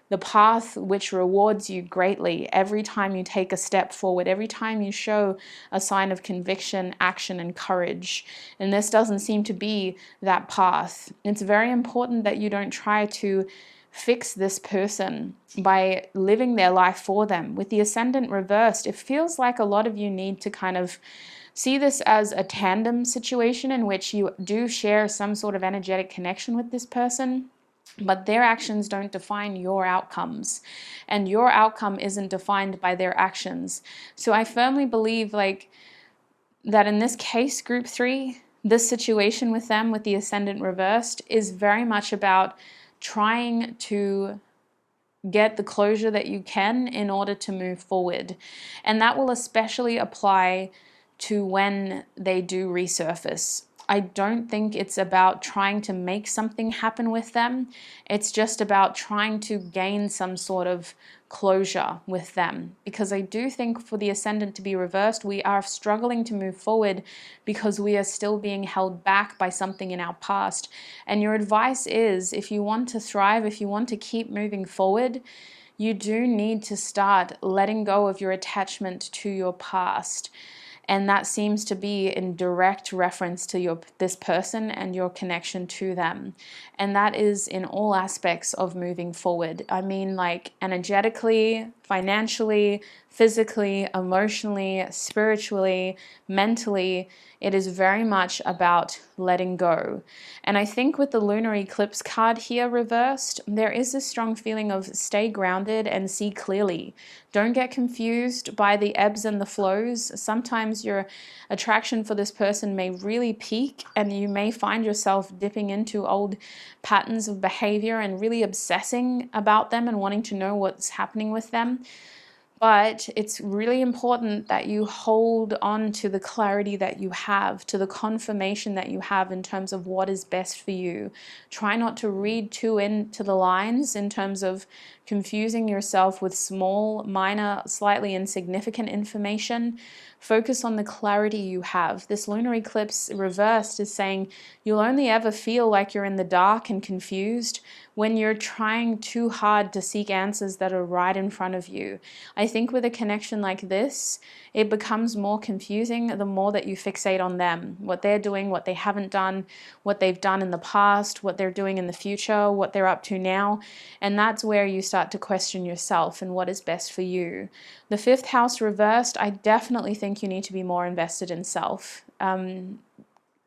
the path which rewards you greatly every time you take a step forward, every time you show a sign of conviction, action, and courage. And this doesn't seem to be that path. It's very important that you don't try to fix this person by living their life for them. With the Ascendant reversed, it feels like a lot of you need to kind of see this as a tandem situation in which you do share some sort of energetic connection with this person, but their actions don't define your outcomes, and your outcome isn't defined by their actions. So I firmly believe that in this case, group 3, this situation with them with the Ascendant reversed is very much about trying to get the closure that you can in order to move forward. And that will especially apply to when they do resurface. I don't think it's about trying to make something happen with them. It's just about trying to gain some sort of closure with them. Because I do think for the Ascendant to be reversed, we are struggling to move forward because we are still being held back by something in our past. And your advice is, if you want to thrive, if you want to keep moving forward, you do need to start letting go of your attachment to your past. And that seems to be in direct reference to this person and your connection to them. And that is in all aspects of moving forward. I mean, like energetically, financially, physically, emotionally, spiritually, mentally. It is very much about letting go. And I think with the lunar eclipse card here reversed, there is a strong feeling of stay grounded and see clearly. Don't get confused by the ebbs and the flows. Sometimes your attraction for this person may really peak and you may find yourself dipping into old patterns of behavior and really obsessing about them and wanting to know what's happening with them. But it's really important that you hold on to the clarity that you have, to the confirmation that you have in terms of what is best for you. Try not to read too into the lines in terms of confusing yourself with small, minor, slightly insignificant information. Focus on the clarity you have. This lunar eclipse reversed is saying you'll only ever feel like you're in the dark and confused when you're trying too hard to seek answers that are right in front of you. I think with a connection like this, it becomes more confusing the more that you fixate on them, what they're doing, what they haven't done, what they've done in the past, what they're doing in the future, what they're up to now. And that's where you start to question yourself and what is best for you. The fifth house reversed, I definitely think you need to be more invested in self.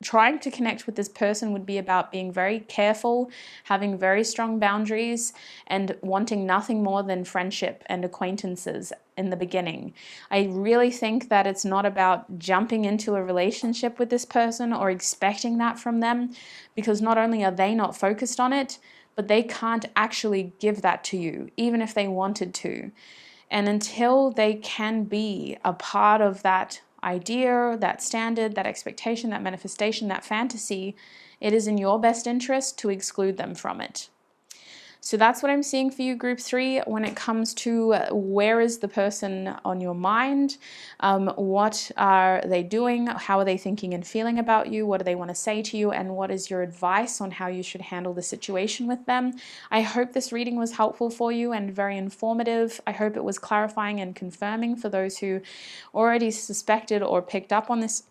Trying to connect with this person would be about being very careful, having very strong boundaries, and wanting nothing more than friendship and acquaintances in the beginning. I really think that it's not about jumping into a relationship with this person or expecting that from them, because not only are they not focused on it, but they can't actually give that to you, even if they wanted to. And until they can be a part of that idea, that standard, that expectation, that manifestation, that fantasy, it is in your best interest to exclude them from it. So that's what I'm seeing for you, group 3, when it comes to where is the person on your mind, what are they doing, how are they thinking and feeling about you, what do they want to say to you, and what is your advice on how you should handle the situation with them. I hope this reading was helpful for you and very informative. I hope it was clarifying and confirming for those who already suspected or picked up on this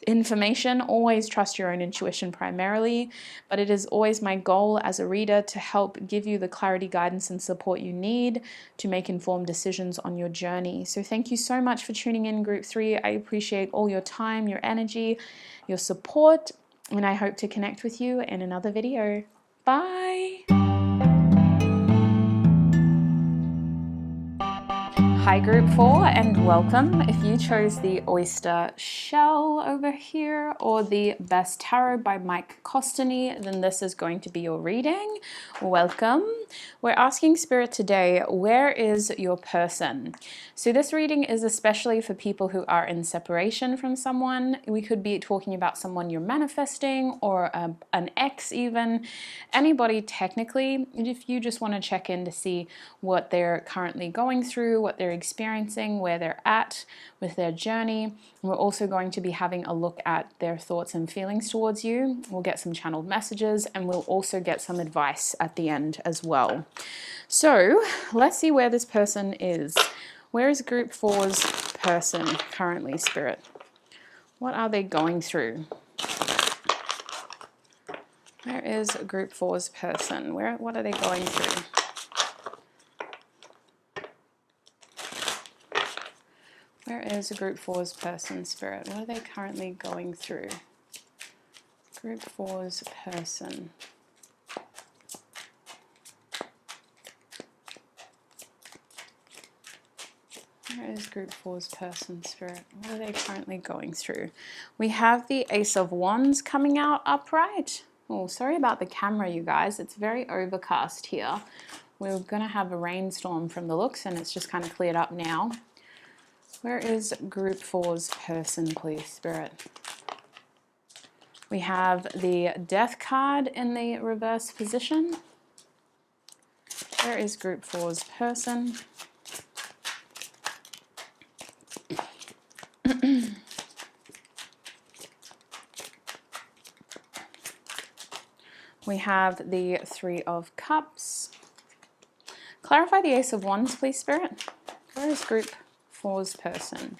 information. Always trust your own intuition primarily, but it is always my goal as a reader to help give you the clarity, guidance, and support you need to make informed decisions on your journey. So thank you so much for tuning in, group 3. I appreciate all your time, your energy, your support, and I hope to connect with you in another video. Bye. Hi group 4 and welcome. If you chose the oyster shell over here or the Best Tarot by Mike Costany, then this is going to be your reading. Welcome. We're asking Spirit today, where is your person? So this reading is especially for people who are in separation from someone. We could be talking about someone you're manifesting or an ex even. Anybody technically, if you just want to check in to see what they're currently going through, what they're experiencing, where they're at with their journey. We're also going to be having a look at their thoughts and feelings towards you. We'll get some channeled messages and we'll also get some advice at the end as well. So let's see where this person is. Where is group 4's person currently, Spirit? What are they going through? Where is group 4's person? What are they going through? Where is group 4's person, Spirit? What are they currently going through? Group 4's person. Where is group 4's person, Spirit? What are they currently going through? We have the Ace of Wands coming out upright. Oh, sorry about the camera, you guys. It's very overcast here. We're going to have a rainstorm from the looks, and it's just kind of cleared up now. Where is group 4's person, please, Spirit? We have the Death card in the reverse position. Where is group 4's person? We have the Three of Cups. Clarify the Ace of Wands, please, Spirit. Where is group 4's person?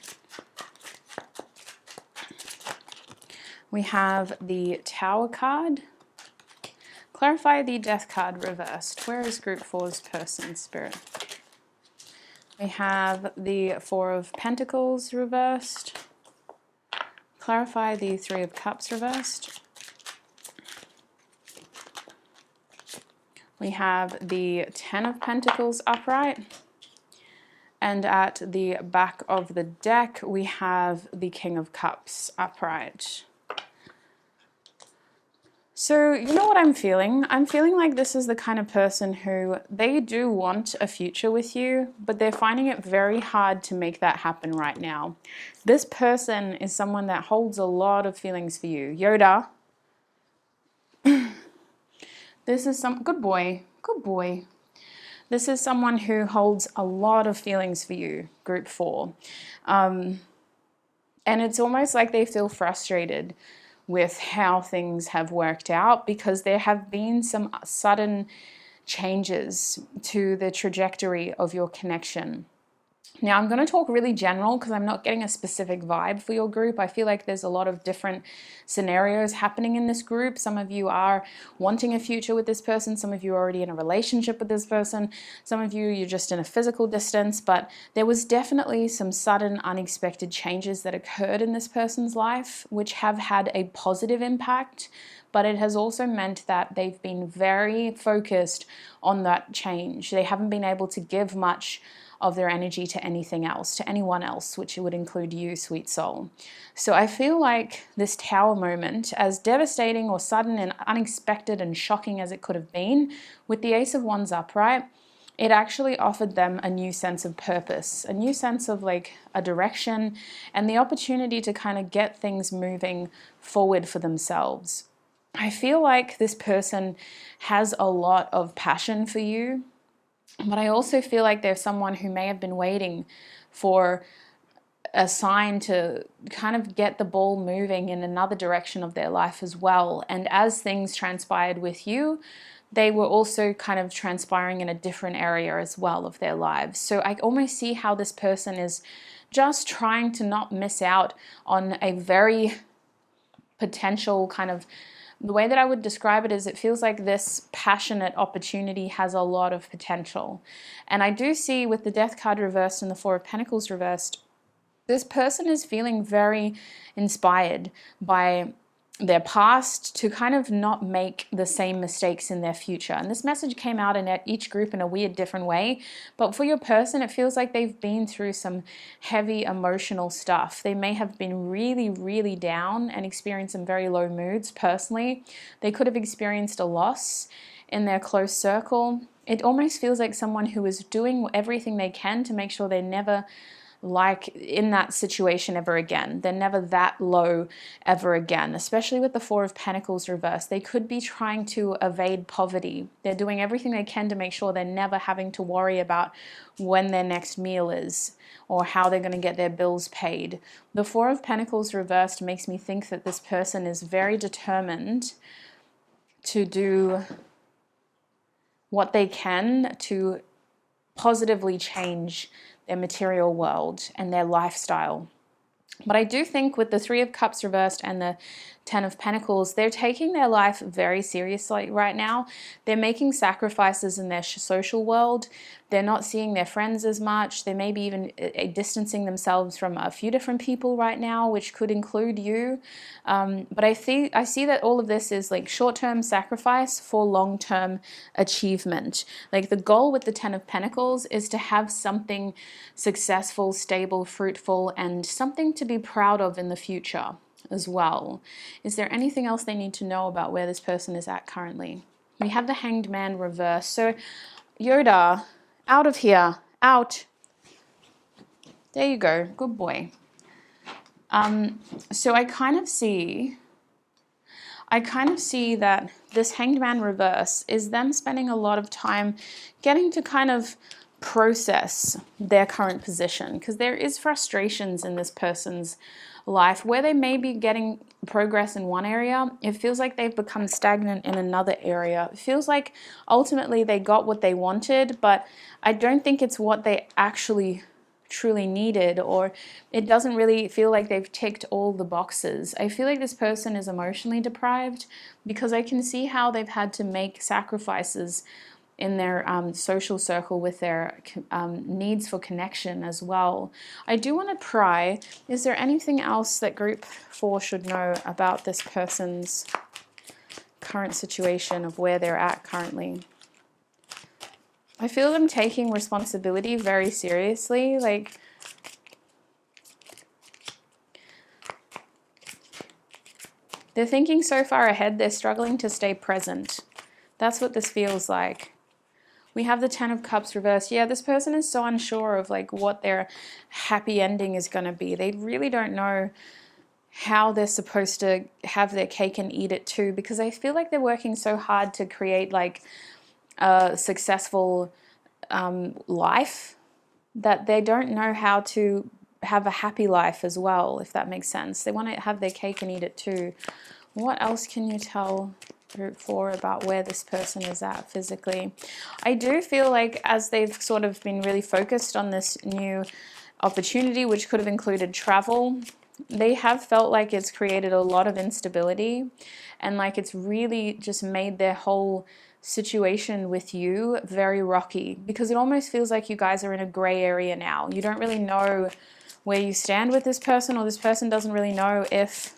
We have the Tower card. Clarify the Death card reversed. Where is group 4's person, Spirit? We have the Four of Pentacles reversed. Clarify the Three of Cups reversed. We have the Ten of Pentacles upright. And at the back of the deck, we have the King of Cups upright. So, you know what I'm feeling? I'm feeling like this is the kind of person who they do want a future with you, but they're finding it very hard to make that happen right now. This person is someone that holds a lot of feelings for you. Yoda. This is good boy. Good boy. This is someone who holds a lot of feelings for you, group 4. And it's almost like they feel frustrated with how things have worked out because there have been some sudden changes to the trajectory of your connection. Now, I'm going to talk really general because I'm not getting a specific vibe for your group. I feel like there's a lot of different scenarios happening in this group. Some of you are wanting a future with this person. Some of you are already in a relationship with this person. Some of you, you're just in a physical distance. But there was definitely some sudden, unexpected changes that occurred in this person's life, which have had a positive impact. But it has also meant that they've been very focused on that change. They haven't been able to give much of their energy to anything else, to anyone else, which would include you, sweet soul. So I feel like this Tower moment, as devastating or sudden and unexpected and shocking as it could have been, with the Ace of Wands upright, it actually offered them a new sense of purpose, a new sense of like a direction, and the opportunity to kind of get things moving forward for themselves. I feel like this person has a lot of passion for you, but I also feel like there's someone who may have been waiting for a sign to kind of get the ball moving in another direction of their life as well. And as things transpired with you, they were also kind of transpiring in a different area as well of their lives. So I almost see how this person is just trying to not miss out on a very potential kind of, the way that I would describe it is it feels like this passionate opportunity has a lot of potential. And I do see with the Death card reversed and the Four of Pentacles reversed, this person is feeling very inspired by their past to kind of not make the same mistakes in their future. And this message came out in each group in a weird different way. But for your person, it feels like they've been through some heavy emotional stuff. They may have been really, really down and experienced some very low moods personally. They could have experienced a loss in their close circle. It almost feels like someone who is doing everything they can to make sure they never like in that situation ever again. They're never that low ever again, especially with the Four of Pentacles reversed. They could be trying to evade poverty. They're doing everything they can to make sure they're never having to worry about when their next meal is or how they're going to get their bills paid. The Four of Pentacles reversed makes me think that this person is very determined to do what they can to positively change their material world and their lifestyle. But I do think with the Three of Cups reversed and the Ten of Pentacles, they're taking their life very seriously right now. They're making sacrifices in their social world. They're not seeing their friends as much. They may be even distancing themselves from a few different people right now, which could include you. But I see that all of this is like short-term sacrifice for long-term achievement. Like the goal with the Ten of Pentacles is to have something successful, stable, fruitful, and something to be proud of in the future as well. Is there anything else they need to know about where this person is at currently? We have the Hanged Man reverse. So Yoda, out of here, out. There you go, good boy. So I kind of see that this Hanged Man reverse is them spending a lot of time getting to kind of process their current position, because there is frustrations in this person's life where they may be getting progress in one area. It feels like they've become stagnant in another area. It feels like ultimately they got what they wanted, but I don't think it's what they actually truly needed, or it doesn't really feel like they've ticked all the boxes. I feel like this person is emotionally deprived because I can see how they've had to make sacrifices in their social circle with their needs for connection as well. I do want to pry, is there anything else that group 4 should know about this person's current situation of where they're at currently? I feel them taking responsibility very seriously. Like, they're thinking so far ahead, they're struggling to stay present. That's what this feels like. We have the 10 of Cups reversed. Yeah, this person is so unsure of like what their happy ending is going to be. They really don't know how they're supposed to have their cake and eat it too, because I feel like they're working so hard to create like a successful life that they don't know how to have a happy life as well, if that makes sense. They want to have their cake and eat it too. What else can you tell group 4 about where this person is at physically? I do feel like as they've sort of been really focused on this new opportunity, which could have included travel, they have felt like it's created a lot of instability, and like it's really just made their whole situation with you very rocky, because it almost feels like you guys are in a gray area now. You don't really know where you stand with this person, or this person doesn't really know if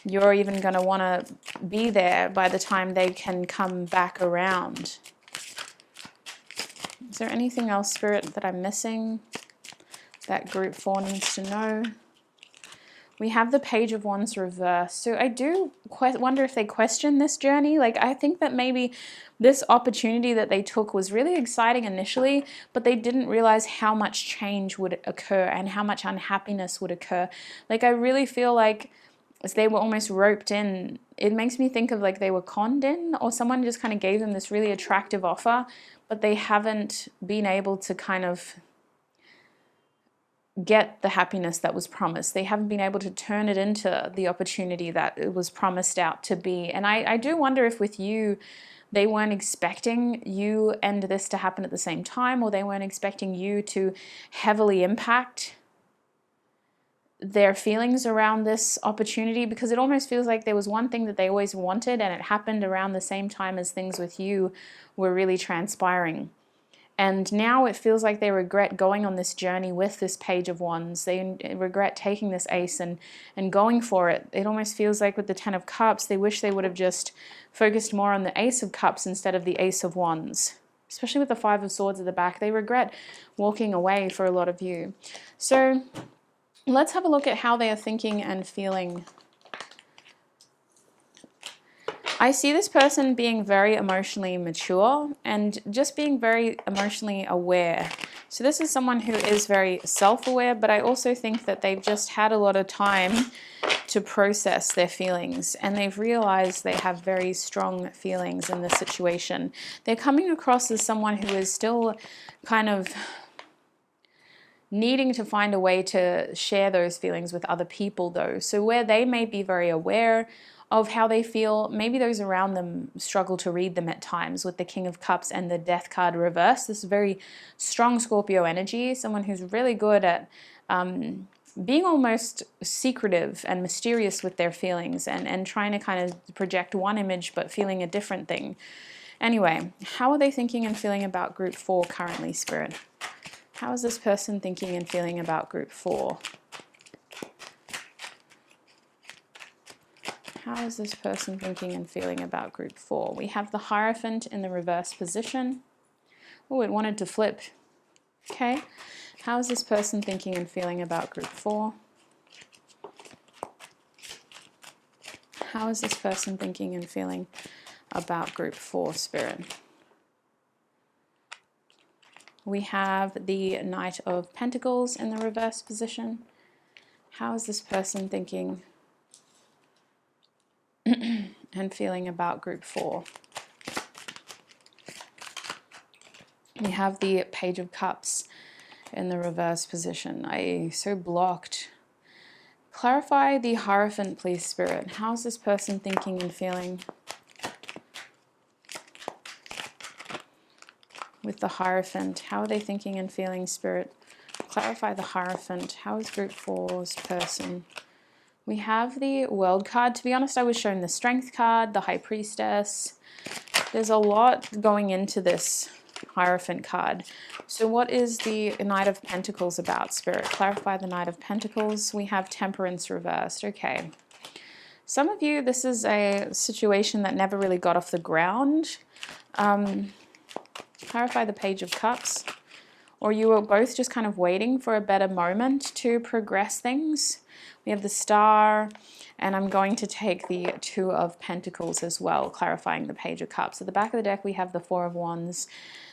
you're even going to want to be there by the time they can come back around. Is there anything else, Spirit, that I'm missing that group 4 needs to know? We have the Page of Wands reversed. So I do wonder if they question this journey. Like, I think that maybe this opportunity that they took was really exciting initially, but they didn't realize how much change would occur and how much unhappiness would occur. Like, I really feel like as they were almost roped in, it makes me think of like they were conned in, or someone just kind of gave them this really attractive offer, but they haven't been able to kind of get the happiness that was promised. They haven't been able to turn it into the opportunity that it was promised out to be. And I do wonder if with you, they weren't expecting you and this to happen at the same time, or they weren't expecting you to heavily impact their feelings around this opportunity, because it almost feels like there was one thing that they always wanted and it happened around the same time as things with you were really transpiring. And now it feels like they regret going on this journey with this Page of Wands. They regret taking this Ace and going for it. It almost feels like with the 10 of Cups, they wish they would have just focused more on the Ace of Cups instead of the Ace of Wands. Especially with the 5 of Swords at the back, they regret walking away for a lot of you. So let's have a look at how they are thinking and feeling. I see this person being very emotionally mature and just being very emotionally aware. So this is someone who is very self-aware, but I also think that they've just had a lot of time to process their feelings, and they've realized they have very strong feelings in this situation. They're coming across as someone who is still kind of needing to find a way to share those feelings with other people though. So where they may be very aware of how they feel, maybe those around them struggle to read them at times with the King of Cups and the Death card reversed. This very strong Scorpio energy, someone who's really good at being almost secretive and mysterious with their feelings and trying to kind of project one image but feeling a different thing. Anyway, how are they thinking and feeling about group 4 currently, Spirit? How is this person thinking and feeling about group 4? How is this person thinking and feeling about group 4? We have the Hierophant in the reverse position. Oh, it wanted to flip. Okay. How is this person thinking and feeling about group 4? How is this person thinking and feeling about group 4, Spirit? We have the Knight of Pentacles in the reverse position. How is this person thinking and feeling about group 4? We have the Page of Cups in the reverse position. I'm so blocked. Clarify the Hierophant, please, Spirit. How is this person thinking and feeling with the Hierophant? How are they thinking and feeling, Spirit? Clarify the Hierophant. How is group 4's person? We have the World card. To be honest, I was shown the Strength card, the High Priestess, There's a lot going into this Hierophant card. So what is the Knight of Pentacles about, Spirit? Clarify the Knight of Pentacles. We have Temperance reversed. Okay. Some of you, this is a situation that never really got off the ground. Clarify the Page of Cups. Or you were both just kind of waiting for a better moment to progress things. We have the Star, and I'm going to take the Two of Pentacles as well, clarifying the Page of Cups. At the back of the deck, we have the Four of Wands.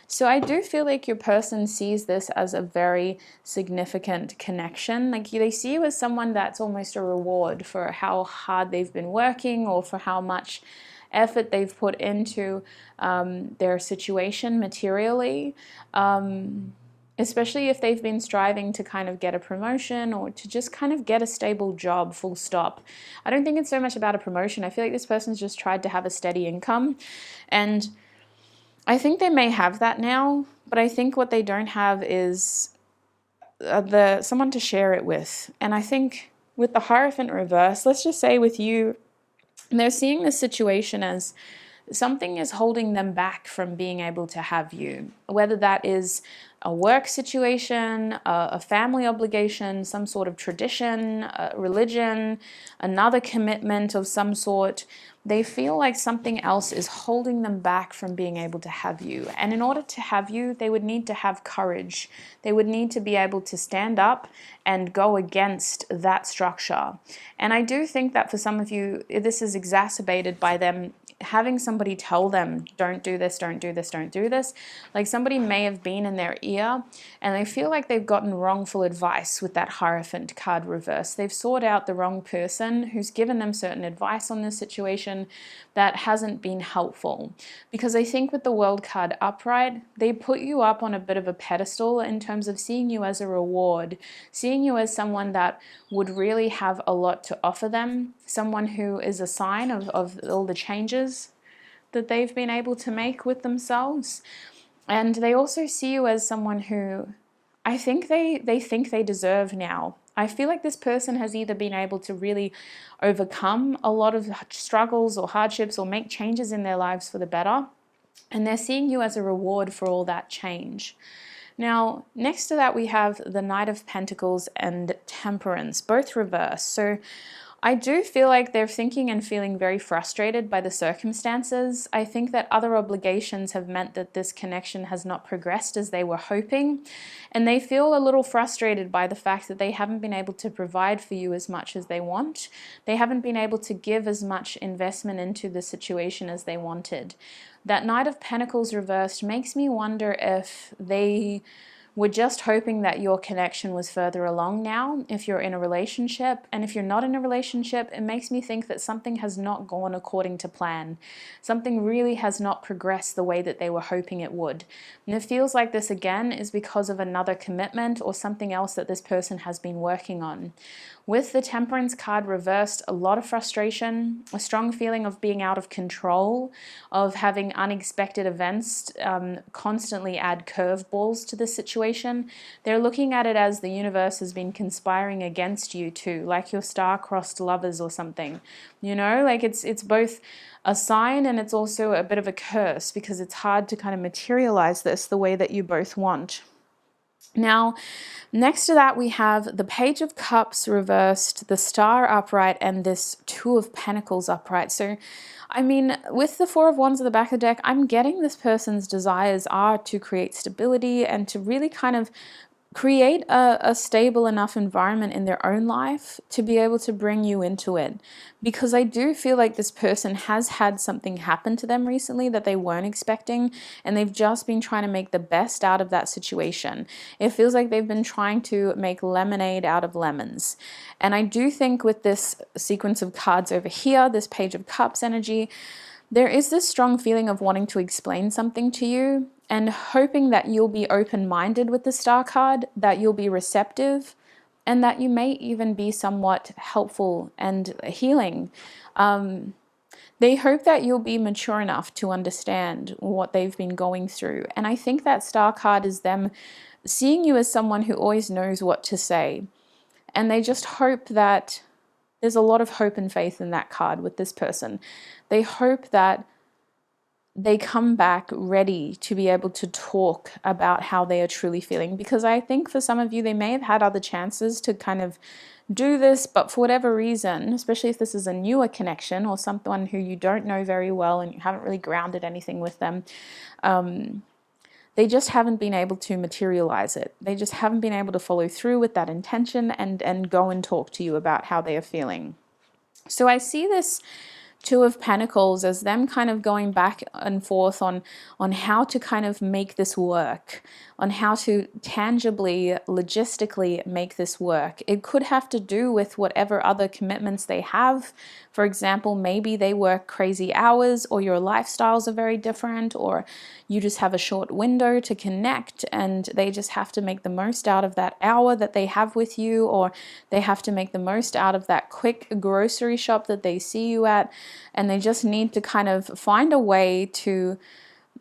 So I do feel like your person sees this as a very significant connection. Like they see you as someone that's almost a reward for how hard they've been working or for how much effort they've put into their situation materially. Especially if they've been striving to kind of get a promotion or to just kind of get a stable job, full stop. I don't think it's so much about a promotion. I feel like this person's just tried to have a steady income, and I think they may have that now, but I think what they don't have is someone to share it with. And I think with the Hierophant reverse, let's just say with you, they're seeing this situation as something is holding them back from being able to have you, whether that is a work situation, a family obligation, some sort of tradition, religion, another commitment of some sort. They feel like something else is holding them back from being able to have you. And in order to have you, they would need to have courage. They would need to be able to stand up and go against that structure. And I do think that for some of you, this is exacerbated by them having somebody tell them, don't do this, don't do this, don't do this. Like somebody may have been in their ear and they feel like they've gotten wrongful advice with that Hierophant card reverse. They've sought out the wrong person who's given them certain advice on this situation that hasn't been helpful. Because I think with the World card upright, they put you up on a bit of a pedestal in terms of seeing you as a reward, seeing you as someone that would really have a lot to offer them, someone who is a sign of all the changes that they've been able to make with themselves. And they also see you as someone who I think they think they deserve now. I feel like this person has either been able to really overcome a lot of struggles or hardships or make changes in their lives for the better, and they're seeing you as a reward for all that change. Now, next to that, we have the Knight of Pentacles and Temperance, both reversed. So I do feel like they're thinking and feeling very frustrated by the circumstances. I think that other obligations have meant that this connection has not progressed as they were hoping. And they feel a little frustrated by the fact that they haven't been able to provide for you as much as they want. They haven't been able to give as much investment into the situation as they wanted. That Knight of Pentacles reversed makes me wonder if they were just hoping that your connection was further along now, if you're in a relationship. And if you're not in a relationship, it makes me think that something has not gone according to plan. Something really has not progressed the way that they were hoping it would. And it feels like this again is because of another commitment or something else that this person has been working on. With the Temperance card reversed, a lot of frustration, a strong feeling of being out of control, of having unexpected events constantly add curveballs to the situation. They're looking at it as the universe has been conspiring against you too, like your star-crossed lovers or something. You know, like it's both a sign and it's also a bit of a curse because it's hard to kind of materialize this the way that you both want. Now, next to that, we have the Page of Cups reversed, the Star upright, and this Two of Pentacles upright. So, I mean, with the Four of Wands at the back of the deck, I'm getting this person's desires are to create stability and to really kind of create a stable enough environment in their own life to be able to bring you into it. Because I do feel like this person has had something happen to them recently that they weren't expecting, and they've just been trying to make the best out of that situation. It feels like they've been trying to make lemonade out of lemons. And I do think with this sequence of cards over here, this Page of Cups energy, there is this strong feeling of wanting to explain something to you and hoping that you'll be open-minded with the Star card, that you'll be receptive, and that you may even be somewhat helpful and healing. They hope that you'll be mature enough to understand what they've been going through. And I think that Star card is them seeing you as someone who always knows what to say. And they just hope that there's a lot of hope and faith in that card with this person. They hope that they come back ready to be able to talk about how they are truly feeling. Because I think for some of you, they may have had other chances to kind of do this, but for whatever reason, especially if this is a newer connection or someone who you don't know very well and you haven't really grounded anything with them, they just haven't been able to materialize it. They just haven't been able to follow through with that intention and go and talk to you about how they are feeling. So I see this Two of Pentacles as them kind of going back and forth on how to kind of make this work, on how to tangibly, logistically make this work. It could have to do with whatever other commitments they have. For example, maybe they work crazy hours, or your lifestyles are very different, or you just have a short window to connect and they just have to make the most out of that hour that they have with you, or they have to make the most out of that quick grocery shop that they see you at, and they just need to kind of find a way to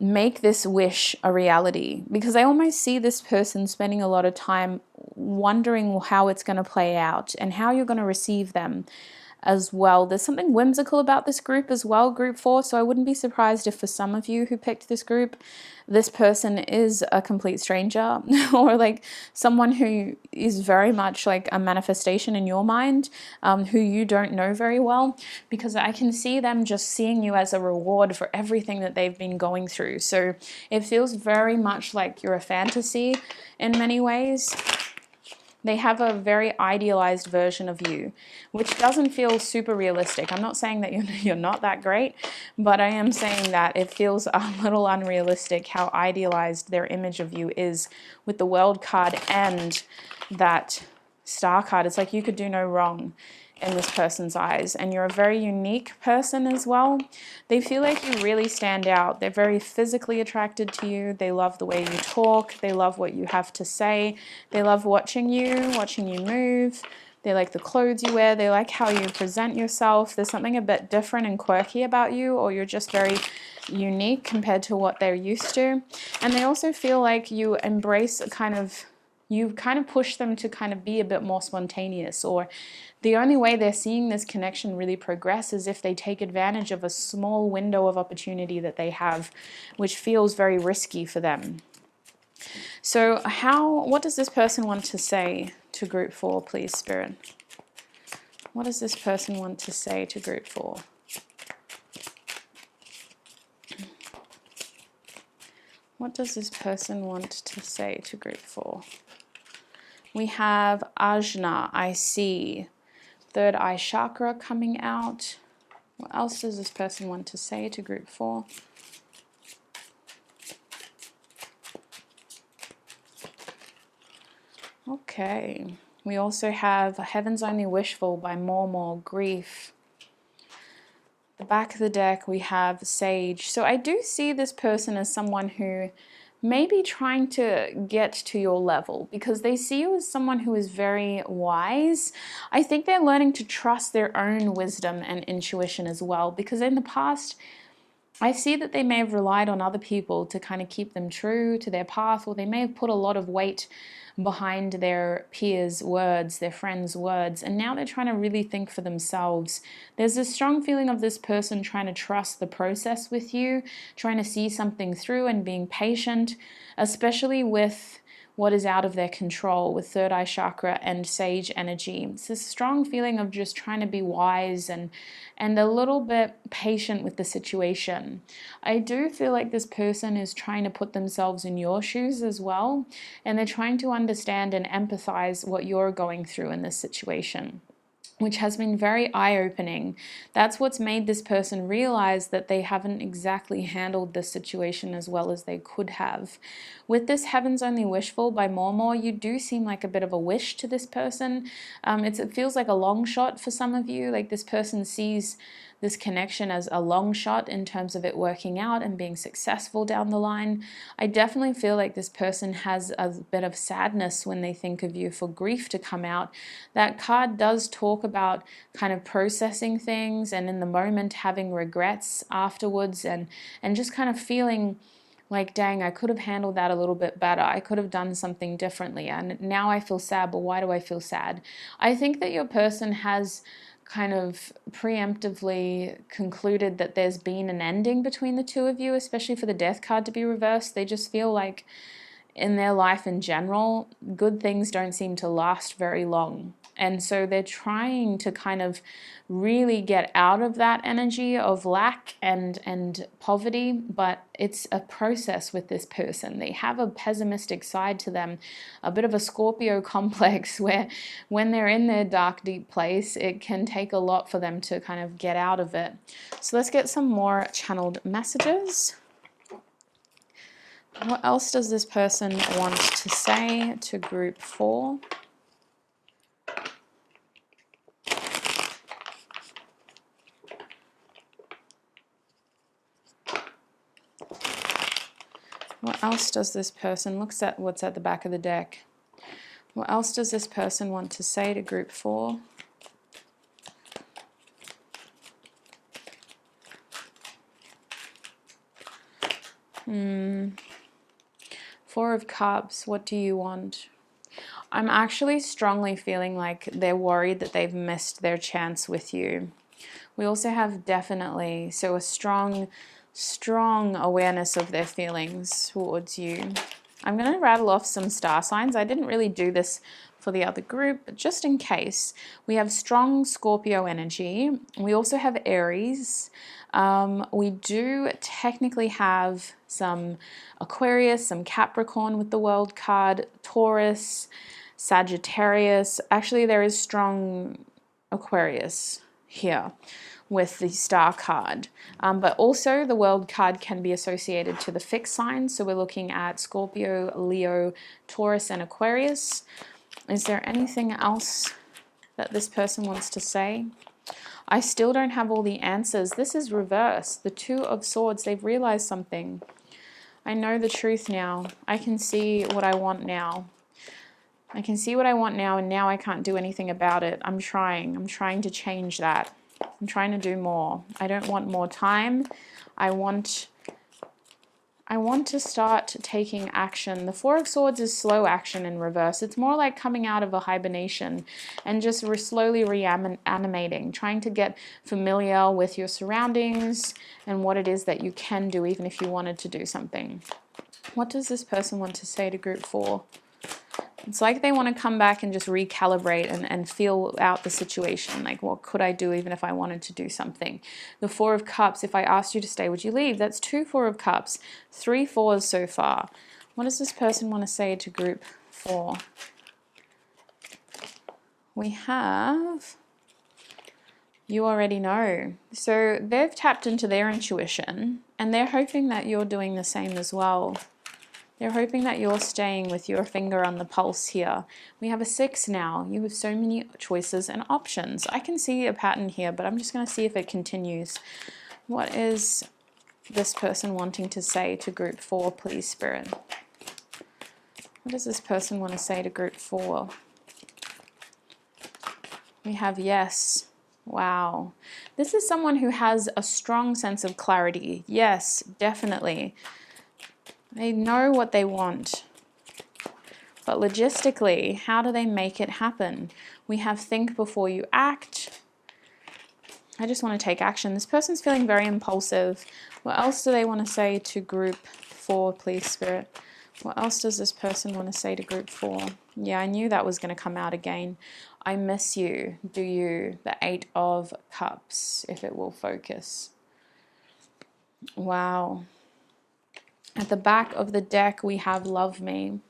make this wish a reality. Because I almost see this person spending a lot of time wondering how it's going to play out and how you're going to receive them as well. There's something whimsical about this group as well, group 4. So I wouldn't be surprised if for some of you who picked this group, this person is a complete stranger or like someone who is very much like a manifestation in your mind, who you don't know very well, because I can see them just seeing you as a reward for everything that they've been going through. So it feels very much like you're a fantasy in many ways. They have a very idealized version of you, which doesn't feel super realistic. I'm not saying that you're not that great, but I am saying that it feels a little unrealistic how idealized their image of you is with the World card and that Star card. It's like you could do no wrong in this person's eyes, and you're a very unique person as well. They feel like you really stand out. They're very physically attracted to you. They love the way you talk. They love what you have to say. They love watching you move. They like the clothes you wear. They like how you present yourself. There's something a bit different and quirky about you, or you're just very unique compared to what they're used to. And they also feel like you embrace you kind of push them to kind of be a bit more spontaneous, or the only way they're seeing this connection really progress is if they take advantage of a small window of opportunity that they have, which feels very risky for them. So what does this person want to say to group 4, please, Spirit? What does this person want to say to group 4? What does this person want to say to group 4? We have Ajna, I see. Third eye chakra coming out. What else does this person want to say to group 4? Okay. We also have Heaven's Only Wishful by More Grief. The back of the deck we have Sage. So I do see this person as someone who may be trying to get to your level, because they see you as someone who is very wise. I think they're learning to trust their own wisdom and intuition as well, because in the past, I see that they may have relied on other people to kind of keep them true to their path, or they may have put a lot of weight behind their peers' words, their friends' words, and now they're trying to really think for themselves. There's a strong feeling of this person trying to trust the process with you, trying to see something through and being patient, especially with what is out of their control with third eye chakra and sage energy. It's a strong feeling of just trying to be wise and a little bit patient with the situation. I do feel like this person is trying to put themselves in your shoes as well, and they're trying to understand and empathize what you're going through in this situation, which has been very eye-opening. That's what's made this person realize that they haven't exactly handled this situation as well as they could have. With this Heaven's Only Wishful by More, you do seem like a bit of a wish to this person. It feels like a long shot for some of you. Like this person sees this connection as a long shot in terms of it working out and being successful down the line. I definitely feel like this person has a bit of sadness when they think of you for grief to come out. That card does talk about kind of processing things and in the moment having regrets afterwards and just kind of feeling like, dang, I could have handled that a little bit better. I could have done something differently. And now I feel sad, but why do I feel sad? I think that your person has kind of preemptively concluded that there's been an ending between the two of you, especially for the Death card to be reversed. They just feel like in their life in general, good things don't seem to last very long. And so they're trying to kind of really get out of that energy of lack and poverty, but it's a process with this person. They have a pessimistic side to them, a bit of a Scorpio complex, where when they're in their dark, deep place, it can take a lot for them to kind of get out of it. So let's get some more channeled messages. What else does this person want to say to group 4? What else does this person, looks at what's at the back of the deck. What else does this person want to say to group 4? Four of Cups, what do you want? I'm actually strongly feeling like they're worried that they've missed their chance with you. We also have definitely, so a strong awareness of their feelings towards you. I'm going to rattle off some star signs. I didn't really do this for the other group, but just in case. We have strong Scorpio energy. We also have Aries. We do technically have some Aquarius, some Capricorn with the World card, Taurus, Sagittarius. Actually, there is strong Aquarius here with the star card. But also the World card can be associated to the fixed signs. So we're looking at Scorpio, Leo, Taurus, and Aquarius. Is there anything else that this person wants to say? I still don't have all the answers. This is reversed. The Two of Swords, they've realized something. I know the truth now. I can see what I want now. I can see what I want now, and now I can't do anything about it. I'm trying to change that. I'm trying to do more. I don't want more time. I want to start taking action. The Four of Swords is slow action in reverse. It's more like coming out of a hibernation and just slowly reanimating, trying to get familiar with your surroundings and what it is that you can do, even if you wanted to do something. What does this person want to say to group 4? It's like they want to come back and just recalibrate and feel out the situation. Like, what could I do even if I wanted to do something? The Four of Cups, if I asked you to stay, would you leave? That's 2 Four of Cups, 3 fours so far. What does this person want to say to group 4? We have, you already know. So they've tapped into their intuition and they're hoping that you're doing the same as well. They're hoping that you're staying with your finger on the pulse here. We have a 6 now. You have so many choices and options. I can see a pattern here, but I'm just going to see if it continues. What is this person wanting to say to group 4, please, Spirit? What does this person want to say to group 4? We have yes. Wow. This is someone who has a strong sense of clarity. Yes, definitely. They know what they want, but logistically, how do they make it happen? We have think before you act. I just want to take action. This person's feeling very impulsive. What else do they want to say to group 4, please, Spirit? What else does this person want to say to group 4? Yeah, I knew that was going to come out again. I miss you. Do you? The 8 of Cups, if it will focus. Wow. At the back of the deck, we have love me.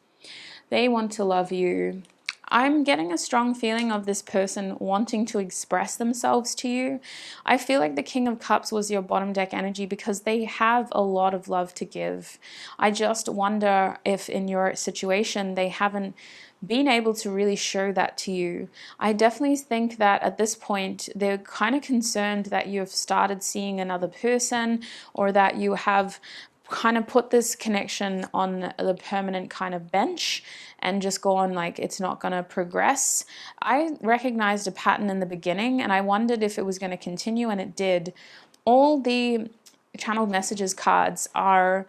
They want to love you. I'm getting a strong feeling of this person wanting to express themselves to you. I feel like the King of Cups was your bottom deck energy because they have a lot of love to give. I just wonder if in your situation they haven't been able to really show that to you. I definitely think that at this point they're kind of concerned that you have started seeing another person or that you have kind of put this connection on the permanent kind of bench and just gone like it's not going to progress. I recognized a pattern in the beginning and I wondered if it was going to continue, and it did. All the channeled messages cards are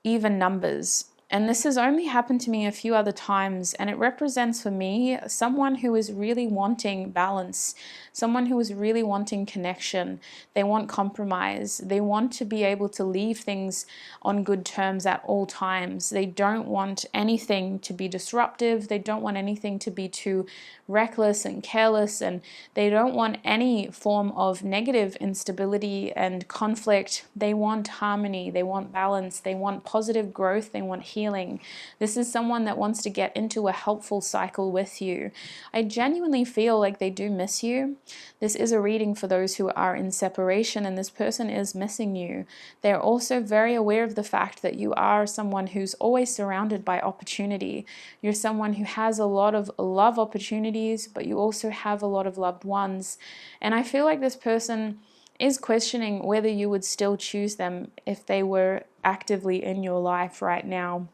even numbers. And this has only happened to me a few other times, and it represents for me someone who is really wanting balance, someone who is really wanting connection. They want compromise. They want to be able to leave things on good terms at all times. They don't want anything to be disruptive. They don't want anything to be too reckless and careless, and they don't want any form of negative instability and conflict. They want harmony. They want balance. They want positive growth. They want healing. This is someone that wants to get into a helpful cycle with you. I genuinely feel like they do miss you. This is a reading for those who are in separation, and this person is missing you. They're also very aware of the fact that you are someone who's always surrounded by opportunity. You're someone who has a lot of love opportunities, but you also have a lot of loved ones. And I feel like this person is questioning whether you would still choose them if they were actively in your life right now.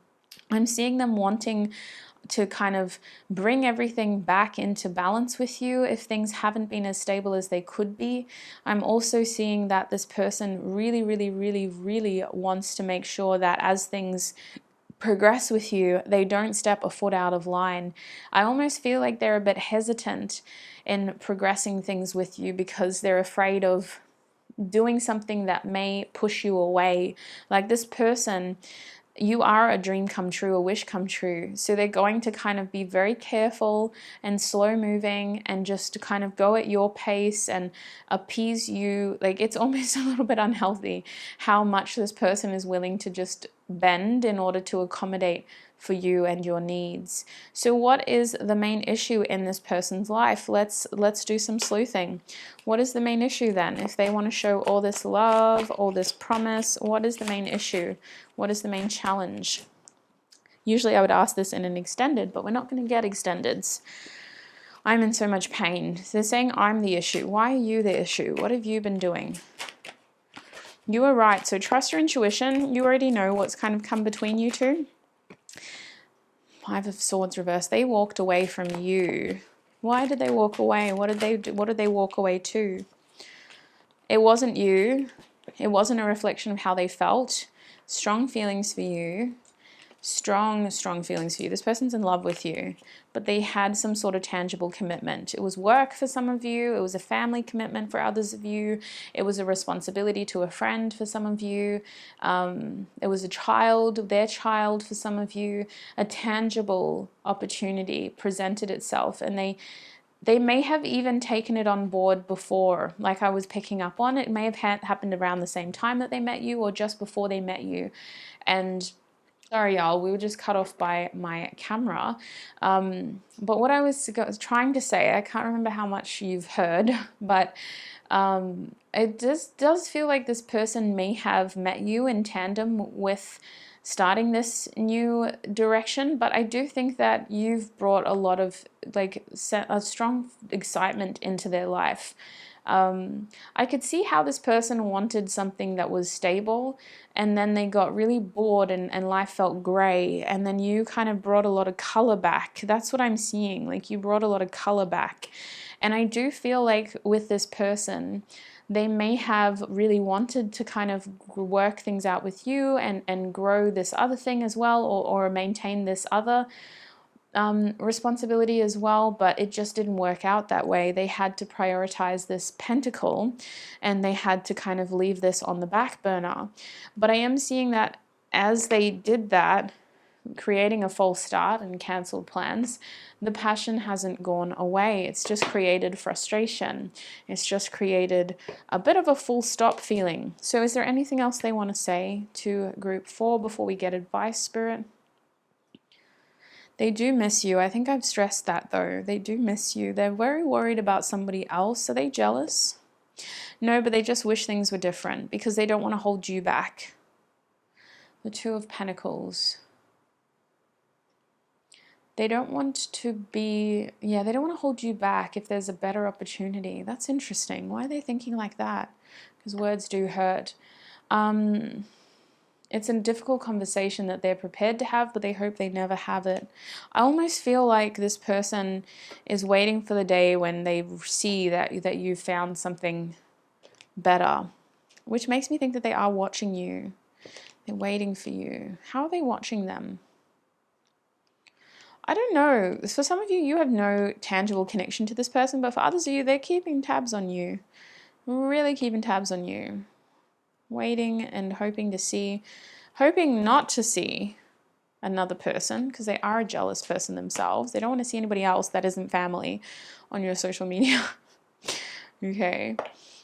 I'm seeing them wanting to kind of bring everything back into balance with you if things haven't been as stable as they could be. I'm also seeing that this person really, really, really, really wants to make sure that as things progress with you, they don't step a foot out of line. I almost feel like they're a bit hesitant in progressing things with you because they're afraid of doing something that may push you away. Like this person, you are a dream come true, a wish come true. So they're going to kind of be very careful and slow moving and just kind of go at your pace and appease you. Like it's almost a little bit unhealthy how much this person is willing to just bend in order to accommodate for you and your needs. So what is the main issue in this person's life? Let's do some sleuthing. What is the main issue then? If they want to show all this love, all this promise, what is the main issue? What is the main challenge? Usually I would ask this in an extended, but we're not going to get extendeds. I'm in so much pain. They're saying I'm the issue. Why are you the issue? What have you been doing? You are right. So trust your intuition. You already know what's kind of come between you two. Five of Swords reversed. They walked away from you. Why did they walk away? What did they do? What did they walk away to? It wasn't you. It wasn't a reflection of how they felt. Strong feelings for you. Strong feelings for you. This person's in love with you, but they had some sort of tangible commitment. It was work for some of you. It was a family commitment for others of you. It was a responsibility to a friend for some of you. It was a child, their child for some of you. A tangible opportunity presented itself, and they may have even taken it on board before, like I was picking up on. It may have happened around the same time that they met you or just before they met you. And sorry, y'all, we were just cut off by my camera. But what I was trying to say, I can't remember how much you've heard, but it just does feel like this person may have met you in tandem with starting this new direction. But I do think that you've brought a lot of a strong excitement into their life. I could see how this person wanted something that was stable, and then they got really bored and life felt gray, and then you kind of brought a lot of color back. That's what I'm seeing. Like you brought a lot of color back. And I do feel like with this person, they may have really wanted to kind of work things out with you and grow this other thing as well, or maintain this other responsibility as well, but it just didn't work out that way. They had to prioritize this pentacle, and they had to kind of leave this on the back burner. But I am seeing that as they did that, creating a false start and cancelled plans, the passion hasn't gone away. It's just created frustration. It's just created a bit of a full stop feeling. So is there anything else they want to say to group 4 before we get advice, Spirit? They do miss you. I think I've stressed that though. They do miss you. They're very worried about somebody else. Are they jealous? No, but they just wish things were different because they don't want to hold you back. The Two of Pentacles. They don't want to be, they don't want to hold you back if there's a better opportunity. That's interesting. Why are they thinking like that? Because words do hurt. It's a difficult conversation that they're prepared to have, but they hope they never have it. I almost feel like this person is waiting for the day when they see that you've found something better, which makes me think that they are watching you. They're waiting for you. How are they watching them? I don't know. For some of you, you have no tangible connection to this person, but for others of you, they're keeping tabs on you. Really keeping tabs on you. Waiting and hoping to see, hoping not to see another person, because they are a jealous person themselves. They don't want to see anybody else that isn't family on your social media. Okay.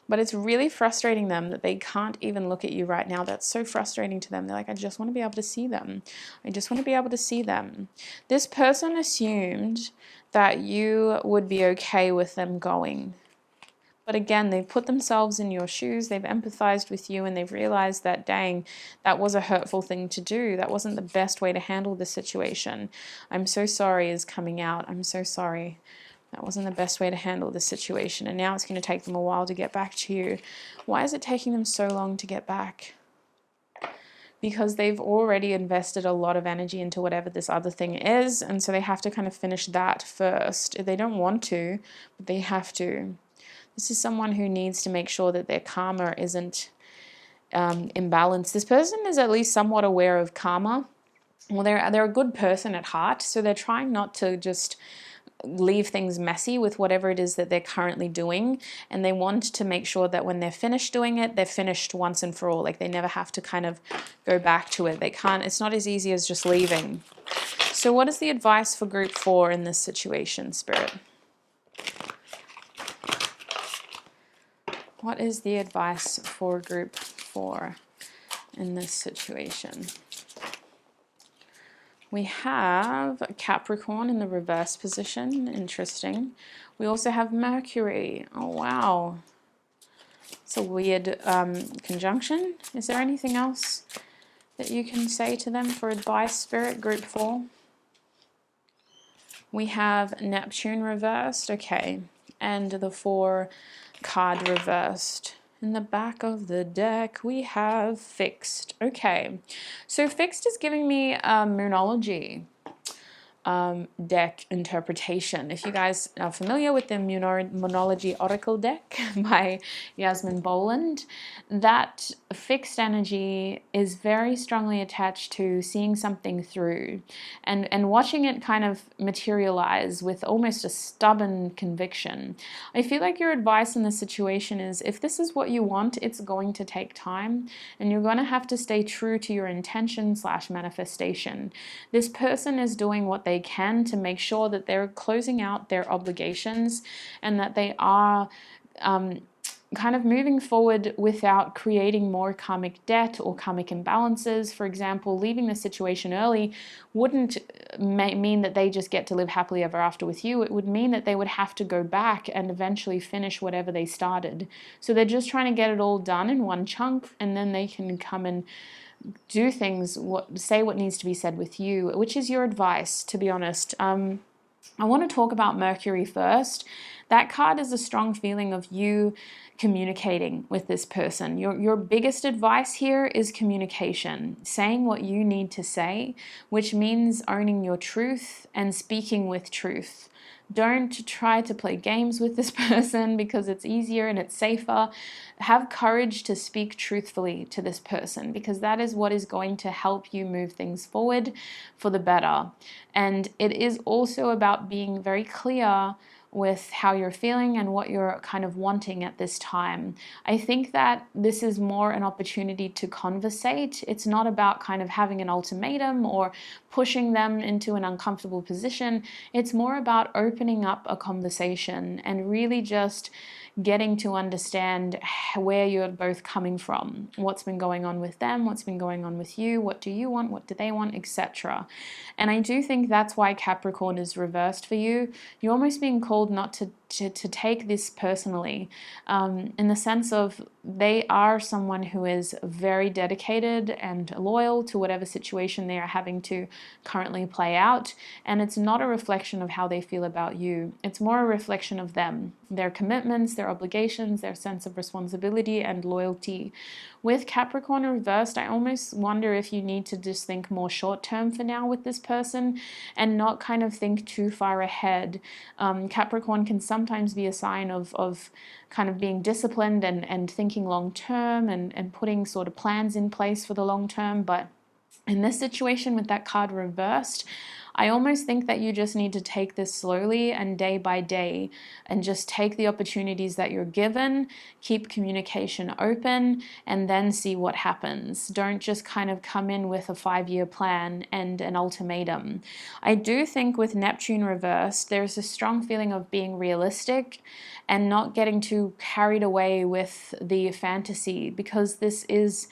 But it's really frustrating them that they can't even look at you right now. That's so frustrating to them. They're like, I just want to be able to see them. I just want to be able to see them. This person assumed that you would be okay with them going. But again, they've put themselves in your shoes, they've empathized with you, and they've realized that, dang, that was a hurtful thing to do. That wasn't the best way to handle the situation. I'm so sorry is coming out. I'm so sorry. That wasn't the best way to handle the situation. And now it's going to take them a while to get back to you. Why is it taking them so long to get back? Because they've already invested a lot of energy into whatever this other thing is. And so they have to kind of finish that first. They don't want to, but they have to. This is someone who needs to make sure that their karma isn't imbalanced. This person is at least somewhat aware of karma. Well, they're a good person at heart, so they're trying not to just leave things messy with whatever it is that they're currently doing, and they want to make sure that when they're finished doing it, they're finished once and for all. Like, they never have to kind of go back to it. They can't, it's not as easy as just leaving. So what is the advice for group 4 in this situation, Spirit? What is the advice for group 4 in this situation? We have Capricorn in the reverse position. Interesting. We also have Mercury. Oh, wow. It's a weird conjunction. Is there anything else that you can say to them for advice, Spirit, group 4? We have Neptune reversed. Okay. And the 4 card reversed. In the back of the deck, we have Fixed. Okay, so Fixed is giving me a Moonology deck interpretation. If you guys are familiar with the Moonology Oracle deck by Yasmin Boland, that fixed energy is very strongly attached to seeing something through and watching it kind of materialize with almost a stubborn conviction. I feel like your advice in this situation is, if this is what you want, it's going to take time, and you're going to have to stay true to your intention / manifestation. This person is doing what they can to make sure that they're closing out their obligations and that they are kind of moving forward without creating more karmic debt or karmic imbalances. For example, leaving the situation early wouldn't mean that they just get to live happily ever after with you. It would mean that they would have to go back and eventually finish whatever they started. So they're just trying to get it all done in one chunk, and then they can come and do things, say what needs to be said with you, which is your advice, to be honest. I want to talk about Mercury first. That card is a strong feeling of you communicating with this person. Your biggest advice here is communication, saying what you need to say, which means owning your truth and speaking with truth. Don't try to play games with this person because it's easier and it's safer. Have courage to speak truthfully to this person, because that is what is going to help you move things forward for the better. And it is also about being very clear with how you're feeling and what you're kind of wanting at this time. I think that this is more an opportunity to conversate. It's not about kind of having an ultimatum or pushing them into an uncomfortable position. It's more about opening up a conversation and really just getting to understand where you're both coming from, what's been going on with them, what's been going on with you, what do you want, what do they want, etc. And I do think that's why Capricorn is reversed for you. You're almost being called not to take this personally, in the sense of they are someone who is very dedicated and loyal to whatever situation they are having to currently play out, and it's not a reflection of how they feel about you. It's more a reflection of them, their commitments, their obligations, their sense of responsibility and loyalty. With Capricorn reversed, I almost wonder if you need to just think more short term for now with this person and not kind of think too far ahead. Capricorn can sometimes sometimes be a sign of kind of being disciplined and thinking long term and putting sort of plans in place for the long term. But in this situation with that card reversed, I almost think that you just need to take this slowly and day by day and just take the opportunities that you're given, keep communication open, and then see what happens. Don't just kind of come in with a 5-year plan and an ultimatum. I do think with Neptune reversed, there's a strong feeling of being realistic and not getting too carried away with the fantasy, because this is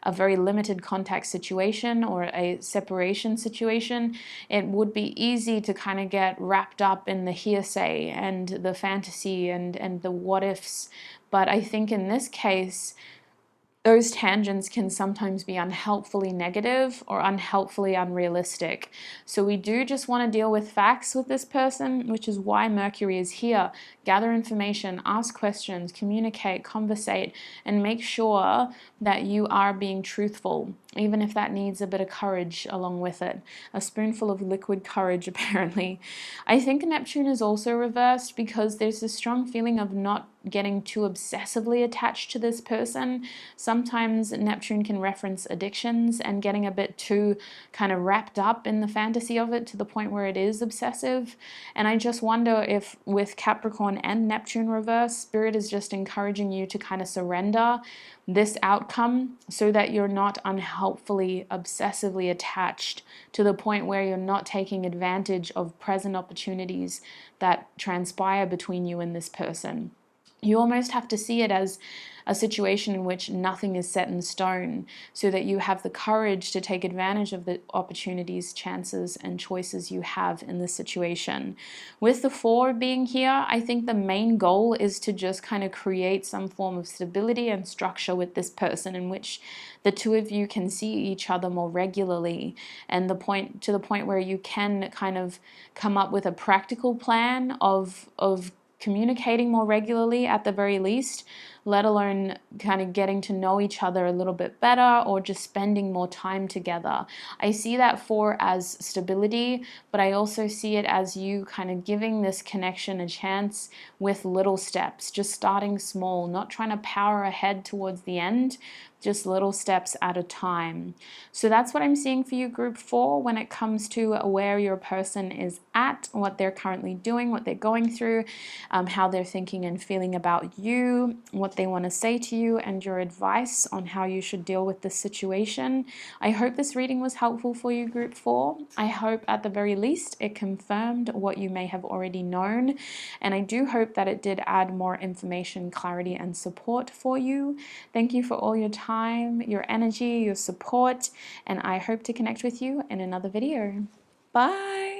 a very limited contact situation or a separation situation. It would be easy to kind of get wrapped up in the hearsay and the fantasy and the what ifs. But I think in this case, those tangents can sometimes be unhelpfully negative or unhelpfully unrealistic. So we do just want to deal with facts with this person, which is why Mercury is here. Gather information, ask questions, communicate, conversate, and make sure that you are being truthful, even if that needs a bit of courage along with it. A spoonful of liquid courage, apparently. I think Neptune is also reversed because there's a strong feeling of not getting too obsessively attached to this person. Sometimes Neptune can reference addictions and getting a bit too kind of wrapped up in the fantasy of it to the point where it is obsessive. And I just wonder if with Capricorn and Neptune reverse, Spirit is just encouraging you to kind of surrender this outcome so that you're not unhelpfully, obsessively attached to the point where you're not taking advantage of present opportunities that transpire between you and this person. You almost have to see it as a situation in which nothing is set in stone, so that you have the courage to take advantage of the opportunities, chances, and choices you have in this situation. With the 4 being here, I think the main goal is to just kind of create some form of stability and structure with this person in which the two of you can see each other more regularly, and the point where you can kind of come up with a practical plan of communicating more regularly at the very least, let alone kind of getting to know each other a little bit better or just spending more time together. I see that 4 as stability, but I also see it as you kind of giving this connection a chance with little steps, just starting small, not trying to power ahead towards the end, just little steps at a time. So that's what I'm seeing for you, group 4, when it comes to where your person is at, what they're currently doing, what they're going through, how they're thinking and feeling about you, what they want to say to you, and your advice on how you should deal with this situation. I hope this reading was helpful for you, group 4. I hope at the very least it confirmed what you may have already known, and I do hope that it did add more information, clarity, and support for you. Thank you for all your time, your energy, your support, and I hope to connect with you in another video. Bye!